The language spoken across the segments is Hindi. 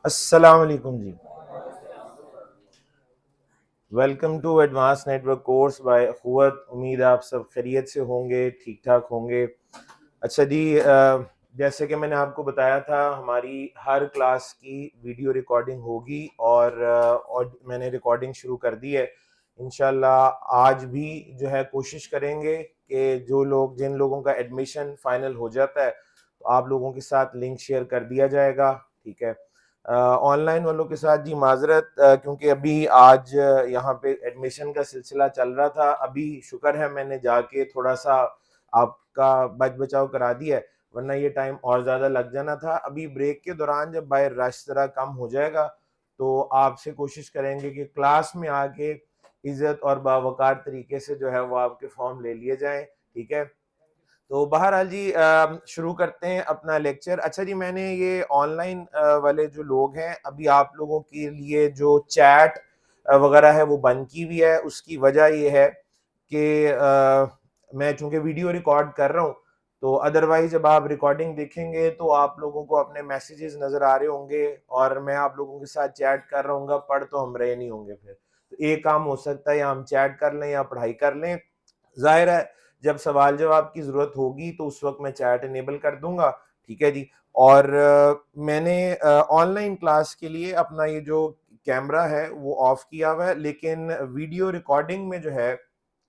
अस्सलाम वालेकुम जी। Welcome to advance network course by Akhuwat. उम्मीद है आप सब खैरियत से होंगे, ठीक ठाक होंगे। अच्छा जी, जैसे कि मैंने आपको बताया था, हमारी हर क्लास की वीडियो रिकॉर्डिंग होगी और मैंने रिकॉर्डिंग शुरू कर दी है। इंशाल्लाह आज भी जो है कोशिश करेंगे कि जिन लोगों का एडमिशन फाइनल हो जाता है तो आप लोगों के साथ लिंक शेयर कर दिया जाएगा। ठीक है। ऑनलाइन वालों के साथ जी माजरत, क्योंकि अभी आज यहाँ पे एडमिशन का सिलसिला चल रहा था। अभी शुक्र है मैंने जाके थोड़ा सा आपका बच बचाव करा दिया है, वरना ये टाइम और ज़्यादा लग जाना था। अभी ब्रेक के दौरान जब बाय रश ज़रा कम हो जाएगा तो आपसे कोशिश करेंगे कि क्लास में आके इज़्ज़त और बावकार तरीके से जो है वो आपके फॉर्म ले लिए जाएं। ठीक है। तो बहरहाल जी, शुरू करते हैं अपना लेक्चर। अच्छा जी, मैंने ये ऑनलाइन वाले जो लोग हैं, अभी आप लोगों के लिए जो चैट वगैरह है वो बंद की हुई है। उसकी वजह ये है कि मैं चूंकि वीडियो रिकॉर्ड कर रहा हूँ, तो अदरवाइज जब आप रिकॉर्डिंग देखेंगे तो आप लोगों को अपने मैसेजेस नज़र आ रहे होंगे और मैं आप लोगों के साथ चैट कर रहा हूँ, पढ़ तो हम रहे नहीं होंगे। फिर तो एक काम हो सकता है, या हम चैट कर लें या पढ़ाई कर लें। ज़ाहिर है जब सवाल जवाब की ज़रूरत होगी तो उस वक्त मैं चैट इनेबल कर दूंगा। ठीक है जी। और मैंने ऑनलाइन क्लास के लिए अपना ये जो कैमरा है वो ऑफ किया हुआ है, लेकिन वीडियो रिकॉर्डिंग में जो है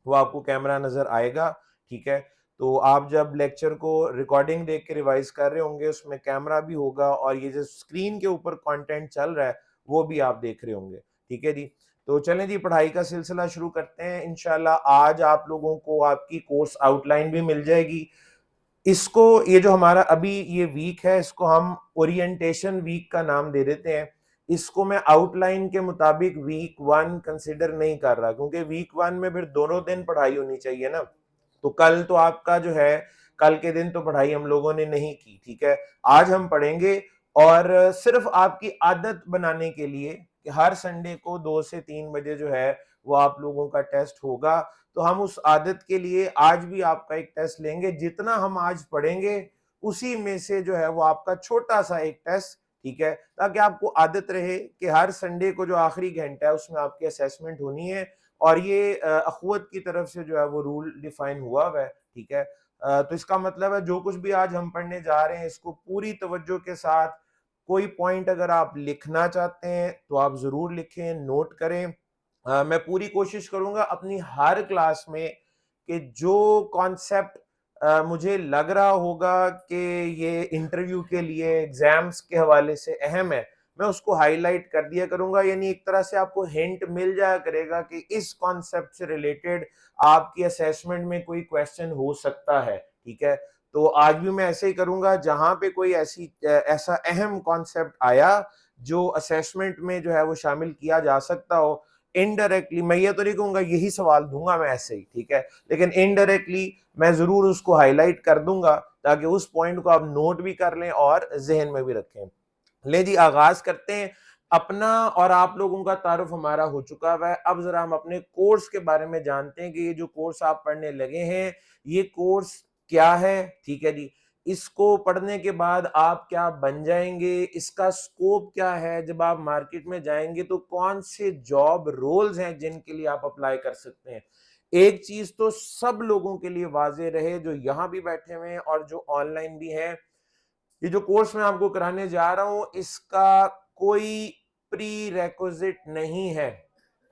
वो आपको कैमरा नज़र आएगा। ठीक है। तो आप जब लेक्चर को रिकॉर्डिंग देख के रिवाइज कर रहे होंगे, उसमें कैमरा भी होगा और ये जो स्क्रीन के ऊपर कंटेंट चल रहा है वो भी आप देख रहे होंगे। ठीक है जी। तो चलें जी, पढ़ाई का सिलसिला शुरू करते हैं। इंशाल्लाह आज आप लोगों को आपकी कोर्स आउटलाइन भी मिल जाएगी। इसको, ये जो हमारा अभी ये वीक है, इसको हम ओरिएंटेशन वीक का नाम दे देते हैं। इसको मैं आउटलाइन के मुताबिक वीक 1 कंसिडर नहीं कर रहा, क्योंकि वीक 1 में फिर दोनों दिन पढ़ाई होनी चाहिए ना। तो कल तो आपका जो है, कल के दिन तो पढ़ाई हम लोगों ने नहीं की। ठीक है। आज हम पढ़ेंगे और सिर्फ आपकी आदत बनाने के लिए कि हर संडे को 2 से 3 बजे जो है वो आप लोगों का टेस्ट होगा। तो हम उस आदत के लिए आज भी आपका एक टेस्ट लेंगे। जितना हम आज पढ़ेंगे उसी में से जो है वो आपका छोटा सा एक टेस्ट। ठीक है। ताकि आपको आदत रहे कि हर संडे को जो आखिरी घंटा है उसमें आपकी असेसमेंट होनी है। और ये अखुवत की तरफ से जो है वो रूल डिफाइन हुआ है। ठीक है। तो इसका मतलब है जो कुछ भी आज हम पढ़ने जा रहे हैं इसको पूरी तवज्जो के साथ, कोई पॉइंट अगर आप लिखना चाहते हैं तो आप जरूर लिखें, नोट करें। मैं पूरी कोशिश करूंगा अपनी हर क्लास में कि जो कॉन्सेप्ट मुझे लग रहा होगा कि ये इंटरव्यू के लिए, एग्जाम्स के हवाले से अहम है, मैं उसको हाईलाइट कर दिया करूंगा। यानी एक तरह से आपको हिंट मिल जाया करेगा कि इस कॉन्सेप्ट से रिलेटेड आपकी असेसमेंट में कोई क्वेश्चन हो सकता है। ठीक है। तो आज भी मैं ऐसे ही करूंगा, जहां पे कोई ऐसा अहम कॉन्सेप्ट आया जो असेसमेंट में जो है वो शामिल किया जा सकता हो, इनडायरेक्टली मैं ये तो नहीं कहूंगा यही सवाल दूंगा मैं ऐसे ही। ठीक है। लेकिन इनडायरेक्टली मैं जरूर उसको हाईलाइट कर दूंगा ताकि उस पॉइंट को आप नोट भी कर लें और जहन में भी रखें। ले जी, आगाज करते हैं। अपना और आप लोगों का तारुफ हमारा हो चुका है। अब जरा हम अपने कोर्स के बारे में जानते हैं कि ये जो कोर्स आप पढ़ने लगे हैं ये कोर्स क्या है। ठीक है जी। इसको पढ़ने के बाद आप क्या बन जाएंगे, इसका स्कोप क्या है, जब आप मार्केट में जाएंगे तो कौन से जॉब रोल्स हैं जिनके लिए आप अप्लाई कर सकते हैं। एक चीज तो सब लोगों के लिए वाजे रहे, जो यहाँ भी बैठे हुए हैं और जो ऑनलाइन भी हैं, ये जो कोर्स मैं आपको कराने जा रहा हूं इसका कोई प्री रेक्विजिट नहीं है।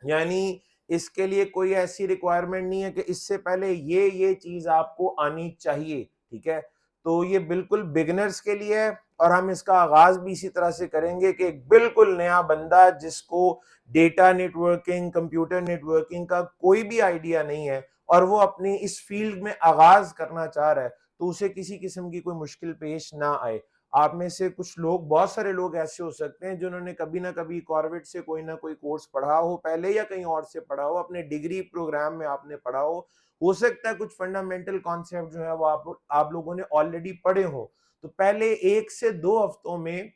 यानी इसके लिए कोई ऐसी रिक्वायरमेंट नहीं है कि इससे पहले ये चीज आपको आनी चाहिए। ठीक है। तो ये बिल्कुल बिगिनर्स के लिए है और हम इसका आगाज भी इसी तरह से करेंगे कि एक बिल्कुल नया बंदा जिसको डेटा नेटवर्किंग, कंप्यूटर नेटवर्किंग का कोई भी आइडिया नहीं है और वो अपनी इस फील्ड में आगाज करना चाह रहा है, तो उसे किसी किस्म की कोई मुश्किल पेश ना आए। आप में से कुछ लोग, बहुत सारे लोग ऐसे हो सकते हैं जिन्होंने कभी ना कभी कॉर्बेट से कोई ना कोई कोर्स पढ़ा हो पहले, या कहीं और से पढ़ा हो, अपने डिग्री प्रोग्राम में आपने पढ़ा हो सकता है कुछ फंडामेंटल कॉन्सेप्ट जो है वो आप लोगों ने ऑलरेडी पढ़े हो। तो पहले 1 से 2 हफ्तों में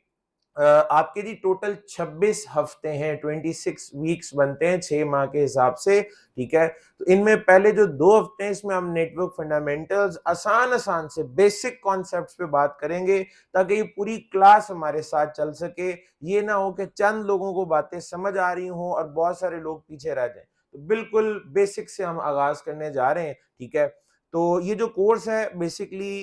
आपके जी टोटल 26 हफ्ते हैं, 26 वीक्स बनते हैं 6 माह के हिसाब से, ठीक है। तो इनमें पहले जो 2 हफ्ते हैं इसमें हम नेटवर्क फंडामेंटल्स आसान से बेसिक कॉन्सेप्ट्स पे बात करेंगे, ताकि ये पूरी क्लास हमारे साथ चल सके। ये ना हो कि चंद लोगों को बातें समझ आ रही हों और बहुत सारे लोग पीछे रह जाएं। तो बिल्कुल बेसिक से हम आगाज करने जा रहे हैं, ठीक है। तो ये जो कोर्स है बेसिकली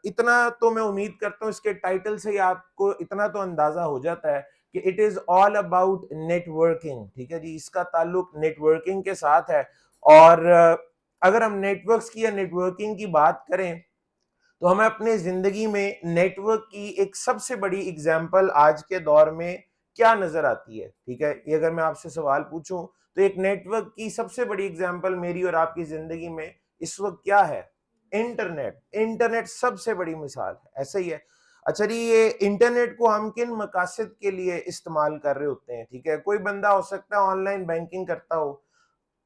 इतना तो मैं उम्मीद करता हूँ इसके टाइटल से ही आपको इतना तो अंदाजा हो जाता है कि it is all about networking, ठीक है जी। इसका ताल्लुक नेटवर्किंग के साथ है। और अगर हम नेटवर्क्स की या नेटवर्किंग की बात करें तो हमें अपने जिंदगी में नेटवर्क की एक सबसे बड़ी एग्जाम्पल आज के दौर में क्या नजर आती है, ठीक है। ये अगर मैं आपसे सवाल पूछूं तो एक नेटवर्क की सबसे बड़ी एग्जाम्पल मेरी और आपकी जिंदगी में इस वक्त क्या है? इंटरनेट। इंटरनेट सबसे बड़ी मिसाल है, ऐसा ही है। अच्छा जी, ये इंटरनेट को हम किन मकासद के लिए इस्तेमाल कर रहे होते हैं, ठीक है। कोई बंदा हो सकता है ऑनलाइन बैंकिंग करता हो,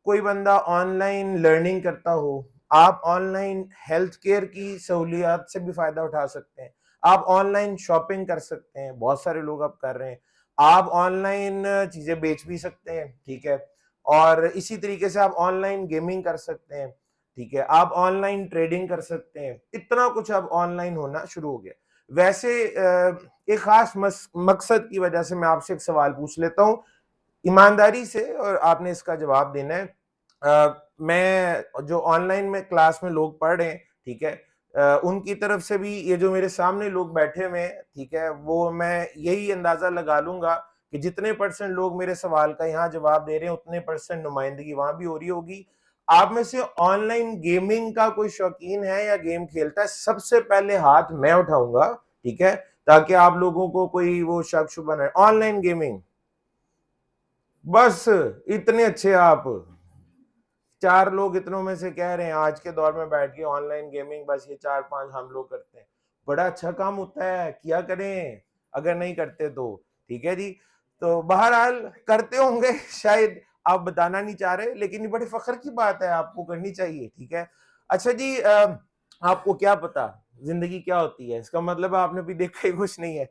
कोई बंदा ऑनलाइन लर्निंग करता हो, आप ऑनलाइन हेल्थ केयर की सहूलियत से भी फायदा उठा सकते हैं, आप ऑनलाइन शॉपिंग कर सकते हैं, बहुत सारे लोग अब कर रहे हैं, आप ऑनलाइन चीजें बेच भी सकते हैं, ठीक है। और इसी तरीके से आप ऑनलाइन गेमिंग कर सकते हैं, ठीक है। आप ऑनलाइन ट्रेडिंग कर सकते हैं, इतना कुछ अब ऑनलाइन होना शुरू हो गया। वैसे एक खास मकसद की वजह से मैं आपसे एक सवाल पूछ लेता हूँ ईमानदारी से, और आपने इसका जवाब देना है। मैं जो ऑनलाइन में क्लास में लोग पढ़ रहे हैं, ठीक है, उनकी तरफ से भी ये जो मेरे सामने लोग बैठे हुए हैं, ठीक है, वो मैं यही अंदाजा लगा लूंगा कि जितने परसेंट लोग मेरे सवाल का यहाँ जवाब दे रहे हैं उतने परसेंट नुमाइंदगी वहां भी हो रही होगी। आप में से ऑनलाइन गेमिंग का कोई शौकीन है या गेम खेलता है? सबसे पहले हाथ मैं उठाऊंगा, ठीक है, ताकि आप लोगों को कोई वो शक शुबा न। ऑनलाइन गेमिंग, बस इतने अच्छे आप 4 लोग इतनों में से कह रहे हैं आज के दौर में बैठ के ऑनलाइन गेमिंग, बस ये 4-5 हम लोग करते हैं। बड़ा अच्छा काम होता है, किया करें अगर नहीं करते तो, ठीक है जी। तो बहरहाल करते होंगे शायद, आप बताना नहीं चाह रहे, लेकिन ये बड़े फख्र की बात है, आपको करनी चाहिए, ठीक है। अच्छा जी, आपको क्या पता जिंदगी क्या होती है? इसका मतलब आपने भी देखा ही कुछ नहीं है।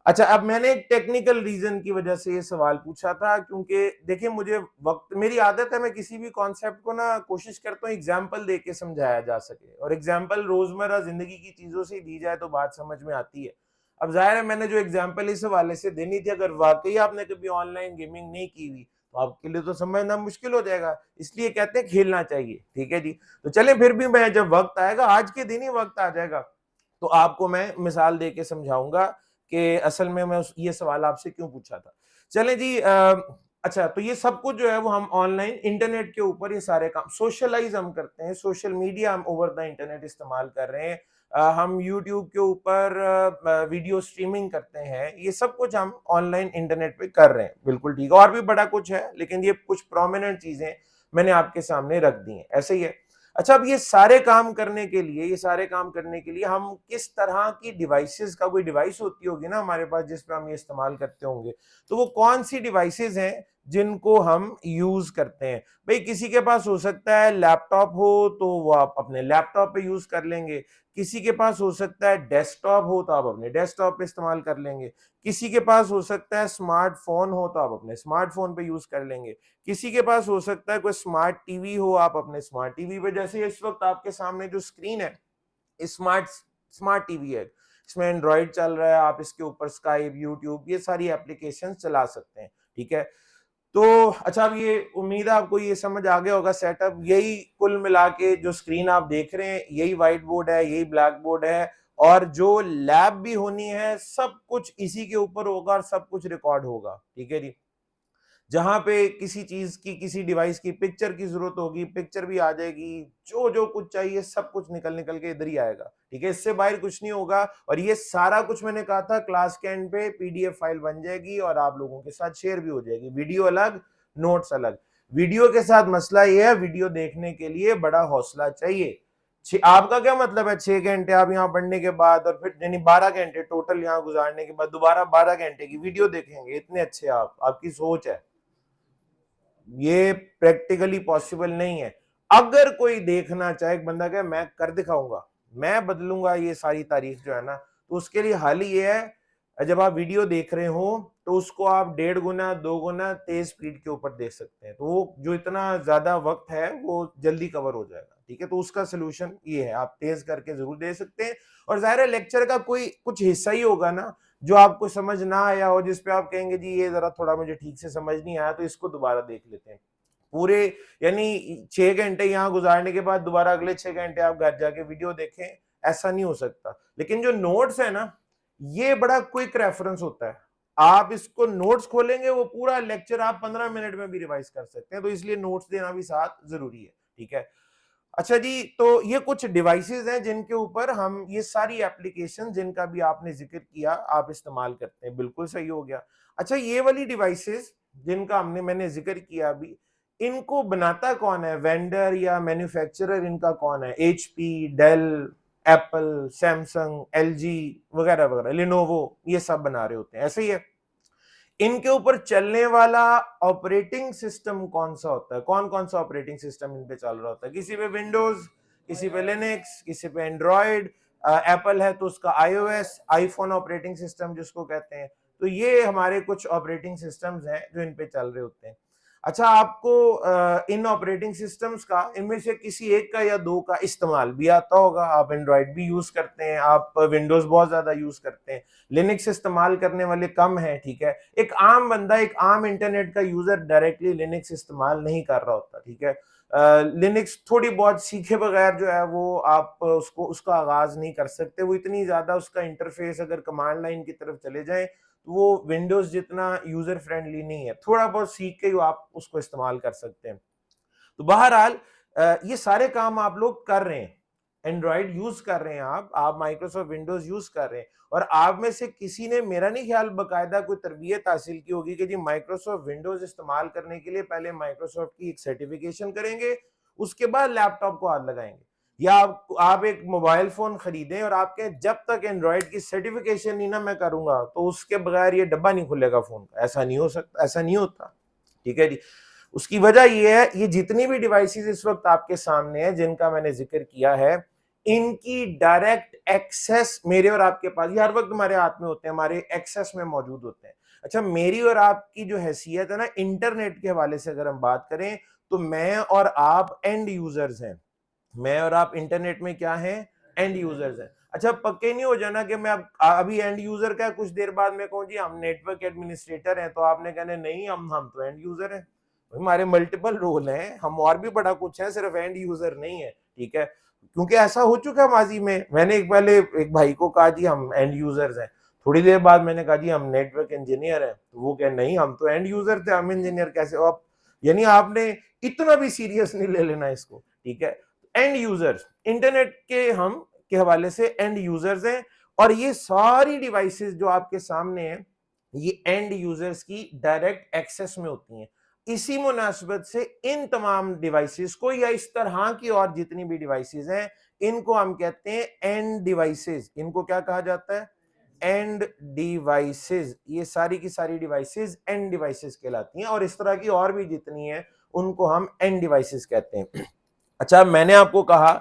अच्छा, अब मैंने एक टेक्निकल रीजन की वजह से ये सवाल पूछा था, क्योंकि देखिए मुझे वक्त, मेरी आदत है मैं किसी भी कॉन्सेप्ट को ना कोशिश करता हूँ एग्जाम्पल दे के समझाया जा सके, और एग्जाम्पल रोजमर्रा जिंदगी की चीजों से दी जाए तो बात समझ में आती है। अब जाहिर है मैंने जो एग्जाम्पल इस हवाले से देनी थी, अगर वाकई आपने कभी ऑनलाइन गेमिंग नहीं की हुई तो आपके लिए तो समझना मुश्किल हो जाएगा, इसलिए कहते हैं खेलना चाहिए, ठीक है जी। तो चले, फिर भी मैं जब वक्त आएगा, आज के दिन ही वक्त आ जाएगा, तो आपको मैं मिसाल दे के समझाऊंगा कि असल में मैं ये सवाल आपसे क्यों पूछा था। चले जी, अच्छा, तो ये सब कुछ जो है वो हम ऑनलाइन इंटरनेट के ऊपर ये सारे काम सोशलाइज हम करते हैं, सोशल मीडिया हम ओवर द इंटरनेट इस्तेमाल कर रहे हैं। हम यूट्यूब के ऊपर वीडियो स्ट्रीमिंग करते हैं, ये सब कुछ हम ऑनलाइन इंटरनेट पे कर रहे हैं, बिल्कुल ठीक है। और भी बड़ा कुछ है, लेकिन ये कुछ प्रोमिनेंट चीजें मैंने आपके सामने रख दी हैं, ऐसे ही है। अच्छा, अब ये सारे काम करने के लिए, ये सारे काम करने के लिए हम किस तरह की डिवाइसेस का, कोई डिवाइस होती होगी ना हमारे पास जिस पे हम ये इस्तेमाल करते होंगे, तो वो कौन सी डिवाइसेस हैं जिनको हम यूज करते हैं? भाई किसी के पास हो सकता है लैपटॉप हो, तो वो आप अपने लैपटॉप पे यूज कर लेंगे। किसी के पास हो सकता है डेस्कटॉप हो, तो आप अपने डेस्कटॉप पे इस्तेमाल कर लेंगे। किसी के पास हो सकता है स्मार्टफोन हो, तो आप अपने स्मार्टफोन पे यूज कर लेंगे। किसी के पास हो सकता है कोई स्मार्ट टीवी हो, आप अपने स्मार्ट टीवी पे, जैसे इस वक्त आपके सामने जो स्क्रीन है स्मार्ट स्मार्ट टीवी है, इसमें एंड्रॉइड चल रहा है, आप इसके ऊपर स्काइप, यूट्यूब, ये सारी एप्लीकेशन चला सकते हैं, ठीक है। तो अच्छा, अब ये उम्मीद है आपको ये समझ आ गया होगा सेटअप। यही कुल मिला के जो स्क्रीन आप देख रहे हैं, यही व्हाइट बोर्ड है, यही ब्लैक बोर्ड है, और जो लैब भी होनी है सब कुछ इसी के ऊपर होगा और सब कुछ रिकॉर्ड होगा, ठीक है जी। जहां पे किसी चीज की, किसी डिवाइस की पिक्चर की जरूरत होगी, पिक्चर भी आ जाएगी, जो जो कुछ चाहिए सब कुछ निकल निकल के इधर ही आएगा, ठीक है। इससे बाहर कुछ नहीं होगा, और ये सारा कुछ मैंने कहा था क्लास के एंड पे पीडीएफ फाइल बन जाएगी और आप लोगों के साथ शेयर भी हो जाएगी, वीडियो अलग, नोट्स अलग। वीडियो के साथ मसला ये है, वीडियो देखने के लिए बड़ा हौसला चाहिए। आपका क्या मतलब है 6 घंटे आप यहाँ पढ़ने के बाद, और फिर यानी 12 घंटे टोटल यहाँ गुजारने के बाद दोबारा 12 घंटे की वीडियो देखेंगे? इतने अच्छे आप, आपकी सोच है, ये प्रैक्टिकली पॉसिबल नहीं है। अगर कोई देखना चाहे, एक बंदा कहे मैं कर दिखाऊंगा, मैं बदलूंगा ये सारी तारीख जो है ना, तो उसके लिए हल ये है, जब आप वीडियो देख रहे हो तो उसको आप 1.5 गुना 2 गुना तेज स्पीड के ऊपर देख सकते हैं, तो वो जो इतना ज्यादा वक्त है वो जल्दी कवर हो जाएगा, ठीक है। तो उसका सोल्यूशन ये है, आप तेज करके जरूर दे सकते हैं। और जाहिर है लेक्चर का कोई कुछ हिस्सा ही होगा ना जो आपको समझ ना आया हो, जिसपे आप कहेंगे जी ये जरा थोड़ा मुझे ठीक से समझ नहीं आया, तो इसको दोबारा देख लेते हैं। पूरे यानी 6 घंटे यहाँ गुजारने के बाद दोबारा अगले 6 घंटे आप घर जाके वीडियो देखें, ऐसा नहीं हो सकता। लेकिन जो नोट्स है ना, ये बड़ा क्विक रेफरेंस होता है। आप इसको नोट्स खोलेंगे, वो पूरा लेक्चर आप 15 मिनट में भी रिवाइज कर सकते हैं, तो इसलिए नोट्स देना भी साथ जरूरी है, ठीक है। अच्छा जी, तो ये कुछ डिवाइसेस हैं जिनके ऊपर हम ये सारी एप्लीकेशन जिनका भी आपने जिक्र किया आप इस्तेमाल करते हैं, बिल्कुल सही हो गया। अच्छा, ये वाली डिवाइसेस जिनका मैंने जिक्र किया अभी, इनको बनाता कौन है, वेंडर या मैन्युफैक्चरर इनका कौन है? HP, Dell, Apple, Samsung, LG वगैरह वगैरह, लिनोवो, ये सब बना रहे होते हैं, ऐसे ही है। इनके ऊपर चलने वाला ऑपरेटिंग सिस्टम कौन सा होता है? कौन कौन सा ऑपरेटिंग सिस्टम इन पे चल रहा होता है? किसी पे विंडोज, किसी पे लिनक्स, किसी पे एंड्रॉयड, एप्पल है तो उसका iOS, आईफोन ऑपरेटिंग सिस्टम जिसको कहते हैं। तो ये हमारे कुछ ऑपरेटिंग सिस्टम्स हैं जो इन पे चल रहे होते हैं। अच्छा, आपको इन ऑपरेटिंग सिस्टम्स का इनमें से किसी एक का या दो का इस्तेमाल भी आता होगा। आप एंड्रॉयड भी यूज करते हैं, आप विंडोज बहुत ज्यादा यूज करते हैं, लिनक्स इस्तेमाल करने वाले कम हैं, ठीक है। एक आम बंदा, एक आम इंटरनेट का यूजर डायरेक्टली लिनक्स इस्तेमाल नहीं कर रहा होता, ठीक है। लिनक्स थोड़ी बहुत सीखे बगैर जो है वो आप उसका आगाज नहीं कर सकते। वो इतनी ज्यादा उसका इंटरफेस अगर कमांड लाइन की तरफ चले जाए तो वो विंडोज जितना यूजर फ्रेंडली नहीं है। थोड़ा बहुत सीख के ही आप उसको इस्तेमाल कर सकते हैं। तो बहरहाल ये सारे काम आप लोग कर रहे हैं, एंड्रॉइड यूज कर रहे हैं, आप माइक्रोसॉफ्ट विंडोज यूज कर रहे हैं। और आप में से किसी ने, मेरा नहीं ख्याल, बकायदा कोई तरबियत हासिल की होगी कि जी माइक्रोसॉफ्ट विंडोज इस्तेमाल करने के लिए पहले माइक्रोसॉफ्ट की एक सर्टिफिकेशन करेंगे, उसके बाद लैपटॉप को हाथ लगाएंगे। या आप एक मोबाइल फोन खरीदें और आप कहें जब तक एंड्रॉइड की सर्टिफिकेशन नहीं ना मैं करूंगा तो उसके बगैर ये डब्बा नहीं खुलेगा फोन का। ऐसा नहीं हो सकता, ऐसा नहीं होता, ठीक है जी। उसकी वजह ये है, ये जितनी भी डिवाइसेस इस वक्त आपके सामने है जिनका मैंने जिक्र किया है, इनकी डायरेक्ट एक्सेस मेरे और आपके पास, ये हर वक्त हमारे हाथ में होते हैं, हमारे एक्सेस में मौजूद होते हैं। अच्छा, मेरी और आपकी जो हैसियत है ना इंटरनेट के हवाले से अगर हम बात करें, तो मैं और आप एंड यूजर्स हैं। मैं और आप इंटरनेट में क्या हैं? एंड यूजर्स हैं। अच्छा, पक्के नहीं हो जाना कि मैं अब अभी एंड यूजर का कुछ देर बाद मैं कहूँ जी हम नेटवर्क एडमिनिस्ट्रेटर हैं, तो आपने कहना नहीं हम तो एंड यूजर हैं। हमारे मल्टीपल रोल हैं, हम और भी बड़ा कुछ है, सिर्फ एंड यूजर नहीं है, ठीक है। क्योंकि ऐसा हो चुका है माजी में। मैंने एक भाई को कहा जी हम एंड यूजर्स हैं, थोड़ी देर बाद मैंने कहा जी हम नेटवर्क इंजीनियर हैं, तो वो कहे नहीं हम तो एंड यूजर थे, हम इंजीनियर कैसे? आप यानी आपने इतना भी सीरियस नहीं ले लेना इसको, ठीक है। एंड यूजर्स, इंटरनेट के हम के हवाले से एंड यूजर्स हैं। और ये सारी डिवाइसेस जो आपके सामने हैं, ये एंड यूजर्स की डायरेक्ट एक्सेस में होती हैं। इसी मुनासिबत से इन तमाम डिवाइसेस को, या इस तरह की और जितनी भी डिवाइसेस हैं, इनको हम कहते हैं एंड डिवाइसेस। इनको क्या कहा जाता है? End devices. ये सारी की सारी डिवाइसेस एंड डिवाइसेस कहलाती हैं, और इस तरह की और भी जितनी हैं उनको हम एंड डिवाइसेस कहते हैं। अच्छा, मैंने आपको कहा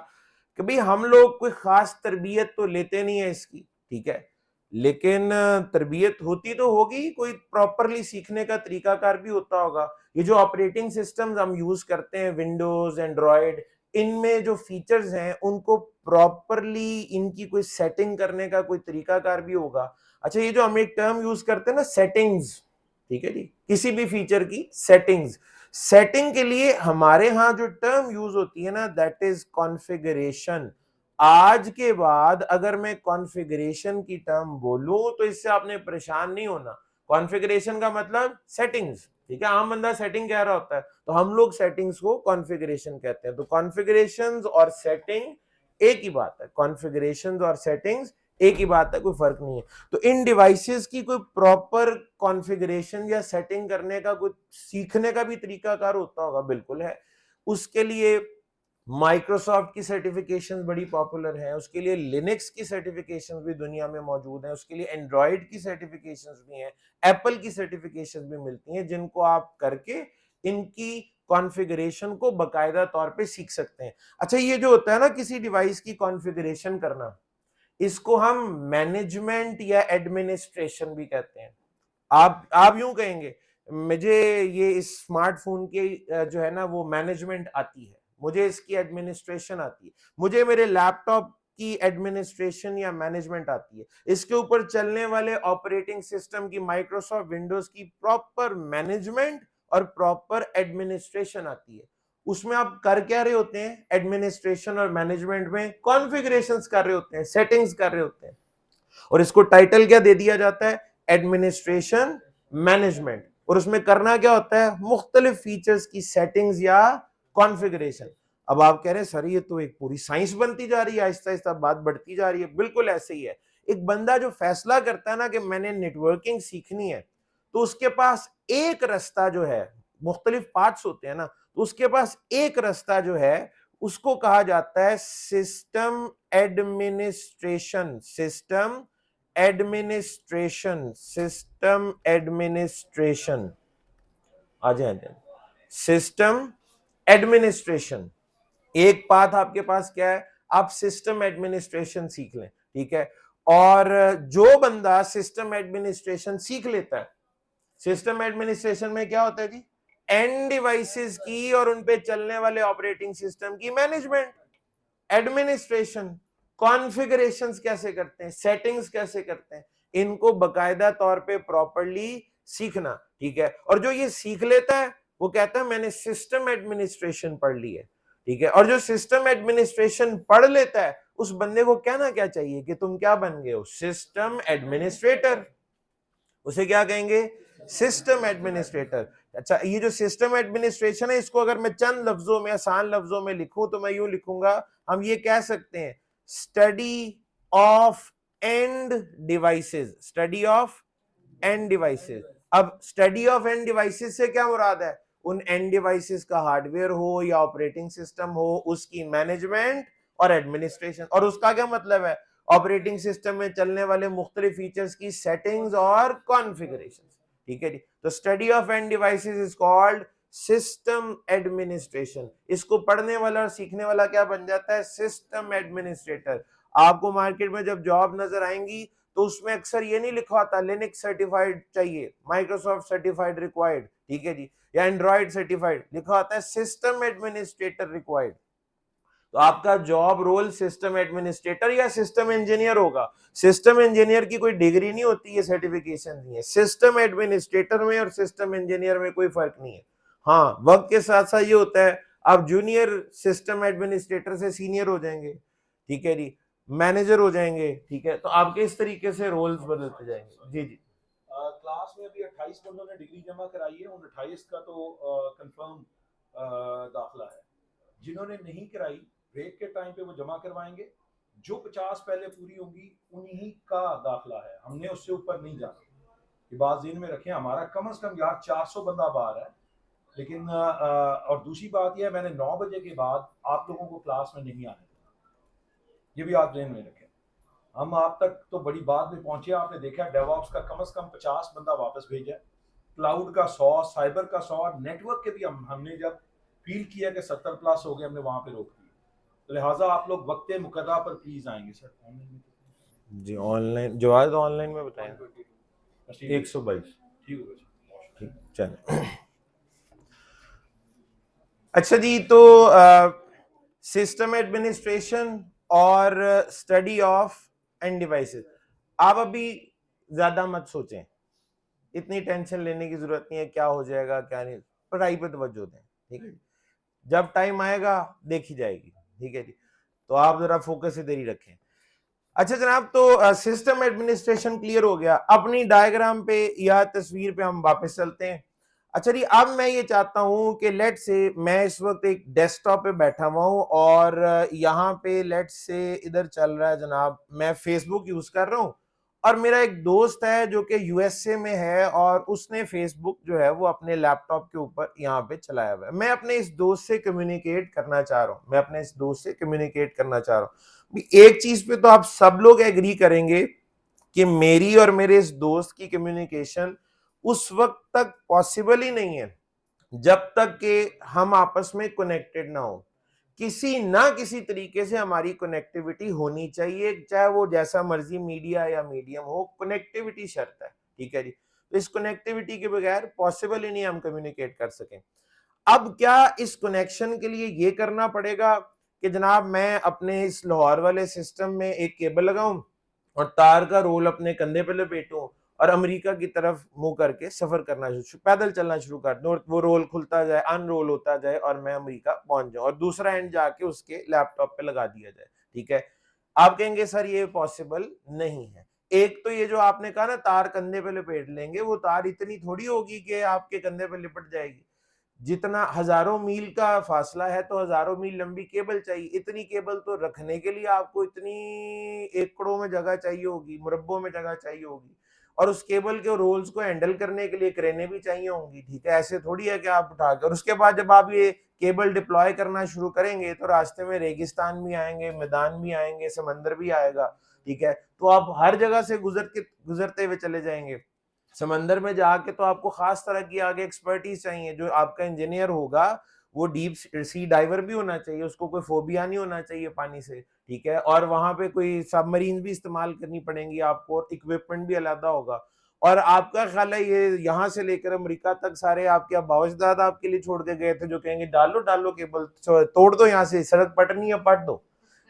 कि भाई हम लोग कोई खास तरबियत तो लेते नहीं है इसकी, ठीक है, लेकिन तरबियत होती तो होगी, कोई प्रॉपरली सीखने का तरीकाकार भी होता होगा। ये जो ऑपरेटिंग सिस्टम्स हम यूज करते हैं, विंडोज, एंड्रॉयड, इनमें जो फीचर्स हैं उनको प्रॉपरली इनकी कोई सेटिंग करने का कोई तरीकाकार भी होगा। अच्छा, ये जो हम एक टर्म यूज करते हैं ना, सेटिंग्स, ठीक है जी, किसी भी फीचर की सेटिंग्स, सेटिंग के लिए हमारे यहां जो टर्म यूज होती है ना, दैट इज कॉन्फ़िगरेशन। आज के बाद अगर मैं कॉन्फ़िगरेशन की टर्म बोलूं तो इससे आपने परेशान नहीं होना। कॉन्फ़िगरेशन का मतलब सेटिंग्स, ठीक है। आम बंदा सेटिंग कह रहा होता है, तो हम लोग सेटिंग्स को कॉन्फ़िगरेशन कहते हैं। तो कॉन्फ़िगरेशंस और सेटिंग एक ही बात है, कॉन्फ़िगरेशंस और सेटिंग्स एक ही बात है, कोई फर्क नहीं है। तो इन डिवाइसेस की कोई प्रॉपर कॉन्फ़िगरेशन या सेटिंग करने का कोई सीखने का भी तरीकाकार होता होगा, बिल्कुल है। उसके लिए माइक्रोसॉफ्ट की सर्टिफिकेशंस बड़ी पॉपुलर हैं, उसके लिए लिनक्स की सर्टिफिकेशंस भी दुनिया में मौजूद हैं, उसके लिए एंड्रॉयड की सर्टिफिकेशंस भी हैं, एप्पल की सर्टिफिकेशंस भी मिलती हैं, जिनको आप करके इनकी कॉन्फ़िगरेशन को बाकायदा तौर पे सीख सकते हैं। अच्छा, ये जो होता है ना किसी डिवाइस की कॉन्फ़िगरेशन करना, इसको हम मैनेजमेंट या एडमिनिस्ट्रेशन भी कहते हैं। आप यूं कहेंगे, मुझे ये इस स्मार्टफोन की जो है ना वो मैनेजमेंट आती है, मुझे इसकी एडमिनिस्ट्रेशन आती है, मुझे मेरे लैपटॉप की एडमिनिस्ट्रेशन या मैनेजमेंट आती है, इसके ऊपर चलने वाले ऑपरेटिंग सिस्टम की, माइक्रोसॉफ्ट विंडोज की प्रॉपर मैनेजमेंट और प्रॉपर एडमिनिस्ट्रेशन आती है। उसमें आप कर क्या रहे होते हैं? एडमिनिस्ट्रेशन और मैनेजमेंट में कॉन्फ़िगरेशंस कर रहे होते हैं, सेटिंग्स कर रहे होते हैं, और इसको टाइटल क्या दे दिया जाता है? Administration management. और उसमें करना क्या होता है? मुख्तलिफ फीचर्स की सेटिंग्स या कॉन्फ़िगरेशन। अब आप कह रहे हैं सर ये तो एक पूरी साइंस बनती जा रही है, आहिस्ता आहिस्ता बात बढ़ती जा रही है। बिल्कुल ऐसे ही है। एक बंदा जो फैसला करता है ना कि मैंने नेटवर्किंग सीखनी है, तो उसके पास एक रास्ता जो है, मुख्तलिफ पार्ट्स होते हैं ना, तो उसके पास एक रास्ता जो है उसको कहा जाता है system administration. System administration, system administration. आ जाए, सिस्टम एडमिनिस्ट्रेशन। एक पाथ आपके पास क्या है? आप सिस्टम एडमिनिस्ट्रेशन सीख लें, ठीक है। और जो बंदा सिस्टम एडमिनिस्ट्रेशन सीख लेता है, सिस्टम एडमिनिस्ट्रेशन में क्या होता है जी? एंड डिवाइसेस की और उन पे चलने वाले ऑपरेटिंग सिस्टम की मैनेजमेंट, एडमिनिस्ट्रेशन, कॉन्फ़िगरेशंस कैसे करते हैं, सेटिंग्स कैसे करते हैं, इनको बकायदा तौर पे प्रॉपर्ली सीखना, ठीक है। और जो ये सीख लेता है वो कहता है मैंने सिस्टम एडमिनिस्ट्रेशन पढ़ ली है, ठीक है। और जो सिस्टम एडमिनिस्ट्रेशन पढ़ लेता है उस बंदे को कहना क्या चाहिए कि तुम क्या बन गए हो? System administrator. उसे क्या कहेंगे? System administrator. अच्छा, ये जो सिस्टम एडमिनिस्ट्रेशन है इसको अगर मैं चंद लफ्जों में, आसान लफ्जों में लिखूं तो मैं यूं लिखूंगा, हम ये कह सकते हैं study of end devices. Study of end devices. अब स्टडी ऑफ एंड डिवाइसेस से क्या मुराद है? उन एंड डिवाइसेस का हार्डवेयर हो या ऑपरेटिंग सिस्टम हो, उसकी मैनेजमेंट और एडमिनिस्ट्रेशन। और उसका क्या मतलब है? ऑपरेटिंग सिस्टम में चलने वाले मुख्तलिफ फीचर्स की सेटिंग्स और कॉन्फ़िगरेशन, ठीक है जी। तो study of end devices is called system administration. इसको पढ़ने वाला और सीखने वाला क्या बन जाता है? System administrator. आपको मार्केट में जब जॉब नजर आएंगी तो उसमें अक्सर ये नहीं लिखा होता लिनक्स सर्टिफाइड चाहिए, माइक्रोसॉफ्ट सर्टिफाइड रिक्वायर्ड, ठीक है जी, या एंड्रॉइड सर्टिफाइड, लिखा होता है सिस्टम एडमिनिस्ट्रेटर रिक्वायर्ड। तो आपका जॉब रोल सिस्टम एडमिनिस्ट्रेटर या सिस्टम इंजीनियर होगा। सिस्टम इंजीनियर की कोई डिग्री नहीं होती है, सर्टिफिकेशन नहीं है। सिस्टम एडमिनिस्ट्रेटर में और सिस्टम इंजीनियर में कोई फर्क नहीं है। हाँ, वक्त के साथ साथ ये होता है आप जूनियर सिस्टम एडमिनिस्ट्रेटर से सीनियर हो जाएंगे, ठीक है जी, मैनेजर हो जाएंगे, ठीक है। तो आपके इस तरीके से रोल्स बदलते जाएंगे। जी जी। क्लास में अभी 28 बंदों ने डिग्री जमा कराई है, उन 28 का तो कंफर्म दाखिला है। जिन्होंने नहीं कराई ब्रेक के टाइम पे वो जमा करवाएंगे। जो 50 पहले पूरी होंगी उन्हीं का दाखिला है, हमने उससे ऊपर नहीं जाना। ये बात ज़हन में रखें, हमारा कम से कम यार 400 बंदा बाहर है। लेकिन और दूसरी बात यह है, मैंने 9 बजे के बाद आप लोगों को क्लास में नहीं आने देना, ये भी आप ध्यान में रखें। हम आप तक तो बड़ी बात में पहुंचे, आपने देखा डेवऑप्स का कम से कम 50 बंदा वापस भेजा, क्लाउड का 100, साइबर का 100, नेटवर्क के भी हमने जब फील किया कि 70 प्लस हो गए हमने वहां पे रोक दिया। तो लिहाजा आप लोग वक्त मुकर्रर पर प्लीज आएंगे सर। जी ऑनलाइन जो आज ऑनलाइन में बताएं 122। ठीक होगा ठीक, चलो। अच्छा जी, तो सिस्टम एडमिनिस्ट्रेशन और स्टडी ऑफ एंड डिवाइसेस। आप अभी ज्यादा मत सोचें, इतनी टेंशन लेने की जरूरत नहीं है क्या हो जाएगा क्या नहीं, पढ़ाई पे तवज्जो दें, ठीक है। जब टाइम आएगा देखी जाएगी, ठीक है जी। तो आप जरा फोकस इधर ही रखें। अच्छा जनाब, तो सिस्टम एडमिनिस्ट्रेशन क्लियर हो गया। अपनी डायग्राम पे या तस्वीर पे हम वापस चलते हैं। अच्छा जी, अब मैं ये चाहता हूं कि लेट से मैं इस वक्त एक डेस्कटॉप पे बैठा हुआ हूं और यहाँ पे लेट से इधर चल रहा है जनाब, मैं फेसबुक यूज कर रहा हूं और मेरा एक दोस्त है जो कि यूएसए में है और उसने फेसबुक जो है वो अपने लैपटॉप के ऊपर यहाँ पे चलाया हुआ है। मैं अपने इस दोस्त से कम्युनिकेट करना चाह रहा हूँ, मैं अपने इस दोस्त से कम्युनिकेट करना चाह रहा हूँ। एक चीज पे तो आप सब लोग एग्री करेंगे कि मेरी और मेरे इस दोस्त की कम्युनिकेशन उस वक्त तक पॉसिबल ही नहीं है जब तक कि हम आपस में कनेक्टेड ना हो। किसी ना किसी तरीके से हमारी कनेक्टिविटी होनी चाहिए, चाहे वो जैसा मर्जी मीडिया या मीडियम हो, कनेक्टिविटी शर्त है, ठीक है जी। तो इस कनेक्टिविटी के बगैर पॉसिबल ही नहीं हम कम्युनिकेट कर सकें। अब क्या इस कनेक्शन के लिए ये करना पड़ेगा कि जनाब मैं अपने इस लाहौर वाले सिस्टम में एक केबल लगाऊं और तार का रोल अपने कंधे पे लपेटूं और अमेरिका की तरफ मुंह करके सफर करना पैदल चलना शुरू कर दूं, और वो रोल खुलता जाए, अनरोल होता जाए और मैं अमेरिका पहुंच जाऊं और दूसरा एंड जाके उसके लैपटॉप पे लगा दिया जाए, ठीक है। आप कहेंगे सर ये पॉसिबल नहीं है। एक तो ये जो आपने कहा ना तार कंधे पे लपेट लेंगे, वो तार इतनी थोड़ी होगी कि आपके कंधे पे लिपट जाएगी। जितना हजारों मील का फासला है तो हजारों मील लंबी केबल चाहिए। इतनी केबल तो रखने के लिए आपको इतनी एकड़ों में जगह चाहिए होगी, मुरब्बों में जगह चाहिए होगी, और उस केबल के रोल्स को हैंडल करने के लिए क्रेनें भी चाहिए होंगी, ठीक है। ऐसे थोड़ी है कि आप उठाकर, उसके बाद जब आप ये केबल डिप्लॉय करना शुरू करेंगे तो रास्ते में रेगिस्तान भी आएंगे, मैदान भी आएंगे, समंदर भी आएगा, ठीक है। तो आप हर जगह से गुजरते हुए चले जाएंगे। समंदर में जाके तो आपको खास तरह की आगे एक्सपर्टीज चाहिए। जो आपका इंजीनियर होगा वो डीप सी डाइवर भी होना चाहिए, उसको कोई फोबिया नहीं होना चाहिए पानी से, ठीक है। और वहां पे कोई सबमरीन भी इस्तेमाल करनी पड़ेंगी आपको, और इक्विपमेंट भी अलग होगा। और आपका ख्याल है ये यहाँ से लेकर अमेरिका तक सारे आपके अबाउजदाद आपके लिए छोड़ के गए थे जो कहेंगे डालो डालो केबल, तोड़ दो, यहाँ से सड़क पटनी है पट दो,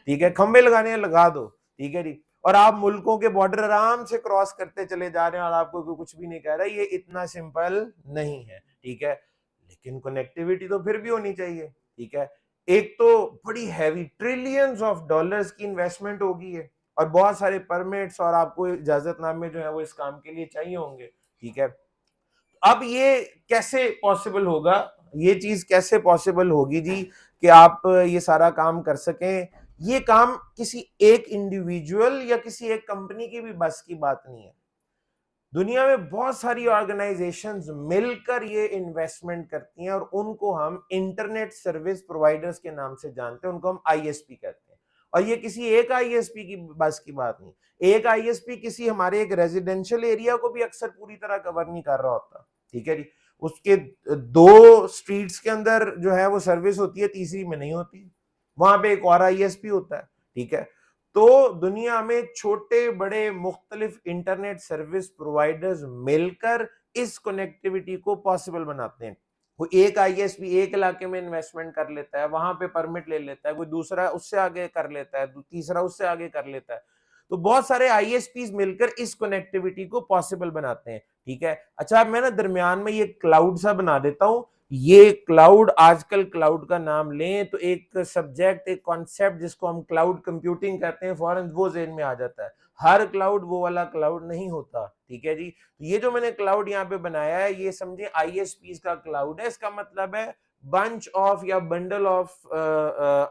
ठीक है, खंबे लगाने हैं लगा दो, ठीक है जी। और आप मुल्कों के बॉर्डर आराम से क्रॉस करते चले जा रहे हैं और आपको कोई कुछ भी नहीं कह रहा। ये इतना सिंपल नहीं है, ठीक है। लेकिन कनेक्टिविटी तो फिर भी होनी चाहिए, ठीक है। एक तो बड़ी हैवी ट्रिलियंस ऑफ डॉलर्स की इन्वेस्टमेंट होगी है, और बहुत सारे परमिट्स और आपको इजाजतनामे जो है वो इस काम के लिए चाहिए होंगे, ठीक है। अब ये कैसे पॉसिबल होगा, ये चीज कैसे पॉसिबल होगी जी कि आप ये सारा काम कर सकें। ये काम किसी एक इंडिविजुअल या किसी एक कंपनी की भी बस की बात नहीं है। दुनिया में बहुत सारी ऑर्गेनाइजेशंस मिलकर ये इन्वेस्टमेंट करती हैं और उनको हम इंटरनेट सर्विस प्रोवाइडर्स के नाम से जानते हैं, उनको हम आईएसपी कहते हैं। और ये किसी एक आईएसपी की बस की बात नहीं। एक आईएसपी किसी हमारे एक रेजिडेंशियल एरिया को भी अक्सर पूरी तरह कवर नहीं कर रहा होता, ठीक है जी। उसके दो स्ट्रीट्स के अंदर जो है वो सर्विस होती है, तीसरी में नहीं होती, वहां पे एक और आईएसपी होता है, ठीक है। तो दुनिया में छोटे बड़े मुख्तलिफ इंटरनेट सर्विस प्रोवाइडर्स मिलकर इस कनेक्टिविटी को पॉसिबल बनाते हैं। कोई एक आईएसपी एक इलाके में इन्वेस्टमेंट कर लेता है, वहां पे परमिट ले लेता है, कोई दूसरा उससे आगे कर लेता है, तीसरा उससे आगे कर लेता है। तो बहुत सारे आईएसपीज मिलकर इस कनेक्टिविटी को पॉसिबल बनाते हैं, ठीक है। अच्छा, मैं ना दरमियान में ये क्लाउड सा बना देता हूं। ये क्लाउड, आजकल क्लाउड का नाम लें तो एक सब्जेक्ट, एक कॉन्सेप्ट जिसको हम क्लाउड कंप्यूटिंग कहते हैं, फौरन वो ज़हन में आ जाता है। हर क्लाउड वो वाला क्लाउड नहीं होता, ठीक है जी। तो ये जो मैंने क्लाउड यहाँ पे बनाया है, ये समझे आईएसपीज का क्लाउड है। इसका मतलब है बंच ऑफ या बंडल ऑफ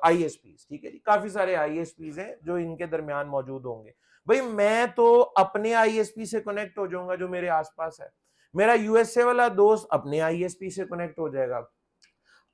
आईएसपीज, ठीक है जी। काफी सारे आईएसपीज हैं जो इनके दरमियान मौजूद होंगे। भाई मैं तो अपने आईएसपी से कनेक्ट हो जाऊंगा जो मेरे आसपास है, मेरा यूएसए वाला दोस्त अपने आईएसपी से कनेक्ट हो जाएगा।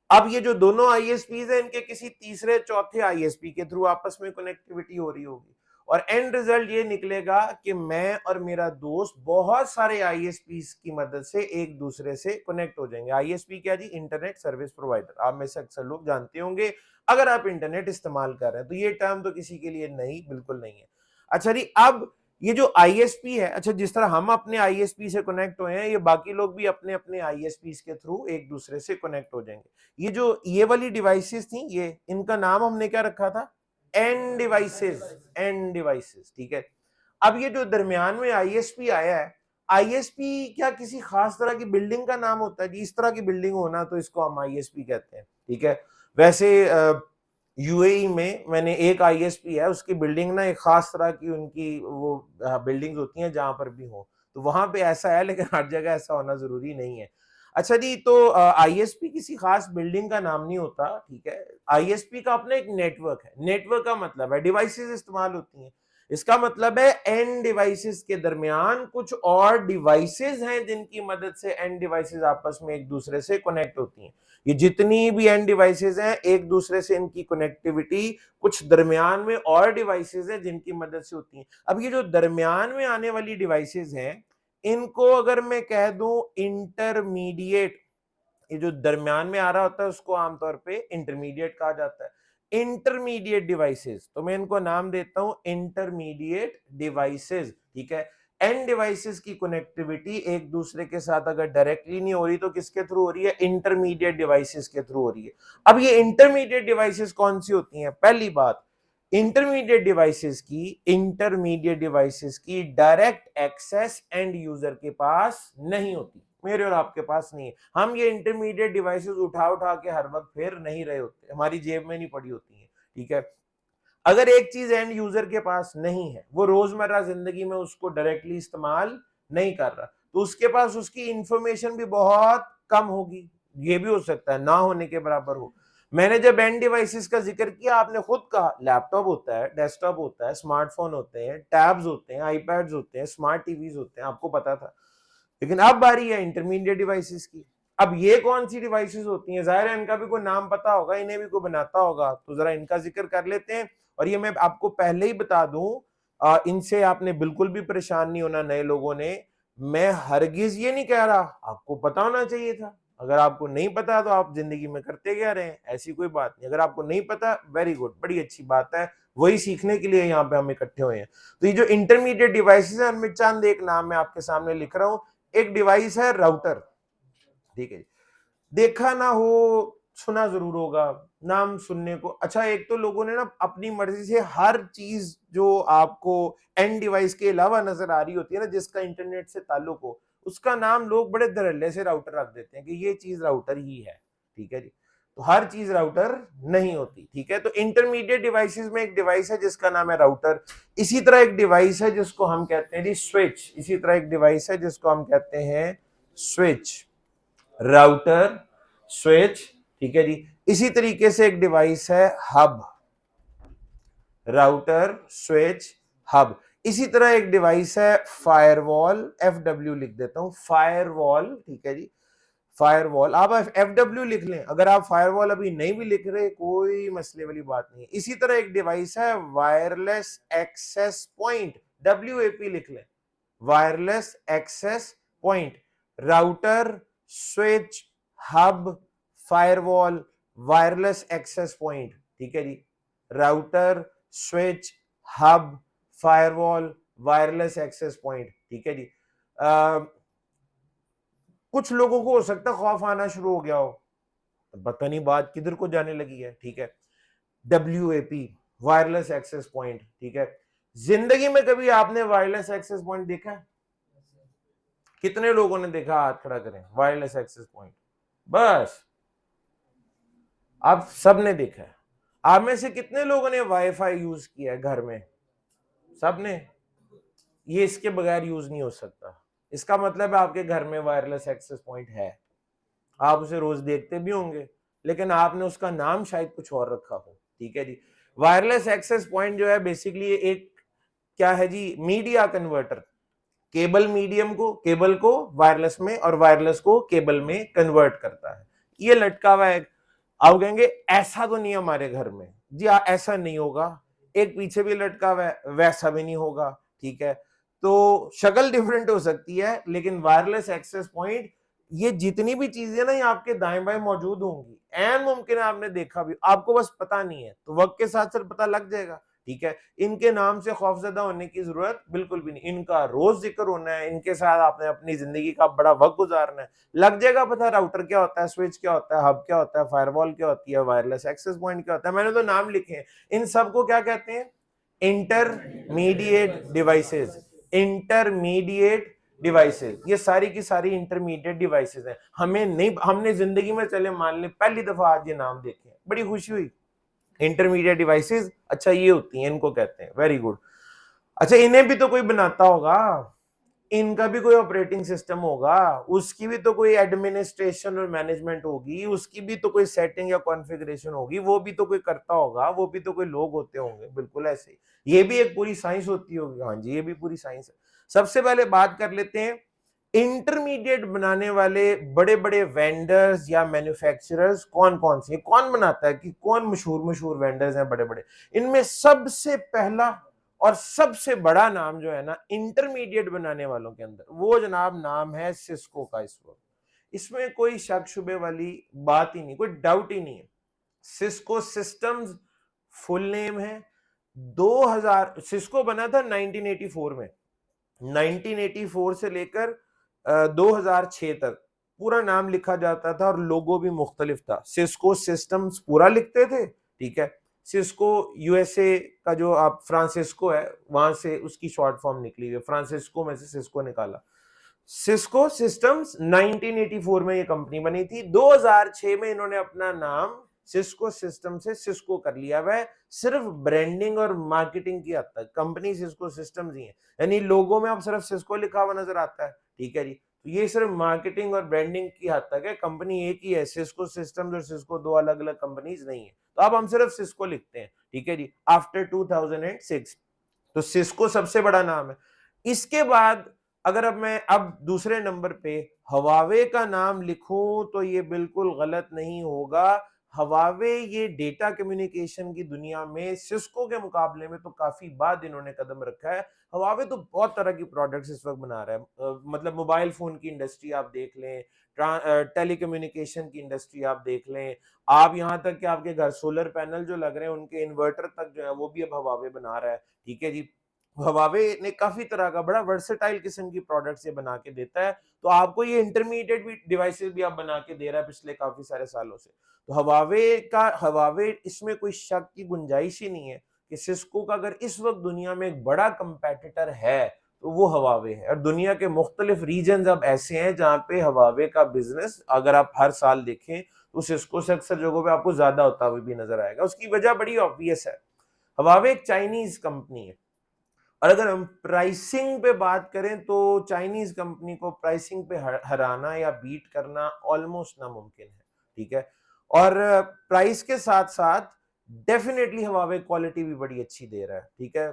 अब ये जो दोनों आईएसपीज हैं इनके किसी तीसरे चौथे आईएसपी के थ्रू आपस में कनेक्टिविटी हो रही होगी, और एंड रिजल्ट ये निकलेगा कि मैं और मेरा दोस्त बहुत सारे आईएसपीज की मदद से एक दूसरे से कनेक्ट हो जाएंगे। आईएसपी क्या जी? Internet service provider. आप में से अक्सर लोग जानते होंगे अगर आप इंटरनेट इस्तेमाल कर रहे हैं, तो ये टर्म तो किसी के लिए नहीं, बिल्कुल नहीं है। अच्छा जी, अब ये जो आईएसपी है, अच्छा जिस तरह हम अपने आईएसपी से कनेक्ट हुए हैं, ये बाकी लोग भी अपने अपने आईएसपी के थ्रू एक दूसरे से कनेक्ट हो जाएंगे। ये जो ये वाली डिवाइसेस थी, ये इनका नाम हमने क्या रखा था? एंड डिवाइसेस, एंड डिवाइसेस, ठीक है। अब ये जो दरमियान में आईएसपी आया है, आईएसपी क्या किसी खास तरह की बिल्डिंग का नाम होता है जी? इस तरह की बिल्डिंग होना तो इसको हम आईएसपी कहते हैं, ठीक है। वैसे यूएई में मैंने एक आईएसपी है, उसकी बिल्डिंग ना एक खास तरह की उनकी वो बिल्डिंग्स होती हैं जहां पर भी हो, तो वहां पे ऐसा है, लेकिन हर जगह ऐसा होना जरूरी नहीं है। अच्छा जी, तो आईएसपी किसी खास बिल्डिंग का नाम नहीं होता, ठीक है। आईएसपी का अपना एक नेटवर्क है। नेटवर्क का मतलब है डिवाइसेस इस्तेमाल होती हैं। इसका मतलब है एंड डिवाइसेस के दरमियान कुछ और डिवाइसेस हैं जिनकी मदद से एंड डिवाइसेस आपस में एक दूसरे से कनेक्ट होती हैं। ये जितनी भी एंड डिवाइसेस हैं, एक दूसरे से इनकी कनेक्टिविटी कुछ दरमियान में और डिवाइसेस हैं जिनकी मदद से होती है। अब ये जो दरमियान में आने वाली डिवाइसेस हैं, इनको अगर मैं कह दूं इंटरमीडिएट, ये जो दरमियान में आ रहा होता है उसको आमतौर पे इंटरमीडिएट कहा जाता है। इंटरमीडिएट डिवाइसेस, तो मैं इनको नाम देता हूं इंटरमीडिएट डिवाइसेस, ठीक है। एंड डिवाइसेस की कनेक्टिविटी एक दूसरे के साथ अगर डायरेक्टली नहीं हो रही तो किसके थ्रू हो रही है, इंटरमीडिएट डिवाइसेस के थ्रू हो रही है। अब ये इंटरमीडिएट डिवाइसेस कौन सी होती हैं, पहली बात, इंटरमीडिएट डिवाइसेस की डायरेक्ट एक्सेस एंड यूजर के पास नहीं होती, मेरे और आपके पास नहीं है। हम ये इंटरमीडिएट डिवाइसेस उठा उठा के हर वक्त फेर नहीं रहे होते, हमारी जेब में नहीं पड़ी होती है, ठीक है। अगर एक चीज एंड यूजर के पास नहीं है, वो रोजमर्रा जिंदगी में उसको डायरेक्टली इस्तेमाल नहीं कर रहा, तो उसके पास उसकी इंफॉर्मेशन भी बहुत कम होगी, ये भी हो सकता है ना होने के बराबर हो। मैंने जब एंड डिवाइसेस का जिक्र किया, आपने खुद कहा लैपटॉप होता है, डेस्कटॉप होता है, स्मार्टफोन होते हैं, टैब्स होते हैं, आईपैड्स होते हैं, स्मार्ट टीवीज होते हैं, आपको पता था। लेकिन अब बारी है इंटरमीडिएट डिवाइसेस की। अब ये कौन सी डिवाइसेस होती हैं, जाहिर है इनका भी कोई नाम पता होगा, इन्हें भी कोई बनाता होगा, तो जरा इनका जिक्र कर लेते हैं। और ये मैं आपको पहले ही बता दूं, इनसे आपने बिल्कुल भी परेशान नहीं होना नए लोगों ने। मैं हरगिज ये नहीं कह रहा, आपको पता होना चाहिए था, अगर आपको नहीं पता तो आप जिंदगी में करते क्या रहे, ऐसी कोई बात नहीं। अगर आपको नहीं पता, वेरी गुड, बड़ी अच्छी बात है, वही सीखने के लिए यहाँ पे हम इकट्ठे हुए हैं। तो ये जो इंटरमीडिएट डिवाइसेस है, उनमें चंद एक नाम मैं आपके सामने लिख रहा हूं। एक डिवाइस है राउटर, ठीक है, देखा ना हो, सुना जरूर होगा, नाम सुनने को अच्छा। एक तो लोगों ने ना अपनी मर्जी से हर चीज जो आपको एंड डिवाइस के अलावा नजर आ रही होती है ना, जिसका इंटरनेट से ताल्लुक हो, उसका नाम लोग बड़े धड़ल्ले से राउटर रख देते हैं कि ये चीज राउटर ही है, ठीक है जी। तो हर चीज राउटर नहीं होती, ठीक है। तो इंटरमीडिएट डिवाइसेस में एक डिवाइस है जिसका नाम है राउटर। इसी तरह एक डिवाइस है जिसको हम कहते हैं जी स्विच, इसी तरह एक डिवाइस है जिसको हम कहते हैं स्विच, राउटर, स्विच, ठीक है जी। इसी तरीके से एक डिवाइस है हब, राउटर, स्विच, हब। इसी तरह एक डिवाइस है फायरवॉल, FW लिख देता हूं, फायरवॉल, ठीक है जी, फायरवॉल। आप FW लिख लें, अगर आप फायरवॉल अभी नहीं भी लिख रहे कोई मसले वाली बात नहीं। इसी तरह एक डिवाइस है वायरलेस एक्सेस पॉइंट, WAP लिख लें, wireless access point. Router, switch, hub, firewall, wireless access point, ठीक है जी। Router, switch, hub, firewall, wireless access point, ठीक है जी। कुछ लोगों को हो सकता है खौफ आना शुरू हो गया हो, पता नहीं बात किधर को जाने लगी है, ठीक है। WAP, वायरलेस एक्सेस पॉइंट, ठीक है। जिंदगी में कभी आपने वायरलेस एक्सेस पॉइंट देखा है? कितने लोगों ने देखा, हाथ खड़ा करें, वायरलेस एक्सेस पॉइंट। बस आप सब ने देखा है। आप में से कितने लोगों ने वाईफाई यूज किया है घर में? सब ने। ये इसके बगैर यूज नहीं हो सकता, इसका मतलब है आपके घर में वायरलेस एक्सेस पॉइंट है, आप उसे रोज देखते भी होंगे, लेकिन आपने उसका नाम शायद कुछ और रखा हो, ठीक है जी। वायरलेस एक्सेस पॉइंट जो है बेसिकली एक क्या है जी, मीडिया कन्वर्टर, केबल को वायरलेस में और वायरलेस को केबल में कन्वर्ट करता है। ये लटका हुआ है। आप कहेंगे ऐसा तो नहीं हमारे घर में, जी ऐसा नहीं होगा, एक पीछे भी लटका हुआ है, वैसा भी नहीं होगा, ठीक है। तो शक्ल डिफरेंट हो सकती है, लेकिन वायरलेस एक्सेस पॉइंट, ये जितनी भी चीजें ना ये आपके दाएं बाएं मौजूद होंगी, एन मुमकिन है आपने देखा भी, आपको बस पता नहीं है, तो वक्त के साथ साथ पता लग जाएगा, ठीक है। इनके नाम से खौफजदा होने की जरूरत बिल्कुल भी नहीं, इनका रोज जिक्र होना है, इनके साथ आपने अपनी जिंदगी का बड़ा वक्त गुजारना है, लग जाएगा पता राउटर क्या होता है, स्विच क्या होता है, हब क्या होता है, फायरवॉल क्या होती है, वायरलेस एक्सेस पॉइंट क्या होता है। मैंने तो नाम लिखे हैं, इन सबको क्या कहते हैं, इंटरमीडिएट डिवाइसेस, इंटरमीडिएट डिवाइसेस, ये सारी की सारी इंटरमीडिएट डिवाइसेस हैं। हमें नहीं, हमने जिंदगी में चले मान लें पहली दफा आज ये नाम देखे, बड़ी खुशी हुई, इंटरमीडिएट डिवाइसेस, अच्छा ये होती हैं, इनको कहते हैं, वेरी गुड। अच्छा इन्हें भी तो कोई बनाता होगा, इनका भी कोई ऑपरेटिंग सिस्टम होगा, उसकी भी तो कोई एडमिनिस्ट्रेशन और मैनेजमेंट होगी, उसकी भी तो कोई सेटिंग या कॉन्फ़िगरेशन होगी, वो भी तो कोई करता होगा, वो भी तो कोई लोग होते होंगे, बिल्कुल ऐसे ही ये भी एक पूरी साइंस होती होगी। हाँ जी, ये भी पूरी साइंस है। सबसे पहले बात कर लेते हैं इंटरमीडिएट बनाने वाले बड़े बड़े वेंडर्स या मैन्युफैक्चरर्स कौन कौन से, कौन बनाता है, कि कौन मशहूर वेंडर्स हैं बड़े बड़े। इनमें सबसे पहला और सबसे बड़ा नाम जो है ना इंटरमीडिएट बनाने वालों के अंदर, वो जनाब नाम है सिस्को का। इस वक्त इसमें कोई शक शुबे वाली बात ही नहीं, कोई डाउट ही नहीं है। सिस्को सिस्टम्स फुल नेम है 2000, सिस्को बना था 1984 में, 1984 से लेकर 2006 तक पूरा नाम लिखा जाता था और लोगो भी मुख्तलिफ था। सिस्को सिस्टम्स पूरा लिखते थे, ठीक है। सिस्को यूएसए का जो आप फ्रांसिस्को है वहां से उसकी शॉर्ट फॉर्म निकली है, फ्रांसिस्को में से सिस्को निकाला। सिस्को सिस्टम्स 1984 में ये कंपनी बनी थी, 2006 में इन्होंने अपना नाम सिस्को सिस्टम से सिस्को कर लिया। वह सिर्फ ब्रांडिंग और मार्केटिंग की हद तक कंपनी सिस्को सिस्टम्स ही है, यानी लोगों में अब सिर्फ सिस्को लिखा हुआ नजर आता है, ठीक है जी। तो ये सिर्फ मार्केटिंग और ब्रांडिंग की हद तक है, कंपनी एक ही है, सिस्को सिस्टम्स और सिस्को दो अलग अलग कंपनीज नहीं है। तो अब हम सिर्फ सिस्को लिखते हैं, ठीक है जी, आफ्टर 2006। तो सिस्को सबसे बड़ा नाम है। इसके बाद अगर अब दूसरे नंबर पे हवावे का नाम लिखूं तो ये बिल्कुल गलत नहीं होगा। हवावे ये डेटा कम्युनिकेशन की दुनिया में सिस्को के मुकाबले में तो काफी बाद इन्होंने कदम रखा है। हवावे तो बहुत तरह की प्रोडक्ट्स इस वक्त बना रहा है, मतलब मोबाइल फोन की इंडस्ट्री आप देख लें, टेलीकम्युनिकेशन की इंडस्ट्री आप देख लें, आप यहाँ तक कि आपके घर सोलर पैनल जो लग रहे हैं उनके इन्वर्टर तक जो है वो भी अब हवावे बना रहा है, ठीक है जी। हवावे ने काफी तरह का बड़ा वर्सेटाइल किस्म की प्रोडक्ट्स ये बना के देता है, तो आपको ये इंटरमीडिएट भी डिवाइसेस भी आप बना के दे रहा है पिछले काफी सारे सालों से। तो हवावे इसमें कोई शक की गुंजाइश ही नहीं है कि सिस्को का अगर इस वक्त दुनिया में एक बड़ा कंपेटिटर है तो वो हवावे है। और दुनिया के मुख्तलिफ रीजन अब ऐसे हैं जहां पे हवावे का बिजनेस अगर आप हर साल देखें तो सिस्को से अक्सर जगहों पे आपको ज्यादा होता हुआ भी नजर आएगा। उसकी वजह बड़ी ऑब्वियस है, हवावे एक चाइनीज कंपनी है, और अगर हम प्राइसिंग पे बात करें तो चाइनीज कंपनी को प्राइसिंग पे हराना या बीट करना ऑलमोस्ट नामुमकिन है, ठीक है। और प्राइस के साथ साथ डेफिनेटली हवावे क्वालिटी भी बड़ी अच्छी दे रहा है, ठीक है।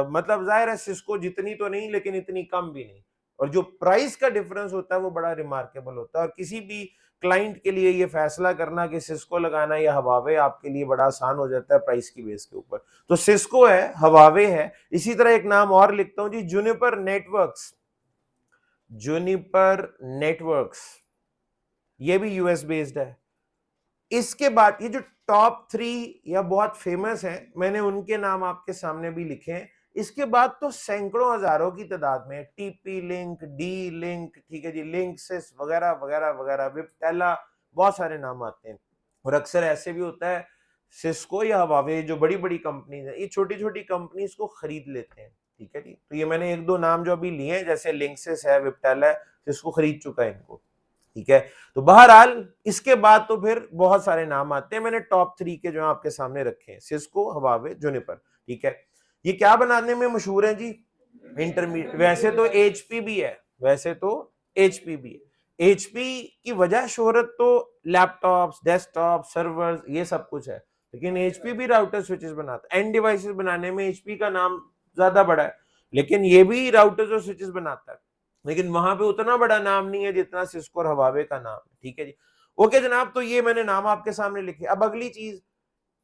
मतलब जाहिर है सिस्को जितनी तो नहीं लेकिन इतनी कम भी नहीं, और जो प्राइस का डिफरेंस होता है वो बड़ा रिमार्केबल होता है। और किसी भी क्लाइंट के लिए ये फैसला करना कि सिस्को लगाना या हवावे आपके लिए बड़ा आसान हो जाता है प्राइस की बेस के ऊपर। तो सिस्को है, हवावे है, इसी तरह एक नाम और लिखता हूं जी, जूनिपर नेटवर्क्स। जूनिपर नेटवर्क्स ये भी यूएस बेस्ड है। इसके बाद ये जो टॉप 3 या बहुत फेमस हैं मैंने उनके नाम आपके सामने भी लिखे हैं। इसके बाद तो सैकड़ों हजारों की तादाद में टीपी लिंक, डी लिंक, ठीक है जी, लिंक्सिस वगैरह वगैरह वगैरह, विप्टेला, बहुत सारे नाम आते हैं। और अक्सर ऐसे भी होता है सिस्को या हवावे जो बड़ी बड़ी कंपनीज है ये छोटी छोटी कंपनीज को खरीद लेते हैं, ठीक है जी। तो ये मैंने एक दो नाम जो अभी लिए हैं जैसे लिंक्सिस है, विप्टेला है, सिस्को खरीद चुका है इनको, ठीक है। तो बहरहाल इसके बाद तो फिर बहुत सारे नाम आते हैं, मैंने टॉप 3 के जो आपके सामने रखे हैं, सिस्को, हवावे, जूनिपर, ठीक है। ये क्या बनाने में मशहूर है जी, इंटरमीडिएट। वैसे तो एचपी भी है, वैसे तो एचपी भी है। एचपी की वजह शोहरत तो लैपटॉप्स, डेस्कटॉप, सर्वर्स ये सब कुछ है, लेकिन एचपी भी राउटर स्विचेस बनाता है। एंड डिवाइसेस बनाने में एचपी का नाम ज्यादा बड़ा है, लेकिन ये भी राउटर्स और स्विचेस बनाता है, लेकिन वहां पे उतना बड़ा नाम नहीं है जितना सिस्को और हवावे का नाम है, ठीक है जी। ओके जनाब, तो ये मैंने नाम आपके सामने लिखे। अब अगली चीज,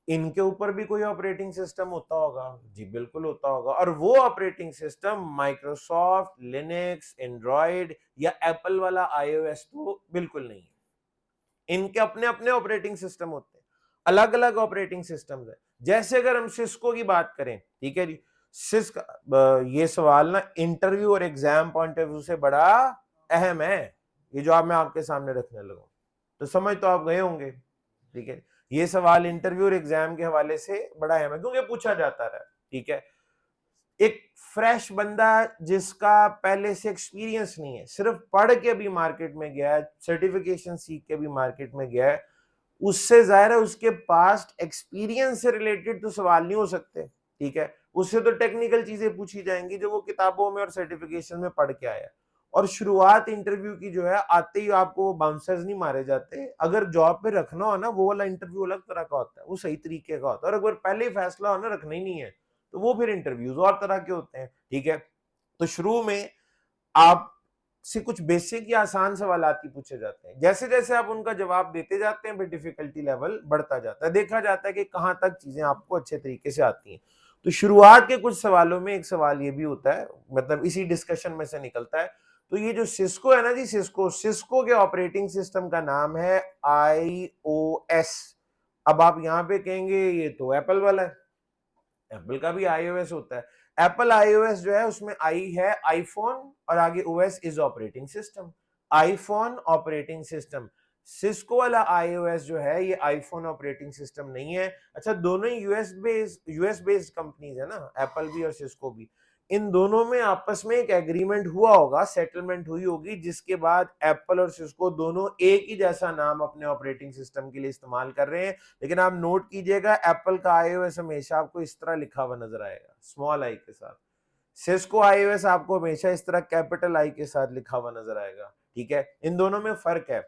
इनके ऊपर भी कोई ऑपरेटिंग सिस्टम होता होगा जी, बिल्कुल होता होगा, और वो operating system Microsoft, Linux, Android या एप्पल वाला आईओएस तो बिल्कुल नहीं है। इनके अपने अपने ऑपरेटिंग सिस्टम होते हैं, अलग अलग ऑपरेटिंग सिस्टम है। जैसे अगर हम सिस्को की बात करें, ठीक है जी, ये सवाल ना इंटरव्यू और एग्जाम पॉइंट ऑफ व्यू से बड़ा अहम है, ये जो मैं आपके सामने रखने लगा, तो समझ तो आप गए होंगे, ठीक है। ये सवाल इंटरव्यू और एग्जाम के हवाले से बड़ा अहम है क्योंकि पूछा जाता रहा, ठीक है। एक फ्रेश बंदा जिसका पहले से एक्सपीरियंस नहीं है, सिर्फ पढ़ के भी मार्केट में गया है, सर्टिफिकेशन सीख के भी मार्केट में गया है, उससे जाहिर है उसके पास्ट एक्सपीरियंस से रिलेटेड तो सवाल नहीं हो सकते, ठीक है। उससे तो टेक्निकल चीजें पूछी जाएंगी जो वो किताबों में और सर्टिफिकेशन में पढ़ के आया। और शुरुआत इंटरव्यू की जो है आते ही आपको वो बाउंसर्स नहीं मारे जाते, अगर जॉब पे रखना हो ना वो वाला इंटरव्यू अलग तरह का होता है, वो सही तरीके का होता है। और अगर पहले ही फैसला हो ना रखना ही नहीं है तो वो फिर इंटरव्यूज और तरह के होते हैं, ठीक है। तो शुरू में आप से कुछ बेसिक या आसान सवाल ही पूछे जाते हैं, जैसे जैसे आप उनका जवाब देते जाते हैं फिर डिफिकल्टी लेवल बढ़ता जाता है, देखा जाता है कि कहां तक चीजें आपको अच्छे तरीके से आती हैं। तो शुरुआत के कुछ सवालों में एक सवाल ये भी होता है, मतलब इसी डिस्कशन में से निकलता है। तो ये जो सिस्को है ना जी, सिस्को के ऑपरेटिंग सिस्टम का नाम है आईओएस, अब आप यहाँ पे कहेंगे ये तो एप्पल वाला है, एप्पल का भी iOS होता है। एप्पल iOS जो है उसमें आई है आईफोन और आगे OS is operating system, iPhone operating system. Cisco वाला iOS जो है ये आईफोन ऑपरेटिंग सिस्टम नहीं है। अच्छा, दोनों ही यूएस बेस्ड कंपनीज है ना, एप्पल भी और सिस्को भी। इन दोनों में आपस में एक एग्रीमेंट हुआ होगा, सेटलमेंट हुई होगी, जिसके बाद एप्पल और सिस्को दोनों एक ही जैसा नाम अपने ऑपरेटिंग सिस्टम के लिए इस्तेमाल कर रहे हैं। लेकिन आप नोट कीजिएगा, एप्पल का iOS हमेशा आपको इस तरह लिखा हुआ नजर आएगा, स्मॉल आई के साथ। सिस्को iOS आपको हमेशा इस तरह कैपिटल आई के साथ लिखा हुआ नजर आएगा। ठीक है, इन दोनों में फर्क है।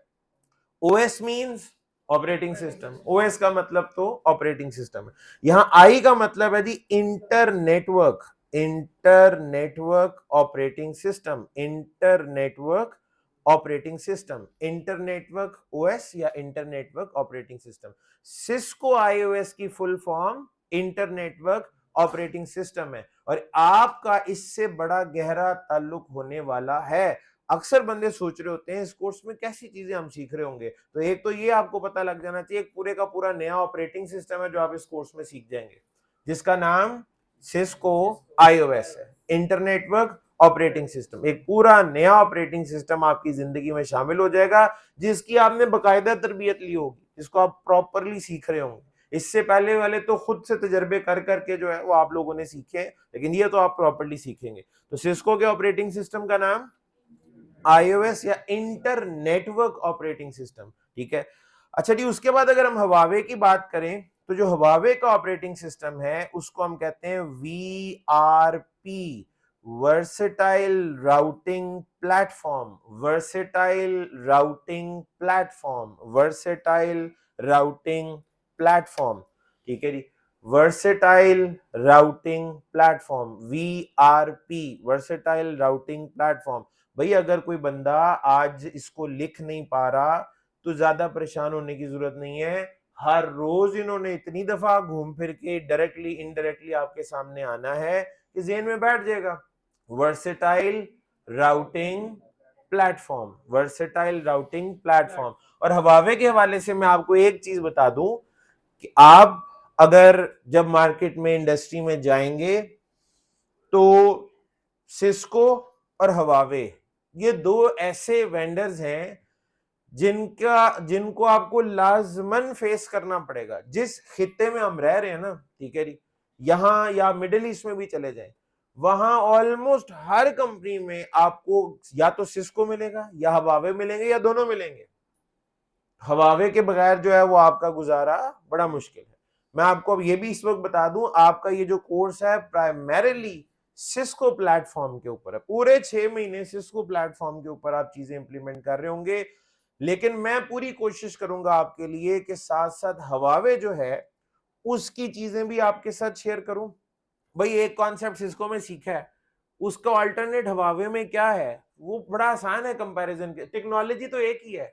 OS means operating system, OS का मतलब तो ऑपरेटिंग सिस्टम है। यहां आई का मतलब है जी internetwork, internetwork operating system, internetwork operating system, internetwork OS या internetwork operating system. Cisco iOS की full form internetwork operating system है और आपका इससे बड़ा गहरा ताल्लुक होने वाला है। अक्सर बंदे सोच रहे होते हैं इस कोर्स में कैसी चीजें हम सीख रहे होंगे, तो एक तो ये आपको पता लग जाना चाहिए, एक पूरे का पूरा नया ऑपरेटिंग सिस्टम है जो आप इस कोर्स में सीख जाएंगे, जिसका नाम सिस्को iOS है, इंटरनेटवर्क ऑपरेटिंग सिस्टम। एक पूरा नया ऑपरेटिंग सिस्टम आपकी जिंदगी में शामिल हो जाएगा, जिसकी आपने बकायदा तरबियत ली होगी, जिसको आप प्रॉपरली सीख रहे होंगे। इससे पहले वाले तो खुद से तजर्बे कर करके जो है वो आप लोगों ने सीखे, लेकिन ये तो आप प्रॉपरली सीखेंगे। तो सिस्को के ऑपरेटिंग सिस्टम का नाम iOS या इंटरनेटवर्क ऑपरेटिंग सिस्टम। ठीक है, अच्छा जी, उसके बाद अगर हम हवावे की बात करें तो जो हवावे का ऑपरेटिंग सिस्टम है उसको हम कहते हैं VRP, versatile routing platform, versatile routing platform, versatile routing platform. ठीक है जी, versatile routing platform, VRP, versatile routing platform. भाई अगर कोई बंदा आज इसको लिख नहीं पा रहा तो ज्यादा परेशान होने की जरूरत नहीं है। हर रोज इन्होंने इतनी दफा घूम फिर के डायरेक्टली इनडायरेक्टली आपके सामने आना है कि जेहन में बैठ जाएगा। Versatile routing platform, versatile routing platform. और हवावे के हवाले से मैं आपको एक चीज बता दूं कि आप अगर जब मार्केट में इंडस्ट्री में जाएंगे तो सिस्को और हवावे ये दो ऐसे वेंडर्स हैं जिनको आपको लाजमन फेस करना पड़ेगा। जिस खित्ते में हम रह रहे हैं ना, ठीक है जी, यहां या मिडिल ईस्ट में भी चले जाएं, वहां ऑलमोस्ट हर कंपनी में आपको या तो सिस्को मिलेगा या हवावे मिलेंगे या दोनों मिलेंगे। हवावे के बगैर जो है वो आपका गुजारा बड़ा मुश्किल है। मैं आपको अब ये भी इस वक्त बता दूं, आपका ये जो कोर्स है प्राइमरीली सिस्को प्लेटफॉर्म के ऊपर है। पूरे 6 महीने सिस्को प्लेटफॉर्म के ऊपर आप चीजें इंप्लीमेंट कर रहे होंगे, लेकिन मैं पूरी कोशिश करूंगा आपके लिए कि साथ साथ हवावे जो है उसकी चीजें भी आपके साथ शेयर करूं। भाई एक कॉन्सेप्ट सिस्को में सीखा है, उसका अल्टरनेट हवावे में क्या है, वो बड़ा आसान है कंपैरिजन के। टेक्नोलॉजी तो एक ही है,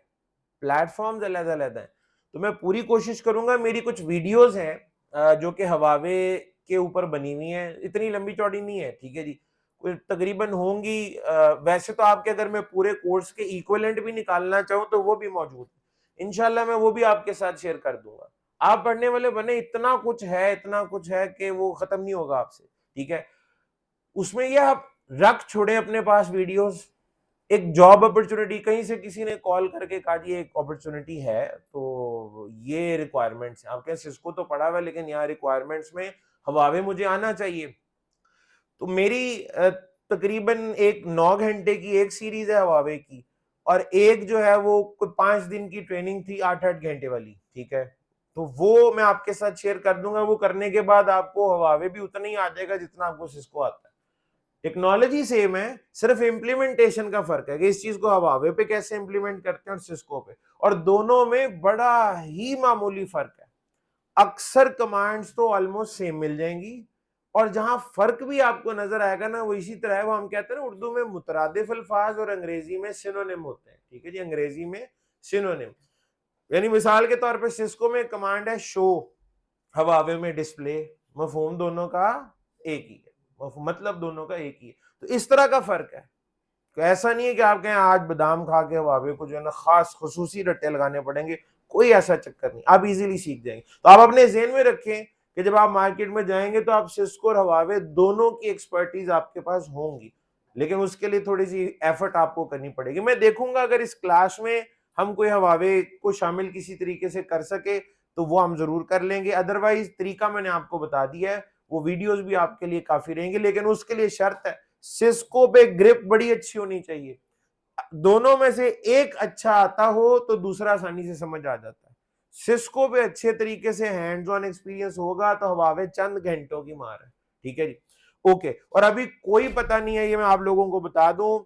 प्लेटफॉर्म्स अलग अलग हैं। तो मैं पूरी कोशिश करूंगा, मेरी कुछ वीडियोस हैं जो कि हवावे के ऊपर बनी हुई हैं, इतनी लंबी चौड़ी नहीं है, ठीक है जी, कोई तकरीबन होंगी। वैसे तो आपके अगर मैं पूरे कोर्स के इक्विवेलेंट भी निकालना चाहूं तो वो भी मौजूद है, इंशाल्लाह मैं वो भी आपके साथ शेयर कर दूंगा। आप पढ़ने वाले बने, इतना कुछ है, इतना कुछ है कि वो खत्म नहीं होगा आपसे। ठीक है, उसमें ये आप रख छोड़े अपने पास वीडियोस। एक जॉब अपॉर्चुनिटी, कहीं से किसी ने कॉल करके कहा जी एक अपॉर्चुनिटी है, तो ये रिक्वायरमेंट्स हैं, आपके सिस्को तो पड़ा हुआ है लेकिन यहाँ रिक्वायरमेंट्स में हवावे मुझे आना चाहिए। तो मेरी तकरीबन एक 9 घंटे की एक सीरीज है हवावे की, और एक जो है वो 5 दिन की ट्रेनिंग थी 8-8 घंटे वाली। ठीक है, तो वो मैं आपके साथ शेयर कर दूंगा। वो करने के बाद आपको हवावे भी उतना ही आ जाएगा जितना आपको सिस्को आता है। टेक्नोलॉजी सेम है, सिर्फ इंप्लीमेंटेशन का फर्क है कि इस चीज को हवावे पे कैसे इंप्लीमेंट करते हैं और सिस्को पे, और दोनों में बड़ा ही मामूली फर्क है। अक्सर कमांड्स तो ऑलमोस्ट सेम मिल जाएंगी, और जहां फर्क भी आपको नजर आएगा ना वो इसी तरह है, वो हम कहते हैं ना उर्दू में मुतरादिफ अल्फाज और अंग्रेजी में सिनोनिम होते हैं। ठीक है जी, अंग्रेजी में सिनोनिम, यानी मिसाल के तौर पे सिस्को में कमांड है शो, हवावे में डिस्प्ले, मफहूम दोनों का एक ही है, मतलब दोनों का एक ही है। तो इस तरह का फर्क है। तो ऐसा नहीं है कि आप कहें आज बादाम खा के हवावे को जो है ना खास खसूसी रट्टे लगाने पड़ेंगे, कोई ऐसा चक्कर नहीं, आप इजीली सीख जाएंगे। तो आप अपने ज़हन में रखें कि जब आप मार्केट में जाएंगे तो आप सिस्को और हवावे दोनों की एक्सपर्टीज आपके पास होंगी, लेकिन उसके लिए थोड़ी सी एफर्ट आपको करनी पड़ेगी। मैं देखूंगा अगर इस क्लास में हम कोई हवावे को शामिल किसी तरीके से कर सके तो वो हम जरूर कर लेंगे, अदरवाइज तरीका मैंने आपको बता दिया है, वो वीडियोस भी आपके लिए काफी रहेंगे, लेकिन उसके लिए शर्त है सिस्को पे ग्रिप बड़ी अच्छी होनी चाहिए। दोनों में से एक अच्छा आता हो तो दूसरा आसानी से समझ आ जाता है। सिस्को पे अच्छे तरीके से हैंड्स ऑन एक्सपीरियंस होगा तो हवावे चंद घंटों की मार है, ठीक है जी। ओके, और अभी कोई पता नहीं है, ये मैं आप लोगों को बता दूं,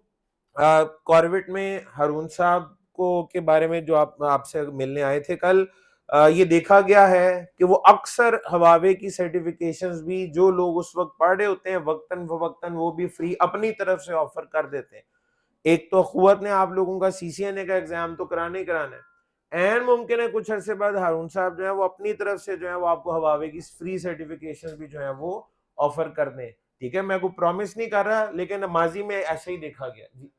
कॉर्बेट में हारून साहब को के बारे में जो आपसे मिलने आए थे कल, ये देखा गया है कि वो अक्सर हवावे की सर्टिफिकेशंस भी जो लोग उस वक्त पढ़ रहे होते हैं वक्तन फवक्तन वो भी फ्री अपनी तरफ से ऑफर कर देते हैं। एक तो अखुवत ने आप लोगों का सीसीएनए का एग्जाम तो कराना ही कराना है, एंड मुमकिन है कुछ अरसे बाद हारून साहब जो है वो अपनी तरफ से जो है वो आपको हवावे की फ्री सर्टिफिकेशन भी जो है वो ऑफर कर दें, ठीक है। मैं कोई प्रॉमिस नहीं कर रहा, लेकिन माजी में ऐसे ही देखा गया जी।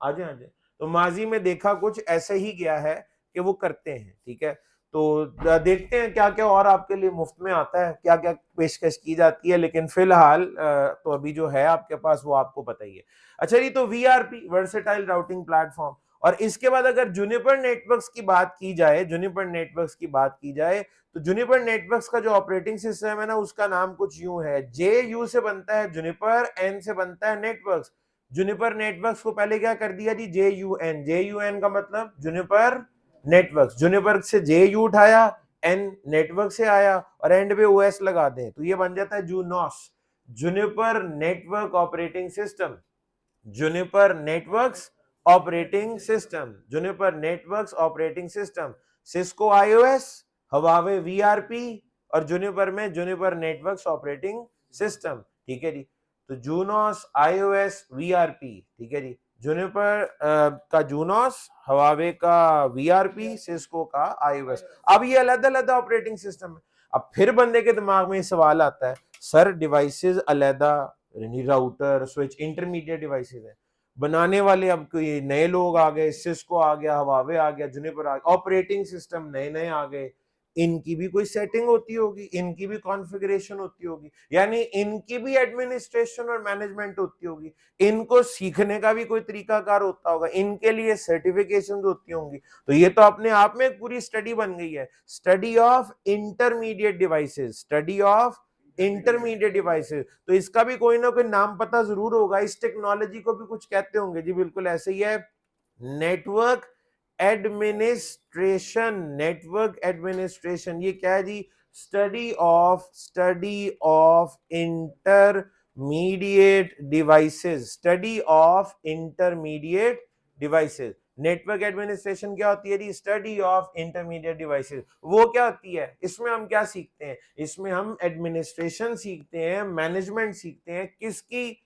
आ जाए, तो माजी में देखा कुछ ऐसे ही गया है कि वो करते हैं, ठीक है। तो देखते हैं क्या क्या और आपके लिए मुफ्त में आता है, क्या क्या पेशकश की जाती है, लेकिन फिलहाल तो अभी जो है आपके पास वो आपको पता ही है। अच्छा जी, तो वीआरपी वर्सेटाइल राउटिंग प्लेटफॉर्म, और इसके बाद अगर जूनिपर नेटवर्क्स की बात की जाए, जूनिपर नेटवर्क्स की बात की जाए तो जूनिपर नेटवर्क्स का जो ऑपरेटिंग सिस्टम है ना उसका नाम कुछ यूं है, जे यू से बनता है जूनिपर, एन से बनता है नेटवर्क्स। जूनिपर नेटवर्क्स को पहले क्या कर दिया जी, J U N, J U N का मतलब जूनिपर नेटवर्क्स, जूनिपर से जे यू उठाया, एन नेटवर्क से आया और एंड पे ओएस लगा दें तो ये बन जाता है Junos, Juniper network operating system, Juniper Networks operating system, Juniper Networks operating system, Cisco IOS, Huawei VRP, और जूनिपर में जूनिपर नेटवर्क्स ऑपरेटिंग सिस्टम, ठीक है जी। तो जूनोस आईओएस वीआरपी, ठीक है जी, जूनिपर का जूनोस, हवावे का वीआरपी, सिस्को का आईओएस। अब ये अलग अलग ऑपरेटिंग सिस्टम है। अब फिर बंदे के दिमाग में सवाल आता है, सर डिवाइसेस अलहदा, राउटर स्विच इंटरमीडिएट डिवाइसेस है, बनाने वाले अब कोई नए लोग आ गए, सिस्को आ गया, हवावे आ गया, जूनिपर आ गया, ऑपरेटिंग सिस्टम नए नए आ गए, इनकी भी कोई सेटिंग होती होगी, इनकी भी कॉन्फ़िगरेशन होती होगी, यानी इनकी भी एडमिनिस्ट्रेशन और मैनेजमेंट होती होगी, इनको सीखने का भी कोई तरीकाकार होता होगा, इनके लिए सर्टिफिकेशन होती होंगी। तो ये तो अपने आप में एक पूरी स्टडी बन गई है, study of intermediate devices, study of intermediate devices. तो इसका भी कोई ना कोई नाम पता जरूर होगा, इस टेक्नोलॉजी को भी कुछ कहते होंगे जी, बिल्कुल ऐसे ही है, नेटवर्क एडमिनिस्ट्रेशन, नेटवर्क एडमिनिस्ट्रेशन। ये क्या है जी, study of intermediate devices, study of intermediate devices. Network administration क्या होती है जी, स्टडी ऑफ इंटरमीडिएट डिवाइसेस। वो क्या होती है, इसमें हम क्या सीखते हैं, इसमें हम एडमिनिस्ट्रेशन सीखते हैं, मैनेजमेंट सीखते हैं, किसकी,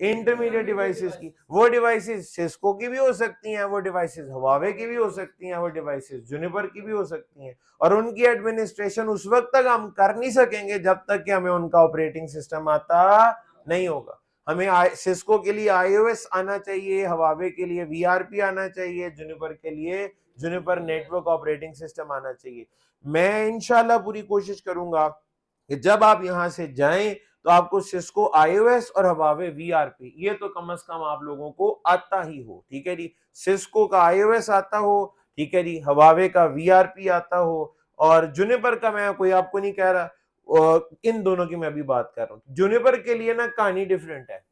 इंटरमीडिएट डिवाइसेस की। वो डिवाइसेस सिस्को की भी हो सकती हैं, वो डिवाइसेस हवावे की भी हो सकती हैं, वो डिवाइसेस जूनिपर की भी हो सकती हैं, और उनकी एडमिनिस्ट्रेशन उस वक्त तक हम कर नहीं सकेंगे जब तक कि हमें उनका ऑपरेटिंग सिस्टम आता नहीं होगा। हमें सिस्को के लिए आईओएस आना चाहिए, हवावे के लिए वीआरपी आना चाहिए, जूनिपर के लिए जूनिपर नेटवर्क ऑपरेटिंग सिस्टम आना चाहिए। मैं इंशाल्लाह पूरी कोशिश करूंगा कि जब आप यहां से जाएं तो आपको सिस्को आईओएस और हवावे वीआरपी ये तो कम से कम आप लोगों को आता ही हो, ठीक है जी। सिस्को का आईओएस आता हो, ठीक है जी, हवावे का वीआरपी आता हो, और जूनिपर का मैं कोई आपको नहीं कह रहा, और इन दोनों की मैं अभी बात कर रहा हूं। जूनिपर के लिए ना कहानी डिफरेंट है,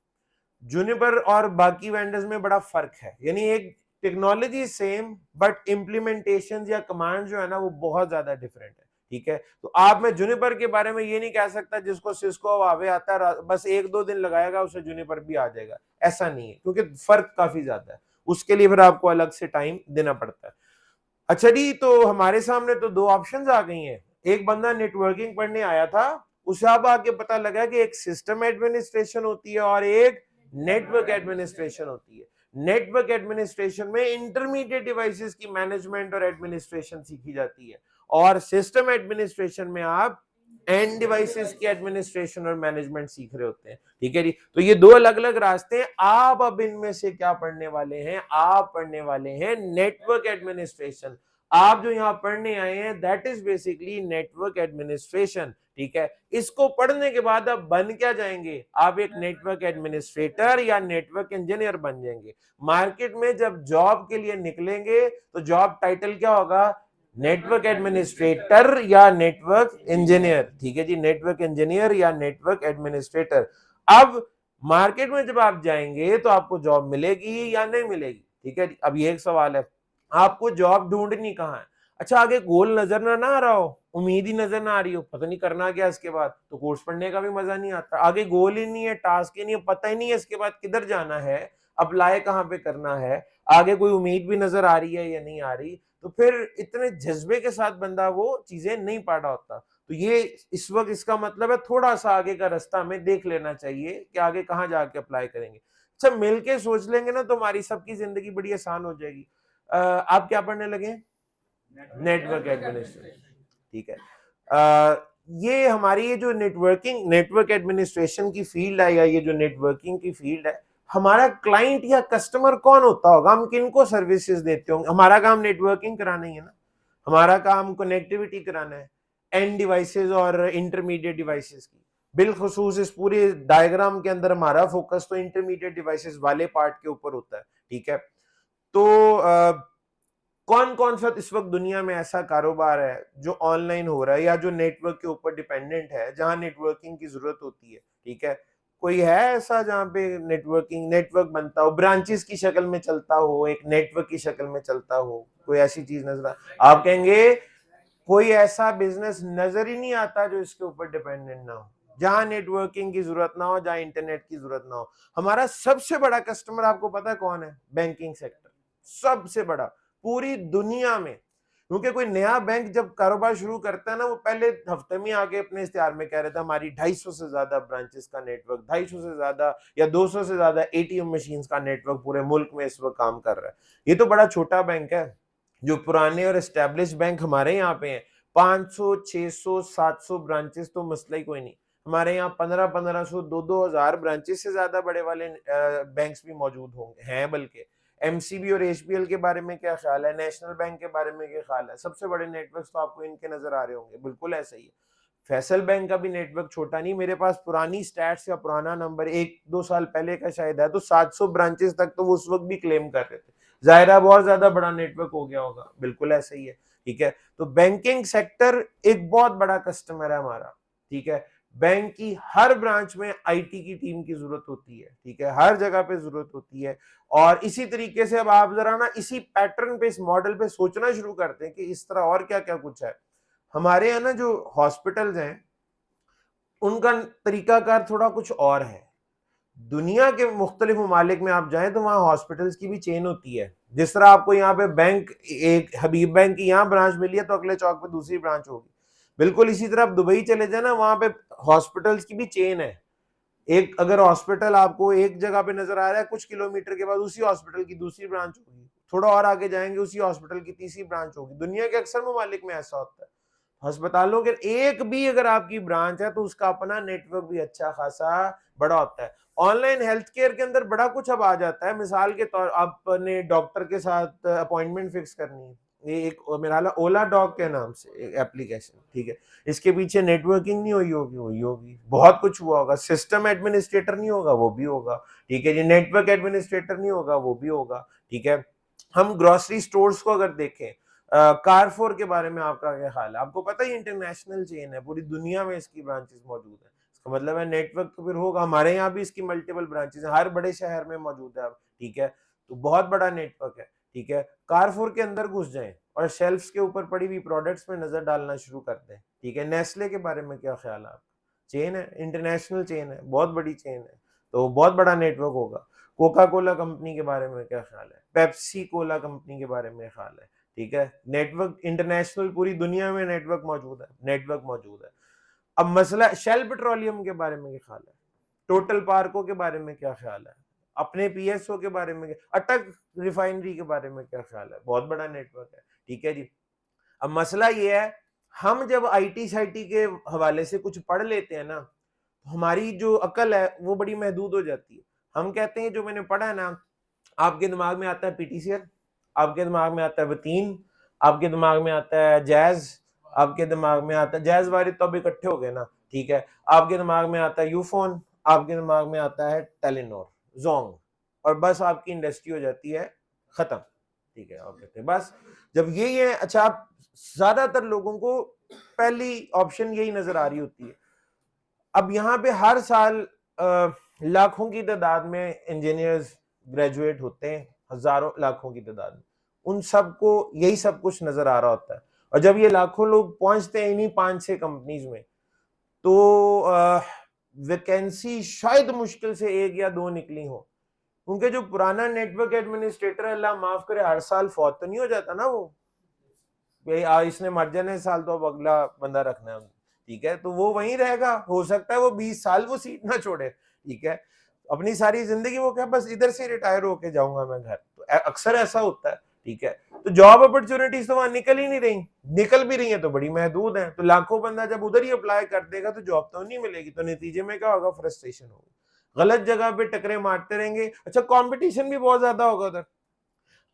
जूनिपर और बाकी वेंडर्स में बड़ा फर्क है, यानी एक टेक्नोलॉजी सेम बट इम्प्लीमेंटेशन या कमांड जो है ना वो बहुत ज्यादा डिफरेंट है, ठीक है। तो आप मैं जूनिपर के बारे में ये नहीं कह सकता जिसको सिस्को हवावे आता है बस एक दो दिन लगाएगा उसे जूनिपर भी आ जाएगा, ऐसा नहीं है, क्योंकि फर्क काफी ज्यादा है, उसके लिए फिर आपको अलग से टाइम देना पड़ता है। अच्छा जी, तो हमारे सामने तो दो ऑप्शंस आ गई हैं। एक बंदा नेटवर्किंग पढ़ने आया था, उसे अब आके पता लगा कि एक सिस्टम एडमिनिस्ट्रेशन होती है और एक नेटवर्क एडमिनिस्ट्रेशन होती है। नेटवर्क एडमिनिस्ट्रेशन में इंटरमीडिएट डिवाइसेस की मैनेजमेंट और एडमिनिस्ट्रेशन सीखी जाती है, और सिस्टम एडमिनिस्ट्रेशन में आप एंड डिवाइसेस की एडमिनिस्ट्रेशन और मैनेजमेंट सीख रहे होते हैं, ठीक है जी। तो ये दो अलग अलग रास्ते हैं। आप अब इनमें से क्या पढ़ने वाले हैं, आप पढ़ने वाले हैं नेटवर्क एडमिनिस्ट्रेशन। आप जो यहाँ पढ़ने आए हैं that is basically network administration, ठीक है। इसको पढ़ने के बाद आप बन क्या जाएंगे, आप एक नेटवर्क एडमिनिस्ट्रेटर या नेटवर्क इंजीनियर बन जाएंगे। मार्केट में जब जॉब के लिए निकलेंगे तो जॉब टाइटल क्या होगा, नेटवर्क एडमिनिस्ट्रेटर या नेटवर्क इंजीनियर, ठीक है जी, नेटवर्क इंजीनियर या नेटवर्क एडमिनिस्ट्रेटर। अब मार्केट में जब आप जाएंगे तो आपको जॉब मिलेगी या नहीं मिलेगी, ठीक है। अब ये एक सवाल है, आपको जॉब ढूंढनी कहाँ है। अच्छा, आगे गोल नजर ना आ रहा हो, उम्मीद ही नजर ना आ रही हो, पता नहीं करना क्या इसके बाद, तो कोर्स पढ़ने का भी मजा नहीं आता। आगे गोल ही नहीं है, टास्क ही नहीं है, पता ही नहीं है इसके बाद किधर जाना है, अप्लाई कहाँ पे करना है, आगे कोई उम्मीद भी नजर आ रही है या नहीं आ रही, तो फिर इतने जज्बे के साथ बंदा वो चीजें नहीं पढ़ रहा होता। तो ये इस वक्त इसका मतलब है थोड़ा सा आगे का रास्ता हमें देख लेना चाहिए कि आगे कहाँ जाके अप्लाई करेंगे। अच्छा, मिलके सोच लेंगे ना तो हमारी सबकी जिंदगी बड़ी आसान हो जाएगी। आप क्या पढ़ने लगे, नेटवर्क एडमिनिस्ट्रेशन, ठीक है। ये हमारी ये जो नेटवर्क एडमिनिस्ट्रेशन की फील्ड है या ये जो नेटवर्किंग की फील्ड है, हमारा क्लाइंट या कस्टमर कौन होता होगा, हम किनको सर्विसेज देते होंगे। हमारा काम नेटवर्किंग कराना ही है ना, हमारा काम कनेक्टिविटी कराना है एंड डिवाइसेस और इंटरमीडिएट डिवाइसेस की। बिलखुसूस इस पूरे डायग्राम के अंदर हमारा फोकस तो इंटरमीडिएट डिवाइसेस वाले पार्ट के ऊपर होता है, ठीक है। तो कौन कौन सा इस वक्त दुनिया में ऐसा कारोबार है जो ऑनलाइन हो रहा है या जो नेटवर्क के ऊपर डिपेंडेंट है, जहां नेटवर्किंग की जरूरत होती है, ठीक है। कोई है ऐसा जहां पे नेटवर्क बनता हो, ब्रांचेस की शक्ल में चलता हो, एक नेटवर्क की शक्ल में चलता हो, कोई ऐसी चीज नजर आप कहेंगे कोई ऐसा बिजनेस नजर ही नहीं आता जो इसके ऊपर डिपेंडेंट ना हो, जहां नेटवर्किंग की जरूरत ना हो, जहां इंटरनेट की जरूरत ना हो। हमारा सबसे बड़ा कस्टमर आपको पता है कौन है, बैंकिंग सेक्टर, सबसे बड़ा पूरी दुनिया में। क्योंकि कोई नया बैंक जब कारोबार शुरू करता है ना, वो पहले हफ्ते में आके अपने इश्तिहार में कह रहा था हमारी 250 से ज्यादा ब्रांचेस का नेटवर्क, 250 से ज्यादा या 200 से ज्यादा एटीएम मशीन का नेटवर्क पूरे मुल्क में इस वक्त काम कर रहा है। ये तो बड़ा छोटा बैंक है। जो पुराने और एस्टेब्लिश बैंक हमारे यहाँ पे हैं, 500 600 700 ब्रांचेस तो मसला ही कोई नहीं। हमारे यहाँ 1500 2000 ब्रांचेस से ज्यादा बड़े वाले बैंक्स भी मौजूद होंगे हैं। बल्कि एमसीबी और एचबीएल के बारे में क्या ख्याल है, नेशनल बैंक के बारे में क्या ख्याल है, सबसे बड़े नेटवर्क तो आपको इनके नजर आ रहे होंगे, बिल्कुल ऐसा ही है। फैसल बैंक का भी नेटवर्क छोटा नहीं, मेरे पास पुरानी स्टैट्स या पुराना नंबर 1-2 साल पहले का शायद है, तो 700 ब्रांचेस तक तो वो उस वक्त भी क्लेम कर रहे थे। जाहिर बहुत ज्यादा बड़ा नेटवर्क हो गया होगा, बिल्कुल ऐसा ही है, ठीक है। तो बैंकिंग सेक्टर एक बहुत बड़ा कस्टमर है हमारा, ठीक है। बैंक की हर ब्रांच में आईटी की टीम की जरूरत होती है, ठीक है, हर जगह पे जरूरत होती है। और इसी तरीके से अब आप जरा ना इसी पैटर्न पे, इस मॉडल पे सोचना शुरू करते हैं कि इस तरह और क्या क्या कुछ है। हमारे यहाँ ना जो हॉस्पिटल्स हैं उनका तरीकाकार थोड़ा कुछ और है। दुनिया के मुख्तलिफ ममालिक में आप जाएं तो वहां हॉस्पिटल्स की भी चेन होती है। जिस तरह आपको यहाँ पे बैंक, एक हबीब बैंक की यहाँ ब्रांच मिली है तो अगले चौक पे दूसरी ब्रांच होगी, बिल्कुल इसी तरह आप दुबई चले जाए ना, वहां पे हॉस्पिटल्स की भी चेन है। एक अगर हॉस्पिटल आपको एक जगह पे नजर आ रहा है, कुछ किलोमीटर के बाद उसी हॉस्पिटल की दूसरी ब्रांच होगी, थोड़ा और आगे जाएंगे उसी हॉस्पिटल की तीसरी ब्रांच होगी। दुनिया के अक्सर ममालिक में ऐसा होता है। अस्पतालों के एक भी अगर आपकी ब्रांच है तो उसका अपना नेटवर्क भी अच्छा खासा बड़ा होता है। ऑनलाइन हेल्थ केयर के अंदर बड़ा कुछ अब आ जाता है। मिसाल के तौर आपने डॉक्टर के साथ अपॉइंटमेंट फिक्स करनी है, ये एक मेरा ओला डॉग के नाम से एक एप्लीकेशन, ठीक है। इसके पीछे नेटवर्किंग नहीं हुई होगी, बहुत कुछ हुआ होगा। सिस्टम एडमिनिस्ट्रेटर नहीं होगा, वो भी होगा, ठीक है जी। नेटवर्क एडमिनिस्ट्रेटर नहीं होगा, वो भी होगा, ठीक है। हम ग्रोसरी स्टोर्स को अगर देखें, कारफोर के बारे में आपका क्या ख्याल है। आपको पता है इंटरनेशनल चेन है, पूरी दुनिया में इसकी ब्रांचेस मौजूद है। इसका मतलब है नेटवर्क तो फिर होगा। हमारे यहाँ भी इसकी मल्टीपल ब्रांचेस है, हर बड़े शहर में मौजूद है, ठीक है। तो बहुत बड़ा नेटवर्क है, ठीक है। कारफोर के अंदर घुस जाएं और शेल्फ्स के ऊपर पड़ी हुई प्रोडक्ट्स में नजर डालना शुरू कर दें, ठीक है। नेस्ले के बारे में क्या ख्याल है आपका, चेन है, इंटरनेशनल चेन है, बहुत बड़ी चेन है, तो बहुत बड़ा नेटवर्क होगा। कोका कोला कंपनी के बारे में क्या ख्याल है, पेप्सी कोला कंपनी के बारे में ख्याल है, ठीक है। नेटवर्क इंटरनेशनल, पूरी दुनिया में नेटवर्क मौजूद है। अब मसला शेल पेट्रोलियम के बारे में क्या ख्याल है, टोटल पार्को के बारे में क्या ख्याल है, अपने पीएसओ के बारे में, अटक रिफाइनरी के बारे में क्या ख्याल है, बहुत बड़ा नेटवर्क है, ठीक है जी। अब मसला ये है, हम जब आईटी शाईटी के हवाले से कुछ पढ़ लेते हैं ना, हमारी जो अकल है वो बड़ी महदूद हो जाती है। हम कहते हैं जो मैंने पढ़ा है ना, आपके दिमाग में आता है पीटीसीएल, आपके दिमाग में आता है वतीन, आपके दिमाग में आता है जैज, आपके दिमाग में आता है जैज वाले तो अब इकट्ठे हो गए ना, ठीक है, आपके दिमाग में आता है यूफोन, आपके दिमाग में आता है टेलीनॉर, जोंग, और बस आपकी इंडस्ट्री हो जाती है खत्म, ठीक है। और कहते हैं बस जब यही है, अच्छा आप ज्यादातर लोगों को पहली ऑप्शन यही नजर आ रही होती है। अब यहाँ पे हर साल लाखों की तादाद में इंजीनियर्स ग्रेजुएट होते हैं, हजारों लाखों की तादाद में, उन सबको यही सब कुछ नजर आ रहा होता है। और जब ये लाखों लोग पहुंचते हैं इन्हीं 5-6 कंपनीज में, तो वैकेंसी शायद मुश्किल से 1 या 2 निकली हो। उनके जो पुराना नेटवर्क एडमिनिस्ट्रेटर, अल्लाह माफ करे, हर साल फौत तो नहीं हो जाता ना वो, इसने मर जाने साल तो अब अगला बंदा रखना है, ठीक है, तो वो वहीं रहेगा, हो सकता है वो 20 साल वो सीट ना छोड़े, ठीक है, अपनी सारी जिंदगी वो क्या बस इधर से रिटायर होके जाऊंगा मैं घर, तो अक्सर ऐसा होता है, ठीक है। तो जॉब अपॉर्चुनिटीज तो वहां निकल ही नहीं रही, निकल भी रही है तो बड़ी महदूद है, तो लाखों बंदा जब उधर ही अप्लाई कर देगा तो जॉब तो नहीं मिलेगी, तो नतीजे में क्या होगा, फ्रस्ट्रेशन होगी, गलत जगह पे टकरे मारते रहेंगे। अच्छा कंपटीशन भी बहुत ज्यादा होगा उधर।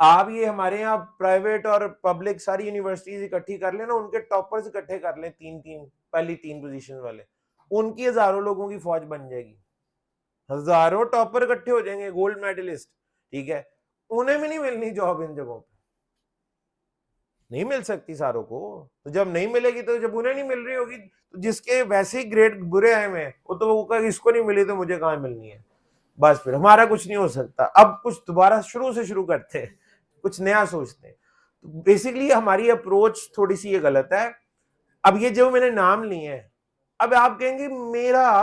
आप ये हमारे यहाँ प्राइवेट और पब्लिक सारी यूनिवर्सिटीज इकट्ठी कर लेना, उनके टॉपर्स इकट्ठे कर लें, 3-3 पहली 3 पोजीशन वाले, उनकी हजारों लोगों की फौज बन जाएगी, हजारों टॉपर इकट्ठे हो जाएंगे, गोल्ड मेडलिस्ट, ठीक है, उन्हें भी नहीं मिलनी जॉब इन जगहों पे, नहीं मिल सकती सारों को, तो जब नहीं मिलेगी तो जब उन्हें नहीं मिल रही होगी तो जिसके वैसे ही ग्रेड बुरे आए हुए वो तो वो कहेगा इसको नहीं मिली तो मुझे कहाँ मिलनी है, बस फिर हमारा कुछ नहीं हो सकता, अब कुछ दोबारा शुरू से शुरू करते हैं, कुछ नया सोचते हैं। तो बेसिकली हमारी अप्रोच थोड़ी सी ये गलत है। अब ये जो मैंने नाम लिए हैं, अब आप कहेंगे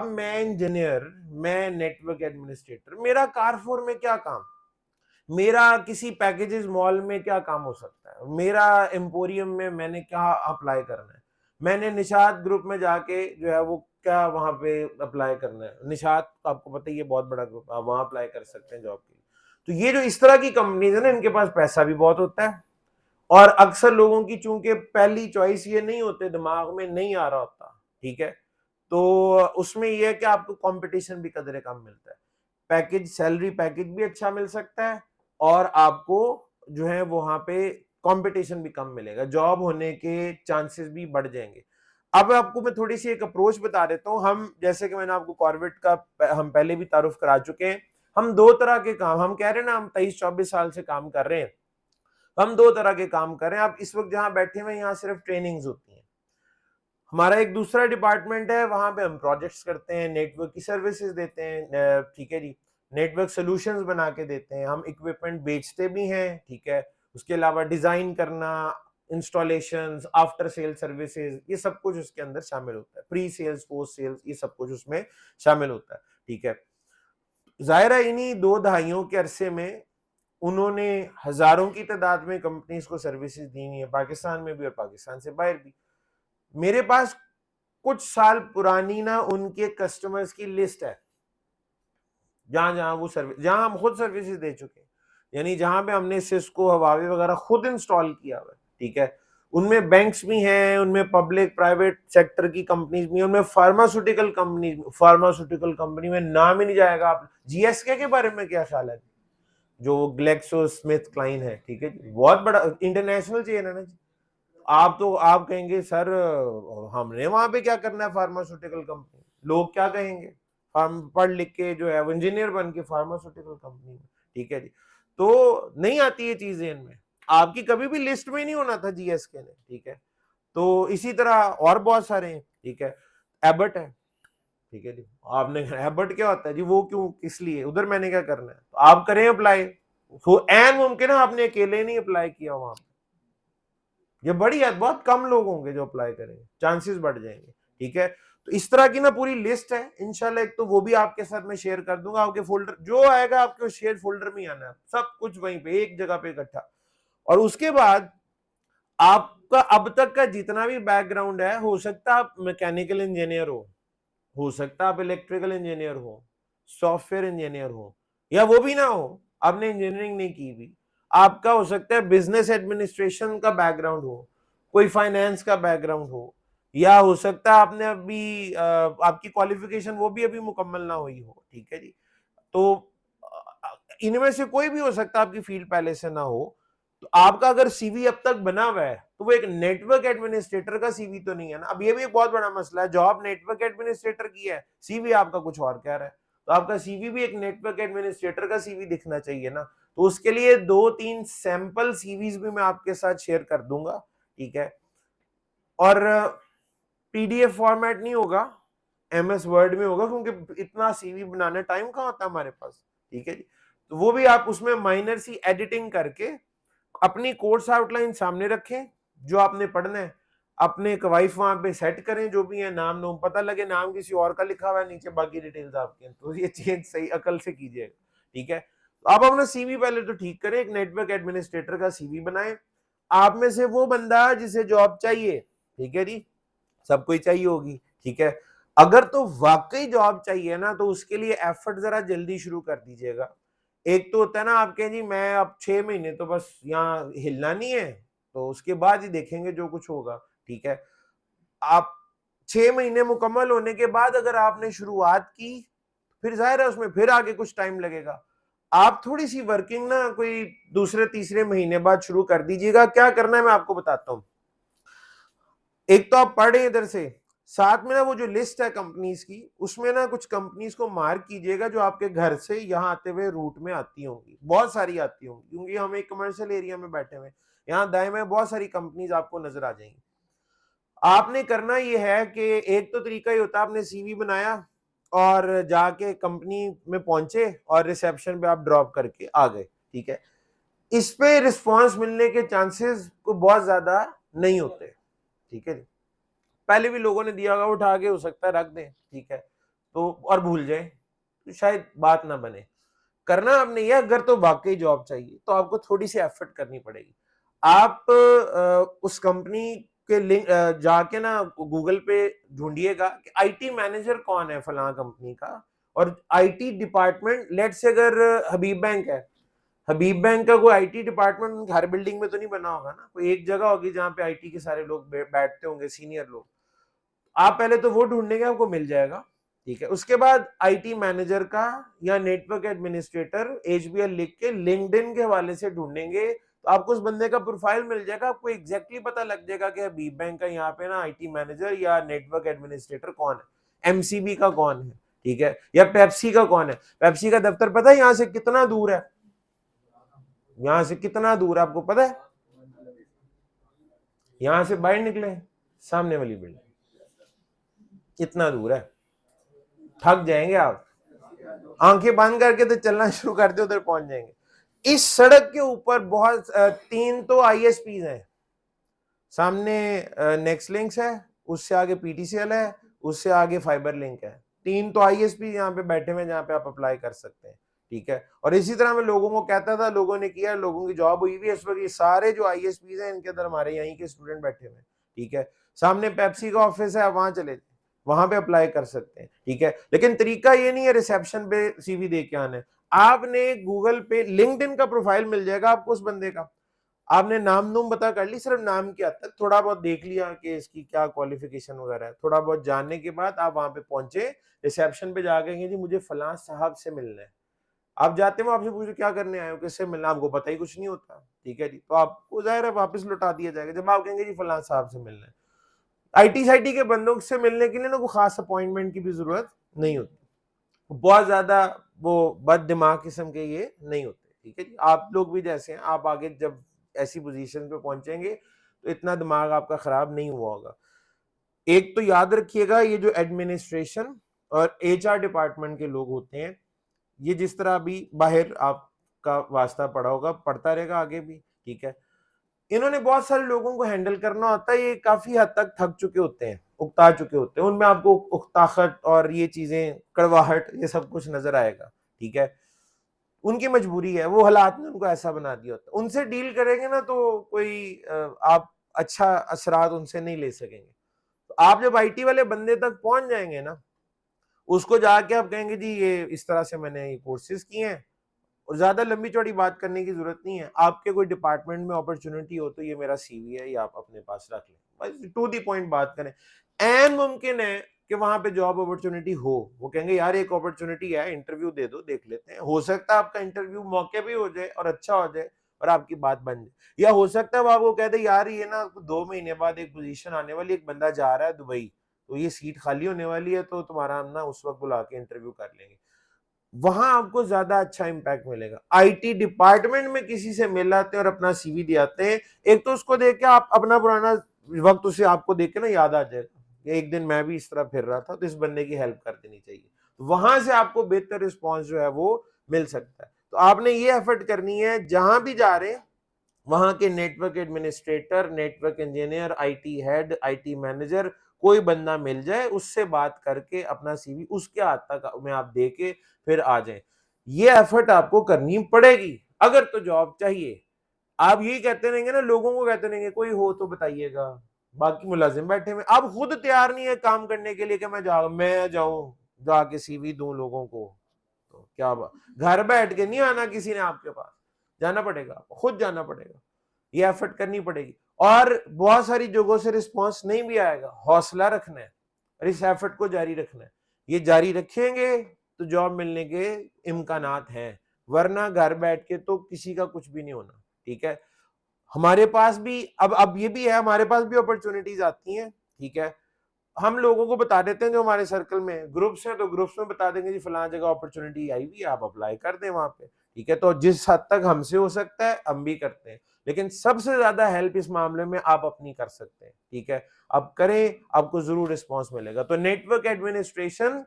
मैं इंजीनियर, मैं नेटवर्क एडमिनिस्ट्रेटर, मेरा कारफोर में क्या काम, मेरा किसी पैकेजेस मॉल में क्या काम हो सकता है, मेरा एम्पोरियम में मैंने क्या अप्लाई करना है, मैंने निषाद ग्रुप में जाके जो है वो क्या वहां पे अप्लाई करना है, निषाद आपको पता ही है बहुत बड़ा ग्रुप, आप वहां अप्लाई कर सकते हैं जॉब के लिए। तो ये जो इस तरह की कंपनीज है ना, इनके पास पैसा भी बहुत होता है, और अक्सर लोगों की चूंकि पहली चॉइस ये नहीं होते, दिमाग में नहीं आ रहा होता, ठीक है, तो उसमें यह है कि आपको कंपटीशन भी कदरे कम मिलता है, पैकेज सैलरी पैकेज भी अच्छा मिल सकता है, और आपको जो है वहां पे कंपटीशन भी कम मिलेगा, जॉब होने के चांसेस भी बढ़ जाएंगे। अब आपको मैं थोड़ी सी एक अप्रोच बता देता हूँ, हम जैसे कि मैंने आपको कॉर्बेट का हम पहले भी तारुफ करा चुके हैं, हम 2 तरह के काम, हम कह रहे हैं ना हम 23-24 साल से काम कर रहे हैं, हम 2 तरह के काम कर रहे हैं। आप इस वक्त जहां बैठे हुए यहाँ सिर्फ ट्रेनिंग्स होती हैं, हमारा एक दूसरा डिपार्टमेंट है, वहां पे हम प्रोजेक्ट्स करते हैं, नेटवर्क की सर्विसेज देते हैं, ठीक है जी, नेटवर्क सॉल्यूशंस बना के देते हैं, हम इक्विपमेंट बेचते भी हैं, ठीक है, उसके अलावा डिजाइन करना, इंस्टॉलेशंस, आफ्टर सेल सर्विसेज, ये सब कुछ उसके अंदर शामिल होता है, प्री सेल्स, पोस्ट सेल्स, ये सब कुछ उसमें शामिल होता है, ठीक है। जाहिर है इन्हीं 2 दहाइयों के अरसे में उन्होंने हजारों की तादाद में कंपनीज को सर्विसेज दी है, पाकिस्तान में भी और पाकिस्तान से बाहर भी। मेरे पास कुछ साल पुरानी ना उनके कस्टमर्स की लिस्ट है, जहां जहां वो सर्विस, जहां हम खुद सर्विसेज दे चुके हैं, यानी जहां पे हमने सिस्को, हवावे वगैरह खुद इंस्टॉल किया हुआ है, ठीक है, उनमें बैंक्स भी हैं, उनमें पब्लिक प्राइवेट सेक्टर की कंपनीज भी हैं, उनमें फार्मास्यूटिकल कंपनी, फार्मास्यूटिकल कंपनी में नाम ही नहीं जाएगा। आप जीएसके के बारे में क्या ख्याल है, जो ग्लेक्सो स्मिथ क्लाइन है, ठीक है, बहुत बड़ा इंटरनेशनल चेन है ना जी। आप कहेंगे सर हमने वहां पे क्या करना है, फार्मास्यूटिकल कंपनी, लोग क्या कहेंगे, फार्म पढ़ लिख के जो है वो इंजीनियर बन के फार्मास्यूटिकल कंपनी में, ठीक है जी, तो नहीं आती ये चीजें इनमें, आपकी कभी भी लिस्ट में नहीं होना था जीएसके ने, ठीक है। तो इसी तरह और बहुत सारे हैं, ठीक है, एबट है, ठीक है जी, आपने एबट क्या होता है जी, वो क्यों किस लिए, उधर मैंने क्या करना है, तो आप करें अप्लाई, तो एन मुमकिन है आपने अकेले नहीं अप्लाई किया वहां पे, ये बड़ी है, बहुत कम लोग होंगे जो अप्लाई करेंगे, चांसेस बढ़ जाएंगे, ठीक है। तो इस तरह की ना पूरी लिस्ट है इंशाल्लाह, एक तो वो भी आपके साथ मैं शेयर कर दूंगा, आपके फोल्डर जो आएगा आपके शेयर फोल्डर में ही आना है, सब कुछ वहीं पे एक जगह पे इकट्ठा। और उसके बाद आपका अब तक का जितना भी बैकग्राउंड है, हो सकता है आप मैकेनिकल इंजीनियर हो सकता है आप इलेक्ट्रिकल इंजीनियर हो, सॉफ्टवेयर इंजीनियर हो, या वो भी ना हो, आपने इंजीनियरिंग नहीं की भी, आपका हो सकता है बिजनेस एडमिनिस्ट्रेशन का बैकग्राउंड हो, कोई फाइनेंस का बैकग्राउंड हो, या हो सकता है आपने अभी आपकी क्वालिफिकेशन वो भी अभी मुकम्मल ना हुई हो, ठीक है जी। तो इनमें से कोई भी हो सकता है, आपकी फील्ड पहले से ना हो, तो आपका अगर सीवी अब तक बना हुआ है तो वो एक नेटवर्क एडमिनिस्ट्रेटर का सीवी तो नहीं है ना। अब ये भी एक बहुत बड़ा मसला है, जॉब नेटवर्क एडमिनिस्ट्रेटर की है, सीवी आपका कुछ और कह रहा है, तो आपका सीवी भी एक नेटवर्क एडमिनिस्ट्रेटर का सीवी दिखना चाहिए ना। तो उसके लिए 2-3 सैंपल सीवीज भी मैं आपके साथ शेयर कर दूंगा, ठीक है। और पीडीएफ फॉर्मेट नहीं होगा, एमएस वर्ड में होगा, क्योंकि इतना सीवी बनाने टाइम कहाँ होता है हमारे पास, ठीक है जी। तो वो भी आप उसमें माइनर सी एडिटिंग करके अपनी कोर्स आउटलाइन सामने रखें, जो आपने पढ़ना है, अपने एक वाइफ वहां पे सेट करें, जो भी है नाम नोम पता लगे, नाम किसी और का लिखा हुआ है नीचे, बाकी डिटेल्स आपके, तो ये चेंज सही अकल से कीजिएगा, ठीक है। तो आप अपना सीवी पहले तो ठीक करें, एक नेटवर्क एडमिनिस्ट्रेटर का सीवी बनाएं। आप में से वो बंदा जिसे जॉब चाहिए, ठीक है जी, सबको ही चाहिए होगी, ठीक है। अगर तो वाकई जॉब चाहिए ना, तो उसके लिए एफर्ट जरा जल्दी शुरू कर दीजिएगा। एक तो होता है ना, आप कहें जी मैं अब 6 महीने तो बस यहाँ हिलना नहीं है, तो उसके बाद ही देखेंगे जो कुछ होगा, ठीक है। आप 6 महीने मुकम्मल होने के बाद अगर आपने शुरुआत की, फिर जाहिर है उसमें फिर आगे कुछ टाइम लगेगा। आप थोड़ी सी वर्किंग ना कोई दूसरे तीसरे महीने बाद शुरू कर दीजिएगा। क्या करना है मैं आपको बताता हूँ। एक तो आप पढ़ रहे हैं इधर से, साथ में ना वो जो लिस्ट है कंपनीज की, उसमें ना कुछ कंपनीज को मार्क कीजिएगा जो आपके घर से यहाँ आते हुए रूट में आती होंगी, बहुत सारी आती होंगी, क्योंकि हम एक कमर्शियल एरिया में बैठे हुए, यहाँ दाएं में बहुत सारी कंपनीज आपको नजर आ जाएंगी। आपने करना ये है कि एक तो तरीका ही होता है, आपने सीवी बनाया और जाके कंपनी में पहुंचे और रिसेप्शन पे आप ड्रॉप करके आ गए, ठीक है। इस पे रिस्पॉन्स मिलने के चांसेस को बहुत ज्यादा नहीं होते, ठीक है। पहले भी लोगों ने दिया होगा, उठा के हो सकता है रख दें, ठीक है, तो और भूल जाए, तो शायद बात ना बने। करना आपने ये, अगर तो वाकई जॉब चाहिए तो आपको थोड़ी सी एफर्ट करनी पड़ेगी। आप उस कंपनी के लिंक जाके ना गूगल पे ढूंढिएगा कि आईटी मैनेजर कौन है फलां कंपनी का, और आईटी डिपार्टमेंट, लेट से अगर हबीब बैंक है, हबीब बैंक का कोई आईटी डिपार्टमेंट हर बिल्डिंग में तो नहीं बना होगा ना, कोई एक जगह होगी जहाँ पे आईटी के सारे लोग बैठते होंगे, सीनियर लोग। आप पहले तो वो ढूंढेंगे, आपको मिल जाएगा, ठीक है। उसके बाद आईटी मैनेजर का या नेटवर्क एडमिनिस्ट्रेटर एचबीएल लिख के लिंक्डइन के हवाले से ढूंढेंगे, तो आपको उस बंदे का प्रोफाइल मिल जाएगा, आपको एग्जैक्टली पता लग जाएगा कि हबीब बैंक का यहाँ पे ना आईटी मैनेजर या नेटवर्क एडमिनिस्ट्रेटर कौन है, एमसीबी का कौन है, ठीक है, या पेप्सी का कौन है। पेप्सी का दफ्तर पता है यहाँ से कितना दूर है, यहाँ से कितना दूर है आपको पता है? यहाँ से बाहर निकले सामने वाली बिल्डिंग, इतना दूर है, थक जाएंगे आप, आंखें बंद करके तो चलना शुरू कर दो, उधर पहुंच जाएंगे। इस सड़क के ऊपर बहुत 3 तो आईएसपीज हैं, सामने नेक्स्ट लिंक्स है, उससे आगे पीटीसीएल है, उससे आगे फाइबर लिंक है। 3 तो आईएसपी यहाँ पे बैठे हुए जहाँ पे आप अप्लाई कर सकते हैं, ठीक है। और इसी तरह मैं लोगों को कहता था, लोगों ने किया, लोगों की जॉब हुई भी है इस वक्त। ये सारे जो आईएसपीज हैं इनके अंदर हमारे यहीं के स्टूडेंट बैठे हुए हैं, ठीक है। सामने पेप्सी का ऑफिस है, वहां चले, वहां पे अप्लाई कर सकते हैं, ठीक है। लेकिन तरीका ये नहीं है रिसेप्शन पे सीवी दे के आना है। आपने गूगल पे लिंक्डइन का प्रोफाइल मिल जाएगा आपको उस बंदे का, आपने नाम नूम बता कर ली, सिर्फ नाम की हद तक थोड़ा बहुत देख लिया कि इसकी क्या क्वालिफिकेशन वगैरह है, थोड़ा बहुत जानने के बाद आप वहां पे पहुंचे, रिसेप्शन पे जाके जी मुझे फलां साहब से मिलना है। आप जाते हो, आपसे पूछो क्या करने आए हो, किससे मिलना, आपको पता ही कुछ नहीं होता, ठीक है जी, तो आपको जाहिर है वापस लौटा दिया जाएगा। जब आप कहेंगे जी फलां साहब से मिलना है, आईटी साईटी के बंदों से मिलने के लिए ना कोई खास अपॉइंटमेंट की भी जरूरत नहीं होती, बहुत ज्यादा वो बद दिमाग किस्म के ये नहीं होते, ठीक है जी। आप लोग भी जैसे हैं, आप आगे जब ऐसी पोजीशन पे पहुंचेंगे तो इतना दिमाग आपका खराब नहीं हुआ होगा। एक तो याद रखिएगा, ये जो एडमिनिस्ट्रेशन और एचआर डिपार्टमेंट के लोग होते हैं, ये जिस तरह अभी बाहर आपका वास्ता पड़ा होगा, पड़ता रहेगा आगे भी, ठीक है। इन्होंने बहुत सारे लोगों को हैंडल करना होता है, ये काफी हद तक थक चुके होते हैं, उकता चुके होते हैं, उनमें आपको उकताहट और ये चीजें, कड़वाहट, ये सब कुछ नजर आएगा, ठीक है। उनकी मजबूरी है, वो हालात ने उनको ऐसा बना दिया होता है। उनसे डील करेंगे ना तो कोई आप अच्छा असरात उनसे नहीं ले सकेंगे। तो आप जब आईटी वाले बंदे तक पहुंच जाएंगे ना, उसको जाके आप कहेंगे जी ये इस तरह से मैंने ये कोर्सेज किए हैं, और ज्यादा लंबी चौड़ी बात करने की जरूरत नहीं है, आपके कोई डिपार्टमेंट में अपॉर्चुनिटी हो तो ये मेरा सीवी है, ये आप अपने पास रख लें, बस टू दी पॉइंट बात करें। एन मुमकिन है कि वहां पे जॉब अपॉर्चुनिटी हो, वो कहेंगे यार एक अपॉर्चुनिटी है, इंटरव्यू दे दो, देख लेते हैं, हो सकता है आपका इंटरव्यू मौके भी हो जाए और अच्छा हो जाए, और आपकी बात बन जाए। या हो सकता है वो आपको कहते यार ये ना 2 महीने बाद एक पोजीशन आने वाली, एक बंदा जा रहा है दुबई, तो ये सीट खाली होने वाली है, तो तुम्हारा हम ना उस वक्त बुला के इंटरव्यू कर लेंगे। वहां आपको ज्यादा अच्छा इंपैक्ट मिलेगा। आईटी डिपार्टमेंट में किसी से मिल आते हैं और अपना सीवी दे आते हैं, एक तो उसको देख के आप अपना पुराना वक्त उसे आपको देख के ना याद आ जाएगा कि एक दिन मैं भी इस तरह फिर रहा था, तो इस बंदे की हेल्प कर देनी चाहिए। वहां से आपको बेहतर रिस्पॉन्स जो है वो मिल सकता है। तो आपने ये एफर्ट करनी है, जहां भी जा रहे हैं वहां के network administrator, network engineer, IT head, IT manager, कोई बंदा मिल जाए, उससे बात करके अपना सीवी उसके हाथ तक में आप दे के फिर आ जाए। ये एफर्ट आपको करनी पड़ेगी अगर तो जॉब चाहिए। आप यही कहते रहेंगे ना, लोगों को कहते रहेंगे कोई हो तो बताइएगा, बाकी मुलाजिम बैठे हुए, आप खुद तैयार नहीं है काम करने के लिए कि मैं जाऊं जाके सीवी दूं लोगों को, तो क्या बात। घर बैठ के नहीं आना किसी ने आपके पास, जाना पड़ेगा, खुद जाना पड़ेगा, ये एफर्ट करनी पड़ेगी। और बहुत सारी जगहों से रिस्पॉन्स नहीं भी आएगा, हौसला रखना है और इस एफर्ट को जारी रखना है। ये जारी रखेंगे तो जॉब मिलने के इम्कानात हैं, वरना घर बैठ के तो किसी का कुछ भी नहीं होना। ठीक है, हमारे पास भी अब ये भी है, हमारे पास भी अपॉर्चुनिटीज आती हैं। ठीक है, हम लोगों को बता देते हैं, जो हमारे सर्कल में ग्रुप्स हैं तो ग्रुप्स में बता देंगे जी फलां जगह अपॉर्चुनिटी आई हुई है, आप अप्लाई कर दें वहां पे। ठीक है, तो जिस हद तक हमसे हो सकता है हम भी करते हैं, लेकिन सबसे ज्यादा हेल्प इस मामले में आप अपनी कर सकते हैं। ठीक है, आप करें, आपको जरूर रिस्पॉन्स मिलेगा। तो नेटवर्क एडमिनिस्ट्रेशन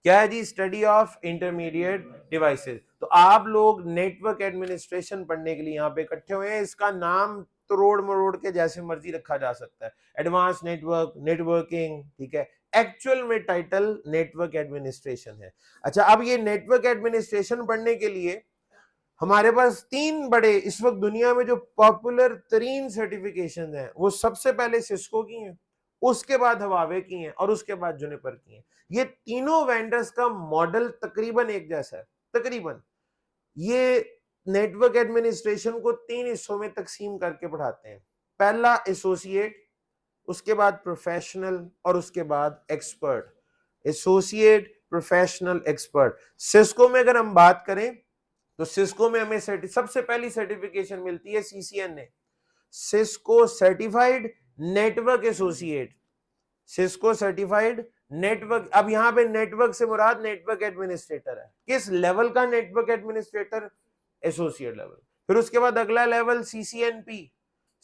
क्या है जी? Study of intermediate devices. तो आप लोग नेटवर्क एडमिनिस्ट्रेशन पढ़ने के लिए यहाँ पे इकट्ठे हुए हैं। इसका नाम तोड़ मरोड़ के जैसे मर्जी रखा जा सकता है, एडवांस नेटवर्क, नेटवर्किंग। ठीक है, एक्चुअल में टाइटल नेटवर्क एडमिनिस्ट्रेशन है। अच्छा, अब ये नेटवर्क एडमिनिस्ट्रेशन पढ़ने के लिए हमारे पास 3 बड़े इस वक्त दुनिया में जो पॉपुलर तरीन सर्टिफिकेशन हैं, वो सबसे पहले सिस्को की हैं, उसके बाद हवावे की हैं और उसके बाद जुनिपर की हैं। ये तीनों वेंडर्स का मॉडल तकरीबन एक जैसा है, तकरीबन। ये नेटवर्क एडमिनिस्ट्रेशन को 3 हिस्सों में तकसीम करके पढ़ाते हैं। पहला एसोसिएट, उसके बाद प्रोफेशनल और उसके बाद expert. Associate, professional, expert. Cisco में अगर हम बात करें तो सिस्को में हमें सबसे पहली सर्टिफिकेशन मिलती है CCNA, Cisco certified network associate. Cisco certified network, अब यहां पे नेटवर्क से मुराद नेटवर्क एडमिनिस्ट्रेटर है। किस लेवल का नेटवर्क एडमिनिस्ट्रेटर? Associate level. फिर उसके बाद अगला level CCNP,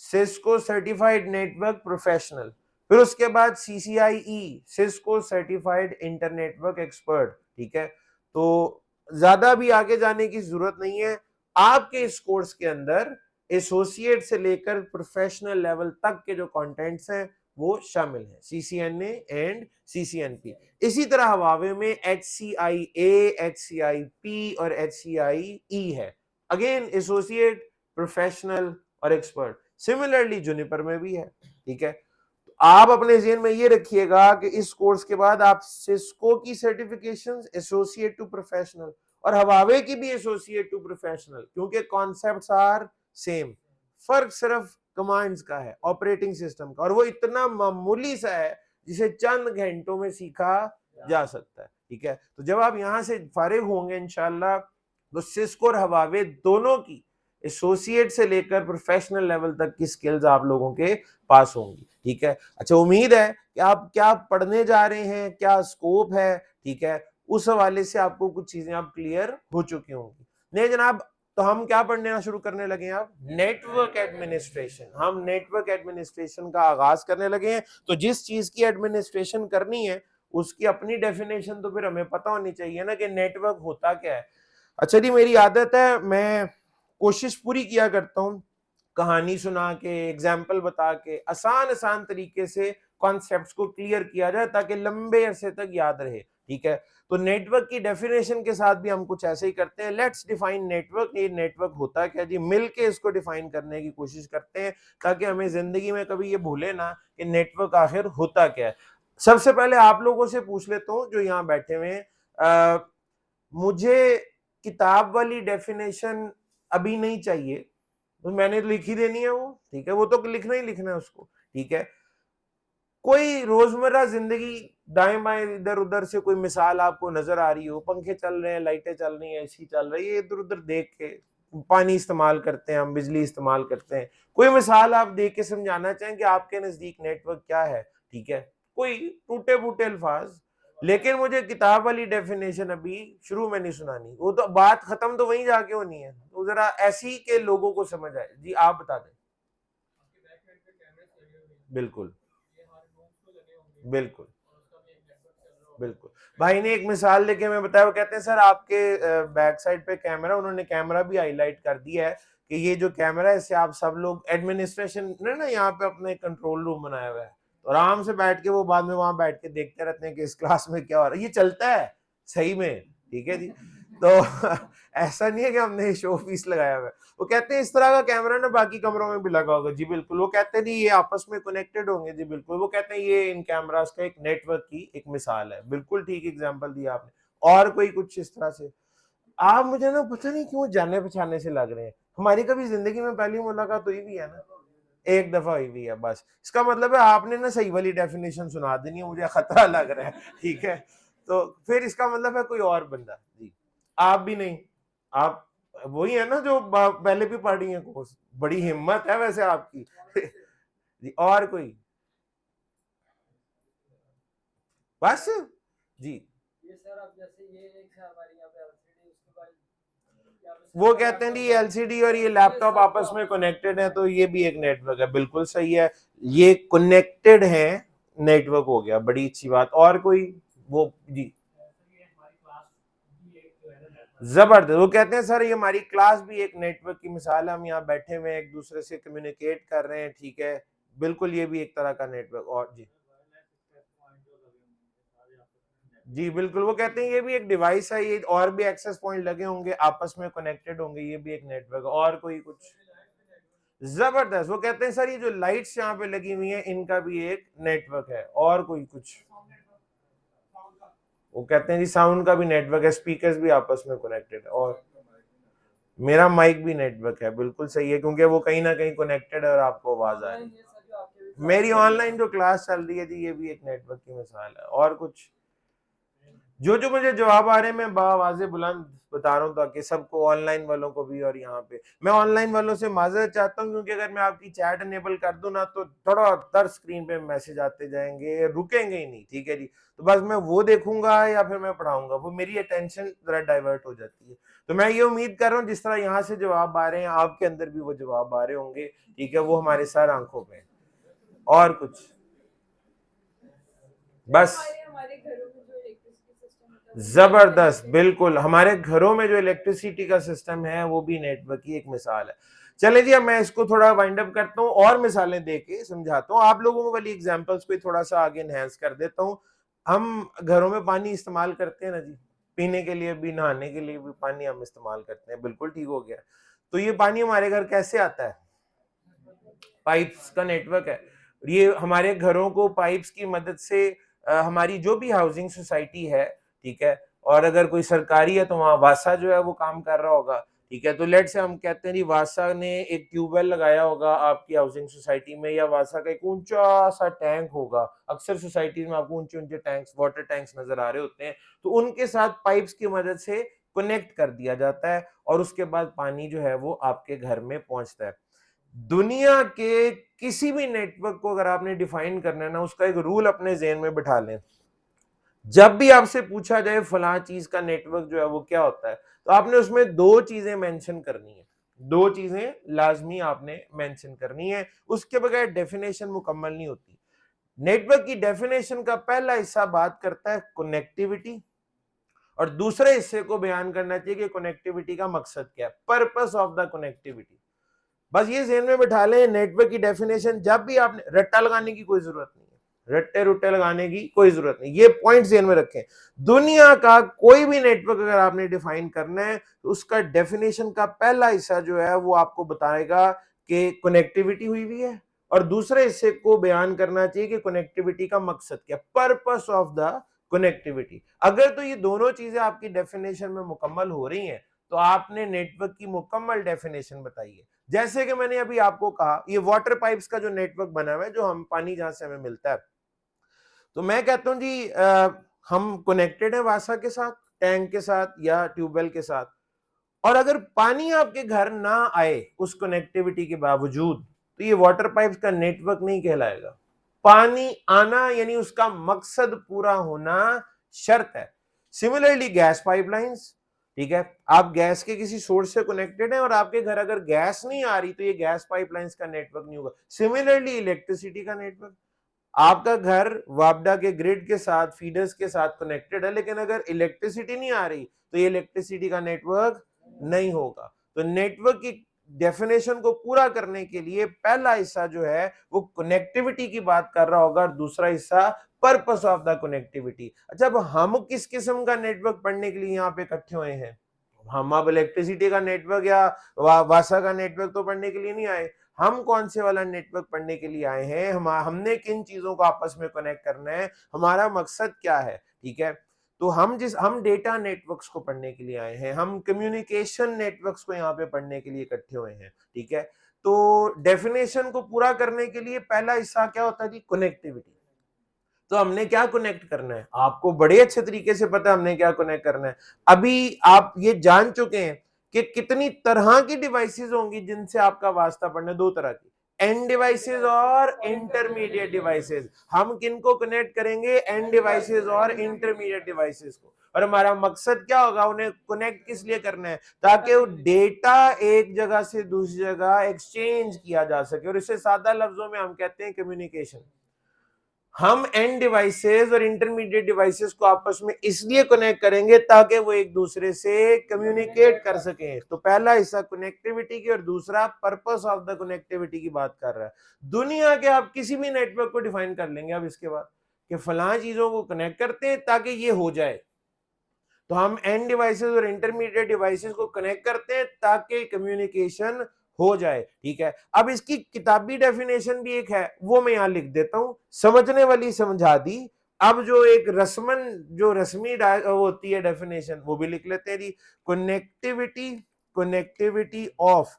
Cisco certified network professional. फिर उसके बाद CCIE, Cisco certified internetwork expert. ठीक है, तो ज्यादा भी आगे जाने की जरूरत नहीं है। आपके इस कोर्स के अंदर एसोसिएट से लेकर प्रोफेशनल लेवल तक के जो कंटेंट्स हैं वो शामिल है, सीसीएनए एंड सीसीएनपी। इसी तरह हवावे में एचसीआईए, एचसीआईपी और एचसीआईई है, अगेन एसोसिएट, प्रोफेशनल और एक्सपर्ट। सिमिलरली जुनिपर में भी है। ठीक है, आप अपने जेहन में ये रखिएगा कि इस कोर्स के बाद आप सिस्को की सर्टिफिकेशंस एसोसिएट टू प्रोफेशनल और हवावे की भी एसोसिएट टू प्रोफेशनल, क्योंकि कॉन्सेप्ट्स आर सेम, फर्क सिर्फ कमांड्स का है, ऑपरेटिंग सिस्टम का, और वो इतना मामूली सा है जिसे चंद घंटों में सीखा जा सकता है। ठीक है, तो जब आप यहां से फारिग होंगे इंशाल्लाह, तो सिस्को और हवावे दोनों की एसोसिएट से लेकर प्रोफेशनल लेवल तक की स्किल्स आप लोगों के पास होंगी। ठीक है, अच्छा, उम्मीद है कि आप क्या पढ़ने जा रहे हैं, क्या स्कोप है, ठीक है, उस हवाले से आपको कुछ चीजें आप क्लियर हो चुकी होंगी। नहीं जनाब, तो हम क्या पढ़ना शुरू करने लगे हैं? अब नेटवर्क एडमिनिस्ट्रेशन। हम नेटवर्क एडमिनिस्ट्रेशन का आगाज करने लगे हैं। तो जिस चीज की एडमिनिस्ट्रेशन करनी है उसकी अपनी डेफिनेशन तो फिर हमें पता होनी चाहिए ना कि नेटवर्क होता क्या है। अच्छा जी, मेरी आदत है, मैं कोशिश पूरी किया करता हूँ कहानी सुना के, एग्जाम्पल बता के, आसान आसान तरीके से कॉन्सेप्ट्स को क्लियर किया जाए ताकि लंबे अरसे तक याद रहे। ठीक है, तो नेटवर्क की डेफिनेशन के साथ भी हम कुछ ऐसे ही करते हैं। Let's define network. ये नेटवर्क होता क्या जी, मिलके इसको डिफाइन करने की कोशिश करते हैं ताकि हमें जिंदगी में कभी ये भूले ना कि नेटवर्क आखिर होता क्या है। सबसे पहले आप लोगों से पूछ लेता हूँ जो यहाँ बैठे हुए हैं, मुझे किताब वाली डेफिनेशन अभी नहीं चाहिए, तो मैंने लिख ही देनी है वो। ठीक है, वो तो लिखना ही लिखना है उसको। ठीक है, कोई रोजमर्रा जिंदगी दाएं बाएं इधर उधर से कोई मिसाल आपको नजर आ रही हो, पंखे चल रहे हैं, लाइटें चल रही हैं, एसी चल रही है, इधर उधर देख के पानी इस्तेमाल करते हैं, हम बिजली इस्तेमाल करते हैं। कोई मिसाल आप दे के समझाना चाहें कि आपके नजदीक नेटवर्क क्या है, ठीक है, कोई टूटे फूटे अल्फाज, लेकिन मुझे किताब वाली डेफिनेशन अभी शुरू में नहीं सुनानी, वो तो बात खत्म तो वहीं जाके होनी है, तो जरा ऐसी के लोगों को समझ आए। जी आप बता दें। बिल्कुल बिल्कुल बिल्कुल। भाई ने एक मिसाल लेके मैं बताया, वो कहते हैं सर आपके बैक साइड पे कैमरा, उन्होंने कैमरा भी हाईलाइट कर दिया है कि ये जो कैमरा है इससे आप सब लोग एडमिनिस्ट्रेशन ने ना यहाँ पे अपने कंट्रोल रूम बनाया हुआ है, तो आराम से बैठ के वो बाद में वहां बैठ के देखते रहते हैं कि इस क्लास में क्या हो रहा है, ये चलता है सही में, ठीक है जी। तो ऐसा नहीं है कि हमने शो पीस लगाया हुआ है। वो कहते हैं इस तरह का कैमरा ना बाकी कमरों में भी लगा होगा। जी बिल्कुल। वो कहते हैं नहीं ये आपस में कनेक्टेड होंगे। जी बिल्कुल। वो कहते हैं ये इन कैमरास का एक नेटवर्क की एक मिसाल है। बिल्कुल ठीक एग्जांपल दिया आपने। और कोई कुछ इस तरह से आप मुझे ना पता नहीं क्यों जाने पहचाने से लग रहे हैं। हमारी कभी जिंदगी में पहली मुलाकात हुई भी है ना, एक दफा हुई भी है बस। इसका मतलब है आपने ना सही वाली डेफिनेशन सुना देनी है, मुझे खतरा लग रहा है, ठीक है। तो फिर इसका मतलब है कोई और बंदा। जी आप भी नहीं, आप वही है ना जो पहले भी पढ़ी है कोर्स। बड़ी हिम्मत है वैसे आपकी। जी और कोई बस। जी ये सर अब जैसे ये एक है हमारे यहाँ पे एलसीडी, उसके बाद वो कहते हैं ये एलसीडी और ये लैपटॉप आपस में कनेक्टेड है, तो ये भी एक नेटवर्क है। बिल्कुल सही है, ये कनेक्टेड है, नेटवर्क हो गया, बड़ी अच्छी बात। और कोई वो जी जबरदस्त। वो कहते हैं सर ये हमारी क्लास भी एक नेटवर्क की मिसाल है, हम यहाँ बैठे हुए एक दूसरे से कम्युनिकेट कर रहे हैं, ठीक है, बिल्कुल ये भी एक तरह का नेटवर्क। और जी जी बिल्कुल। वो कहते हैं ये भी एक डिवाइस है, ये और भी एक्सेस पॉइंट लगे होंगे, आपस में कनेक्टेड होंगे, ये भी एक नेटवर्क। और कोई कुछ जबरदस्त। वो कहते हैं सर ये जो लाइट्स यहाँ पे लगी हुई हैं इनका भी एक नेटवर्क है। और कोई कुछ वो कहते हैं जी साउंड का भी नेटवर्क है, स्पीकर्स भी आपस में कनेक्टेड है। और मेरा माइक भी नेटवर्क है। बिल्कुल सही है, क्योंकि वो कहीं ना कहीं कनेक्टेड है और आपको आवाज आ रही है। मेरी ऑनलाइन जो क्लास चल रही है जी ये भी एक नेटवर्क की मिसाल है। और कुछ जो मुझे जवाब आ रहे हैं मैं बावाज़े बुलंद बता रहा हूँ, ताकि सबको, ऑनलाइन वालों को भी। और यहाँ पे मैं ऑनलाइन वालों से माजरत चाहता हूँ, क्योंकि अगर मैं आपकी चैट इनेबल कर दूं ना तो थोड़ा तर स्क्रीन पे मैसेज आते जाएंगे, रुकेंगे ही नहीं, ठीक है जी। तो बस मैं वो देखूंगा या फिर मैं पढ़ाऊंगा, वो मेरी अटेंशन जरा डाइवर्ट हो जाती है। तो मैं ये उम्मीद कर रहा हूँ जिस तरह यहाँ से जवाब आ रहे हैं आपके अंदर भी वो जवाब आ रहे होंगे, ठीक है, वो हमारे सर आंखों पे। और कुछ बस जबरदस्त। बिल्कुल, हमारे घरों में जो इलेक्ट्रिसिटी का सिस्टम है वो भी नेटवर्क की एक मिसाल है। चले जी अब मैं इसको थोड़ा वाइंड अप करता हूँ और मिसालें देके समझाता हूँ आप लोगों को, वाली एग्जांपल्स को थोड़ा सा आगे एनहांस कर देता हूँ। हम घरों में पानी इस्तेमाल करते हैं ना जी, पीने के लिए भी, नहाने के लिए भी पानी हम इस्तेमाल करते हैं। बिल्कुल ठीक हो गया। तो ये पानी हमारे घर कैसे आता है? पाइप्स का नेटवर्क है। ये हमारे घरों को पाइप्स की मदद से हमारी जो भी हाउसिंग सोसाइटी है, ठीक है, और अगर कोई सरकारी है तो वहाँ वासा जो है वो काम कर रहा होगा, ठीक है। तो लेट से हम कहते हैं जी वासा ने एक ट्यूबवेल लगाया होगा आपकी हाउसिंग सोसाइटी में, या वासा का एक ऊंचा सा टैंक होगा। अक्सर सोसाइटी में आपको ऊंचे ऊंचे टैंक्स, वाटर टैंक्स नजर आ रहे होते हैं। तो उनके साथ पाइप्स की मदद से कनेक्ट कर दिया जाता है और उसके बाद पानी जो है वो आपके घर में पहुंचता है। दुनिया के किसी भी नेटवर्क को अगर आपने डिफाइन करना है ना, उसका एक रूल अपने ज़हन में बिठा लें। जब भी आपसे पूछा जाए फलां चीज का नेटवर्क जो है वो क्या होता है, तो आपने उसमें दो चीजें मेंशन करनी है। दो चीजें लाजमी आपने मेंशन करनी है, उसके बगैर डेफिनेशन मुकम्मल नहीं होती। नेटवर्क की डेफिनेशन का पहला हिस्सा बात करता है कनेक्टिविटी, और दूसरे हिस्से को बयान करना चाहिए कि कनेक्टिविटी का मकसद क्या है, पर्पस ऑफ द कनेक्टिविटी। बस ये ज़हन में बिठा लें, नेटवर्क की डेफिनेशन जब भी आपने, रट्टा लगाने की कोई जरूरत नहीं है, रट्टे रुट्टे लगाने की कोई जरूरत नहीं, ये पॉइंट ज़हन में रखें। दुनिया का कोई भी नेटवर्क अगर आपने डिफाइन करना है तो उसका डेफिनेशन का पहला हिस्सा जो है वो आपको बताएगा कि कनेक्टिविटी हुई हुई है, और दूसरे हिस्से को बयान करना चाहिए कि कनेक्टिविटी का मकसद क्या, पर्पस ऑफ द कनेक्टिविटी। अगर तो ये दोनों चीजें आपकी डेफिनेशन में मुकम्मल हो रही हैं तो आपने नेटवर्क की मुकम्मल डेफिनेशन बताई है। जैसे कि मैंने अभी आपको कहा, ये वाटर पाइप्स का जो नेटवर्क बना हुआ है, जो हम पानी जहां से हमें मिलता है, तो मैं कहता हूं जी हम कनेक्टेड है वासा के साथ, टैंक के साथ या ट्यूबवेल के साथ। और अगर पानी आपके घर ना आए उस कनेक्टिविटी के बावजूद, तो ये वाटर पाइप्स का नेटवर्क नहीं कहलाएगा। पानी आना यानी उसका मकसद पूरा होना शर्त है। सिमिलरली गैस पाइपलाइंस, ठीक है, आप गैस के किसी सोर्स से कनेक्टेड हैं और आपके घर अगर गैस नहीं आ रही तो ये गैस पाइपलाइंस का नेटवर्क नहीं होगा। सिमिलरली इलेक्ट्रिसिटी का नेटवर्क, आपका घर वापडा के ग्रिड के साथ, फीडर्स के साथ कनेक्टेड है, लेकिन अगर इलेक्ट्रिसिटी नहीं आ रही तो ये इलेक्ट्रिसिटी का नेटवर्क नहीं होगा। तो नेटवर्क की डेफिनेशन को पूरा करने के लिए पहला हिस्सा जो है वो कनेक्टिविटी की बात कर रहा होगा और दूसरा हिस्सा पर्पस ऑफ द कनेक्टिविटी। अच्छा, अब हम किस किस्म का नेटवर्क पढ़ने के लिए यहाँ पे इकट्ठे हुए हैं? हम अब इलेक्ट्रिसिटी का नेटवर्क या वासा का नेटवर्क तो पढ़ने के लिए नहीं आए। हम कौन से वाला नेटवर्क पढ़ने के लिए आए हैं? हमने किन चीजों को आपस में कनेक्ट करना है, हमारा मकसद क्या है? ठीक है, तो हम डेटा नेटवर्क्स को पढ़ने के लिए आए हैं, हम कम्युनिकेशन नेटवर्क्स को यहाँ पे पढ़ने के लिए इकट्ठे हुए हैं। ठीक है, तो डेफिनेशन को पूरा करने के लिए पहला हिस्सा क्या होता है जी? कनेक्टिविटी। तो हमने क्या कनेक्ट करना है, आपको बड़े अच्छे तरीके से पता है हमने क्या कनेक्ट करना है। अभी आप ये जान चुके हैं कि कितनी तरह की डिवाइसेस होंगी जिनसे आपका वास्ता पड़ना है। दो तरह की, एंड डिवाइसेस और इंटरमीडिएट डिवाइसेस। हम किनको कनेक्ट करेंगे? एंड डिवाइसेस और इंटरमीडिएट डिवाइसेस को। और हमारा मकसद क्या होगा? उन्हें कनेक्ट किस लिए करना है? ताकि वो डेटा एक जगह से दूसरी जगह एक्सचेंज किया जा सके, और इसे सादा लफ्जों में हम कहते हैं कम्युनिकेशन। हम एंड डिवाइसेस और इंटरमीडिएट डिवाइसेस को आपस में इसलिए कनेक्ट करेंगे ताकि वो एक दूसरे से कम्युनिकेट कर सकें। तो पहला हिस्सा कनेक्टिविटी की और दूसरा पर्पस ऑफ द कनेक्टिविटी की बात कर रहा है। दुनिया के आप किसी भी नेटवर्क को डिफाइन कर लेंगे अब इसके बाद कि फलां चीजों को कनेक्ट करते हैं ताकि ये हो जाए। तो हम एंड डिवाइसेस और इंटरमीडिएट डिवाइसेस को कनेक्ट करते हैं ताकि कम्युनिकेशन हो जाए। ठीक है, अब इसकी किताबी डेफिनेशन भी एक है, वो मैं यहां लिख देता हूं, समझने वाली समझा दी। अब जो एक रस्मन जो रस्मी होती है डेफिनेशन, वो भी लिख लेते हैं जी। कनेक्टिविटी, कनेक्टिविटी ऑफ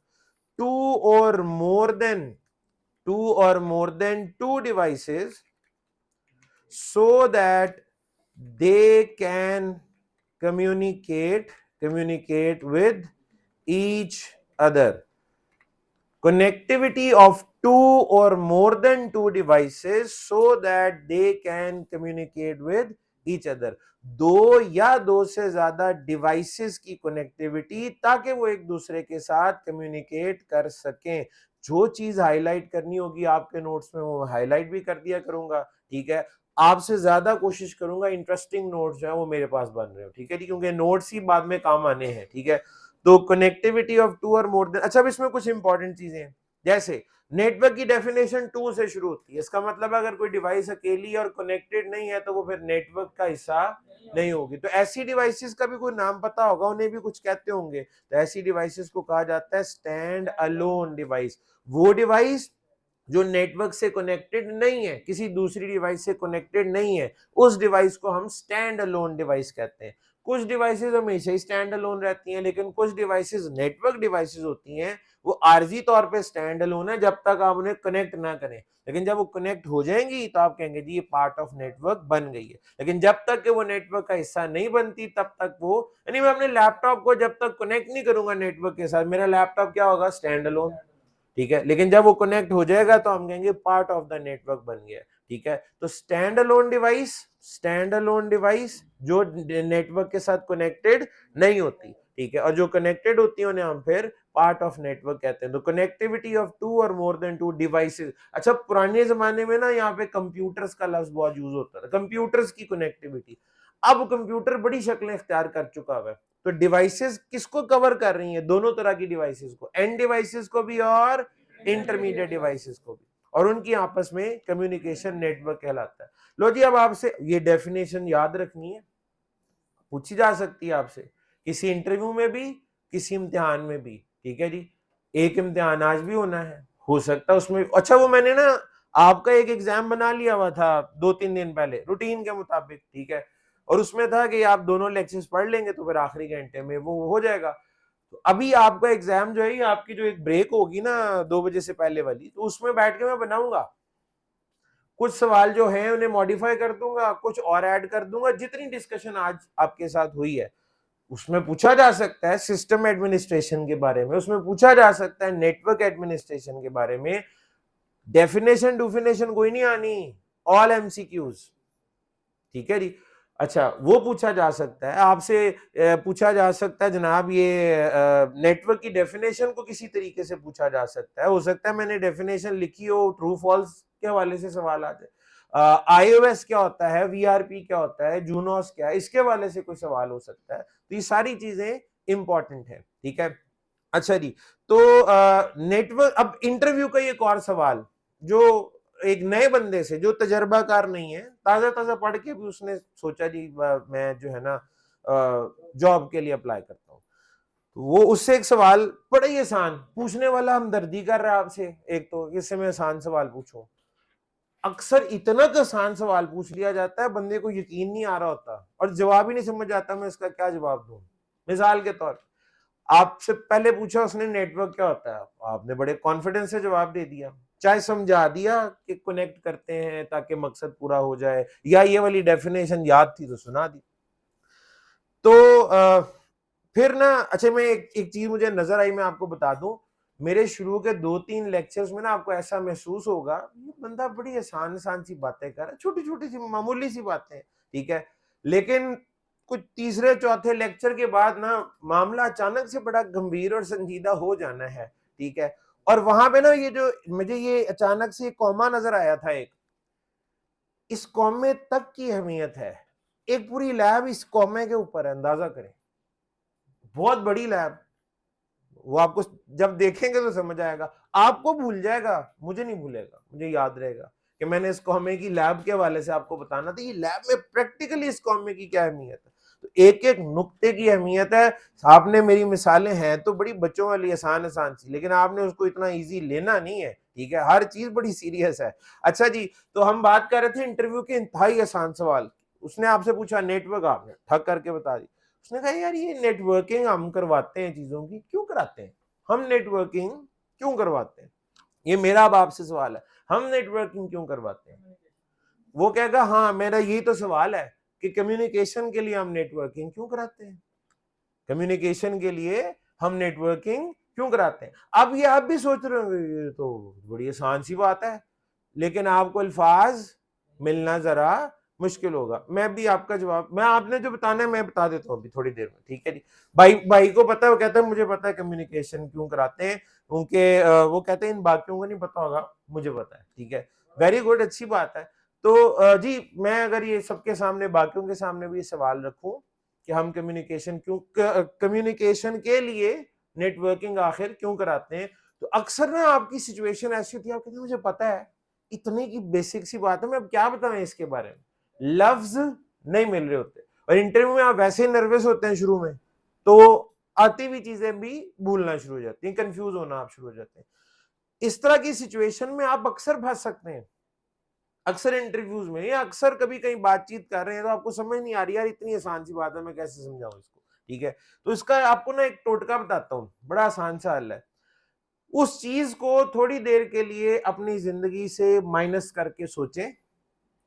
टू और more than two devices so that they can communicate with each other. Connectivity of two or more than two devices so that they can communicate with each other. दो या दो से ज्यादा डिवाइसेस की कनेक्टिविटी ताकि वो एक दूसरे के साथ कम्युनिकेट कर सकें। जो चीज हाईलाइट करनी होगी आपके नोट्स में वो हाईलाइट भी कर दिया करूंगा। ठीक है, आपसे ज्यादा कोशिश करूंगा इंटरेस्टिंग नोट्स जो है वो मेरे पास बन रहे हो। ठीक है जी, क्योंकि नोट्स ही बाद में काम आने हैं। ठीक है, तो कनेक्टिविटी ऑफ टू और मोर देन। अच्छा, अब इसमें कुछ इंपॉर्टेंट चीजें हैं, जैसे नेटवर्क की डेफिनेशन टू से शुरू होती है। इसका मतलब अगर कोई डिवाइस अकेली और कनेक्टेड नहीं है तो वो फिर नेटवर्क का हिस्सा नहीं होगी। तो ऐसी डिवाइसेस का भी कोई नाम पता होगा, उन्हें भी कुछ कहते होंगे। तो ऐसी डिवाइसेस को कहा जाता है स्टैंड अलोन डिवाइस। वो डिवाइस जो नेटवर्क से कनेक्टेड नहीं है, किसी दूसरी डिवाइस से कनेक्टेड नहीं है, उस डिवाइस को हम स्टैंड अलोन डिवाइस कहते हैं। कुछ डिवाइसेस हमेशा ही स्टैंड अलोन रहती हैं, लेकिन कुछ डिवाइसेस नेटवर्क डिवाइसेस होती हैं, वो आर्जी तौर पे स्टैंड अलोन है जब तक आप उन्हें कनेक्ट ना करें। लेकिन जब वो कनेक्ट हो जाएंगी तो आप कहेंगे जी ये पार्ट ऑफ नेटवर्क बन गई है। लेकिन जब तक कि वो नेटवर्क का हिस्सा नहीं बनती तब तक वो, यानी मैं अपने लैपटॉप को जब तक कनेक्ट नहीं करूंगा नेटवर्क के साथ, मेरा लैपटॉप क्या होगा? Stand alone. ठीक है, लेकिन जब वो कनेक्ट हो जाएगा तो हम कहेंगे पार्ट ऑफ द नेटवर्क बन गया। ठीक है, तो स्टैंड अलोन डिवाइस जो नेटवर्क के साथ कनेक्टेड नहीं होती। ठीक है, और जो कनेक्टेड होती है उन्हें हम फिर पार्ट ऑफ नेटवर्क कहते हैं। तो कनेक्टिविटी ऑफ टू और मोर देन टू डिवाइसेस। अच्छा, पुराने जमाने में ना यहाँ पे कंप्यूटर्स का लफ्ज बहुत यूज होता था, कंप्यूटर्स की कनेक्टिविटी। अब कंप्यूटर बड़ी शक्लें इख्तियार कर चुका है। तो डिवाइसेस किसको कवर कर रही हैं? दोनों तरह की डिवाइसेस को, एंड डिवाइसेस को भी और इंटरमीडिएट डिवाइसेस को भी, और उनकी आपस में कम्युनिकेशन नेटवर्क कहलाता है। लो जी, अब आपसे ये डेफिनेशन याद रखनी है, पूछी जा सकती है आपसे किसी इंटरव्यू में भी, किसी इम्तिहान में भी। ठीक है जी, एक इम्तिहान आज भी होना है, हो सकता है उसमें। अच्छा, वो मैंने ना आपका एक एग्जाम बना लिया हुआ था 2-3 दिन पहले रूटीन के मुताबिक। ठीक है, और उसमें था कि आप दोनों लेक्चर्स पढ़ लेंगे तो फिर आखिरी घंटे में वो हो जाएगा। तो अभी आपका एग्जाम जो है, आपकी जो एक ब्रेक होगी ना 2 बजे से पहले वाली, तो उसमें बैठ के मैं बनाऊंगा कुछ सवाल जो है उन्हें मॉडिफाई कर दूंगा, कुछ और ऐड कर दूंगा, जितनी डिस्कशन आज आपके साथ हुई है। उसमें पूछा जा सकता है सिस्टम एडमिनिस्ट्रेशन के बारे में, उसमें पूछा जा सकता है नेटवर्क एडमिनिस्ट्रेशन के बारे में। डेफिनेशन डुफिनेशन कोई नहीं आनी, ऑल एमसीक्यूज, ठीक है जी। अच्छा, वो पूछा जा सकता है आपसे, पूछा जा सकता है जनाब ये नेटवर्क की डेफिनेशन को किसी तरीके से पूछा जा सकता है। हो सकता है मैंने डेफिनेशन लिखी हो, ट्रू फॉल्स के हवाले से सवाल आ जाए। iOS क्या होता है, VRP क्या होता है, जूनोस क्या है, इसके हवाले से कोई सवाल हो सकता है। तो ये सारी चीजें इंपॉर्टेंट है, ठीक है। अच्छा जी, तो नेटवर्क, अब इंटरव्यू का एक और सवाल जो एक नए बंदे से जो तजर्बाकार नहीं है, ताजा ताजा पढ़ के भी उसने सोचा जी मैं जो है ना जॉब के लिए अप्लाई करता हूँ, तो वो उससे एक सवाल बड़ा ही आसान, पूछने वाला हमदर्दी कर रहा है आपसे, एक तो इससे मैं आसान सवाल पूछूं। अक्सर इतना आसान सवाल पूछ लिया जाता है, बंदे को यकीन नहीं आ रहा होता और जवाब ही नहीं समझ आता मैं इसका क्या जवाब दूं। मिसाल के तौर, आपसे पहले पूछा उसने नेटवर्क क्या होता है, आपने बड़े कॉन्फिडेंस से जवाब दे दिया, चाहे समझा दिया कि कनेक्ट करते हैं ताकि मकसद पूरा हो जाए, या ये वाली डेफिनेशन याद थी तो सुना दी। तो फिर ना, अच्छा मैं एक चीज मुझे नजर आई, मैं आपको बता दूं, मेरे शुरू के 2-3 लेक्चर्स में ना आपको ऐसा महसूस होगा ये बंदा बड़ी आसान आसान सी बातें कर रहा है, छोटी छोटी सी मामूली सी बातें, ठीक है। लेकिन कुछ तीसरे चौथे लेक्चर के बाद ना मामला अचानक से बड़ा गंभीर और संजीदा हो जाना है, ठीक है। और वहां पे ना ये जो मुझे ये अचानक से कॉमा नजर आया था, एक इस कॉमे तक की अहमियत है, एक पूरी लैब इस कॉमे के ऊपर है, अंदाजा करें, बहुत बड़ी लैब। वो आपको जब देखेंगे तो समझ आएगा, आपको भूल जाएगा, मुझे नहीं भूलेगा, मुझे याद रहेगा कि मैंने इस कौमे की लैब के हवाले से आपको बताना था, ये लैब में प्रैक्टिकली इस कौमे की क्या अहमियत है। तो एक एक नुक्ते की अहमियत है। आपने मेरी मिसालें हैं तो बड़ी बच्चों वाली आसान आसान सी, लेकिन आपने उसको इतना इजी लेना नहीं है, ठीक है, हर चीज बड़ी सीरियस है। अच्छा जी, तो हम बात कर रहे थे इंटरव्यू के इंतहाई आसान सवाल। उसने आपसे पूछा नेटवर्क, आपने ठग करके बता दी। उसने कहा यार ये नेटवर्किंग हम करवाते हैं चीजों की, क्यों कराते हैं, हम नेटवर्किंग क्यों करवाते हैं, ये मेरा अब आपसे सवाल है, हम नेटवर्किंग क्यों करवाते हैं। वो कहेगा हाँ मेरा यही तो सवाल है कि कम्युनिकेशन के लिए हम नेटवर्किंग क्यों कराते हैं, कम्युनिकेशन के लिए हम नेटवर्किंग क्यों कराते हैं। अब ये आप भी सोच रहे हो ये तो बड़ी आसान सी बात है, लेकिन आपको अल्फाज मिलना जरा मुश्किल होगा। मैं भी आपका जवाब, मैं आपने जो बताना है मैं बता देता हूँ अभी थोड़ी देर में, ठीक है जी। भाई भाई को पता है, वो कहता है मुझे पता है कम्युनिकेशन क्यों कराते हैं, उनके वो कहते हैं इन बाकियों को नहीं पता होगा, मुझे पता है, ठीक है, वेरी गुड, अच्छी बात है। तो जी मैं अगर ये सबके सामने, बाकियों के सामने भी ये सवाल रखूं कि हम कम्युनिकेशन क्यों, कम्युनिकेशन के लिए नेटवर्किंग आखिर क्यों कराते हैं, तो अक्सर ना आपकी सिचुएशन ऐसी होती है, आप कहते हैं मुझे पता है, इतनी की बेसिक सी बात है, मैं अब क्या बताऊं इसके बारे में, लफ्ज नहीं मिल रहे होते। और इंटरव्यू में आप वैसे ही नर्वस होते हैं शुरू में, तो आती हुई चीजें भी भूलना शुरू हो जाती हैं, कंफ्यूज होना आप शुरू हो जाते हैं। इस तरह की सिचुएशन में आप अक्सर फंस सकते हैं, अक्सर इंटरव्यूज में, या अक्सर कभी कहीं बातचीत कर रहे हैं तो आपको समझ नहीं आ रही यार इतनी आसान सी बात है, मैं कैसे समझाऊं इसको, ठीक है। तो इसका आपको ना एक टोटका बताता हूं, बड़ा आसान सा हल है। उस चीज को थोड़ी देर के लिए अपनी जिंदगी से माइनस करके सोचें,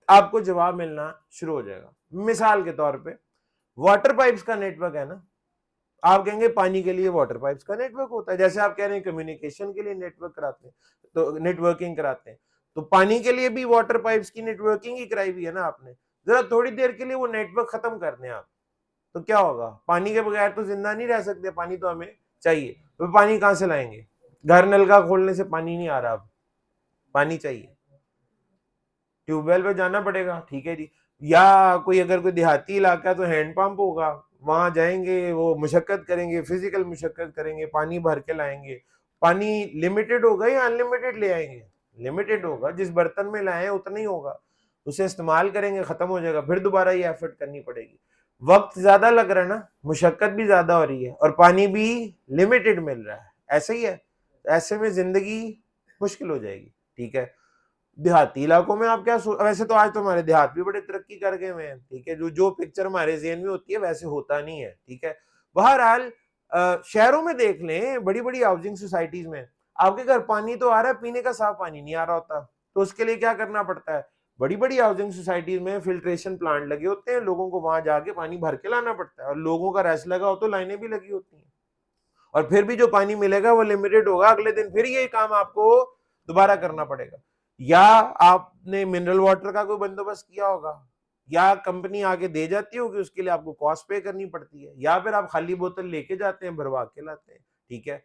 आपको जवाब मिलना शुरू हो जाएगा। मिसाल के तौर पे वाटर पाइप्स का नेटवर्क है ना, आप कहेंगे पानी के लिए वाटर पाइप्स का नेटवर्क होता है, जैसे आप कह रहे हैं कम्युनिकेशन के लिए नेटवर्क कराते हैं, तो नेटवर्किंग कराते हैं, तो पानी के लिए भी वाटर पाइप्स की नेटवर्किंग ही कराई हुई है ना आपने। जरा थोड़ी देर के लिए वो नेटवर्क खत्म कर दें आप, तो क्या होगा, पानी के बगैर तो जिंदा नहीं रह सकते, पानी तो हमें चाहिए, तो पानी कहां से लाएंगे, घर नल का खोलने से पानी नहीं आ रहा, अब पानी चाहिए, ट्यूबवेल पे जाना पड़ेगा, ठीक है जी। या कोई अगर कोई देहाती इलाका है तो हैंडपंप होगा, वहां जाएंगे, वो मुशक्कत करेंगे, फिजिकल मुशक्कत करेंगे, पानी भर के लाएंगे। पानी लिमिटेड होगा या अनलिमिटेड ले आएंगे, लिमिटेड होगा, जिस बर्तन में लाए उतना ही होगा, उसे इस्तेमाल करेंगे, खत्म हो जाएगा, फिर दोबारा ये एफर्ट करनी पड़ेगी, वक्त ज्यादा लग रहा है ना, मुशक्कत भी ज्यादा हो रही है, और पानी भी लिमिटेड मिल रहा है, ऐसे ही है। ऐसे में जिंदगी मुश्किल हो जाएगी, ठीक है। देहाती इलाकों में आप क्या वैसे तो आज तो हमारे देहात भी बड़े तरक्की कर गए हुए हैं, ठीक है, जो जो पिक्चर हमारे ज़हन में होती है वैसे होता नहीं है, ठीक है। बहरहाल शहरों में देख लें, बड़ी बड़ी हाउसिंग सोसाइटीज में आपके घर पानी तो आ रहा है, पीने का साफ पानी नहीं आ रहा होता, तो उसके लिए क्या करना पड़ता है, बड़ी बड़ी हाउसिंग सोसाइटीज में फिल्ट्रेशन प्लांट लगे होते हैं, लोगों को वहां जाके पानी भर के लाना पड़ता है, और लोगों का रश लगा हो तो लाइनें भी लगी होती हैं, और फिर भी जो पानी मिलेगा वो लिमिटेड होगा, अगले दिन फिर ये काम आपको दोबारा करना पड़ेगा। या आपने मिनरल वाटर का कोई बंदोबस्त किया होगा, या कंपनी आके दे जाती होगी, उसके लिए आपको कॉस्ट पे करनी पड़ती है, या फिर आप खाली बोतल लेके जाते हैं, भरवा के लाते हैं, ठीक है।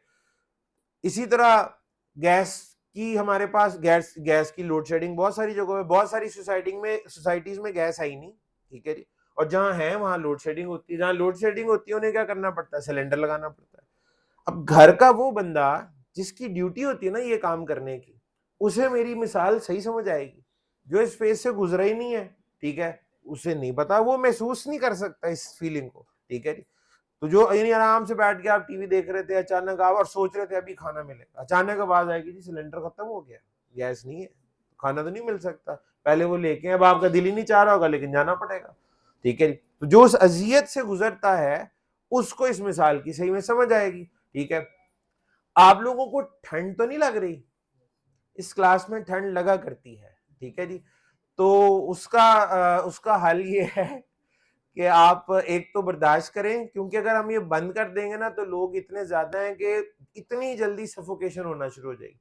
इसी तरह गैस की हमारे पास गैस की लोड शेडिंग बहुत सारी जगहों में, बहुत सारी सोसाइटीज में गैस आई नहीं, ठीक है जी, और जहां है वहां लोड शेडिंग होती है, जहां लोड शेडिंग होती है उन्हें क्या करना पड़ता है, सिलेंडर लगाना पड़ता है। अब घर का वो बंदा जिसकी ड्यूटी होती है ना ये काम करने की, उसे मेरी मिसाल सही समझ आएगी। जो इस फेज से गुजरा ही नहीं है, ठीक है, उसे नहीं पता, वो महसूस नहीं कर सकता इस फीलिंग को, ठीक है जी। तो जो यानी आराम से बैठ के आप टीवी देख रहे थे, अचानक आप और सोच रहे थे अभी खाना मिलेगा, अचानक आवाज आएगी जी सिलेंडर खत्म हो गया, गैस नहीं है, खाना तो नहीं मिल सकता, पहले वो लेके, अब आपका दिल ही नहीं चाह रहा होगा लेकिन जाना पड़ेगा, ठीक है। तो जो उस अजियत से गुजरता है उसको इस मिसाल की सही में समझ आएगी, ठीक है। आप लोगों को ठंड तो नहीं लग रही, इस क्लास में ठंड लगा करती है, ठीक है जी। तो उसका हल ये है कि आप एक तो बर्दाश्त करें, क्योंकि अगर हम ये बंद कर देंगे ना तो लोग इतने ज्यादा हैं कि इतनी जल्दी सफोकेशन होना शुरू हो जाएगी।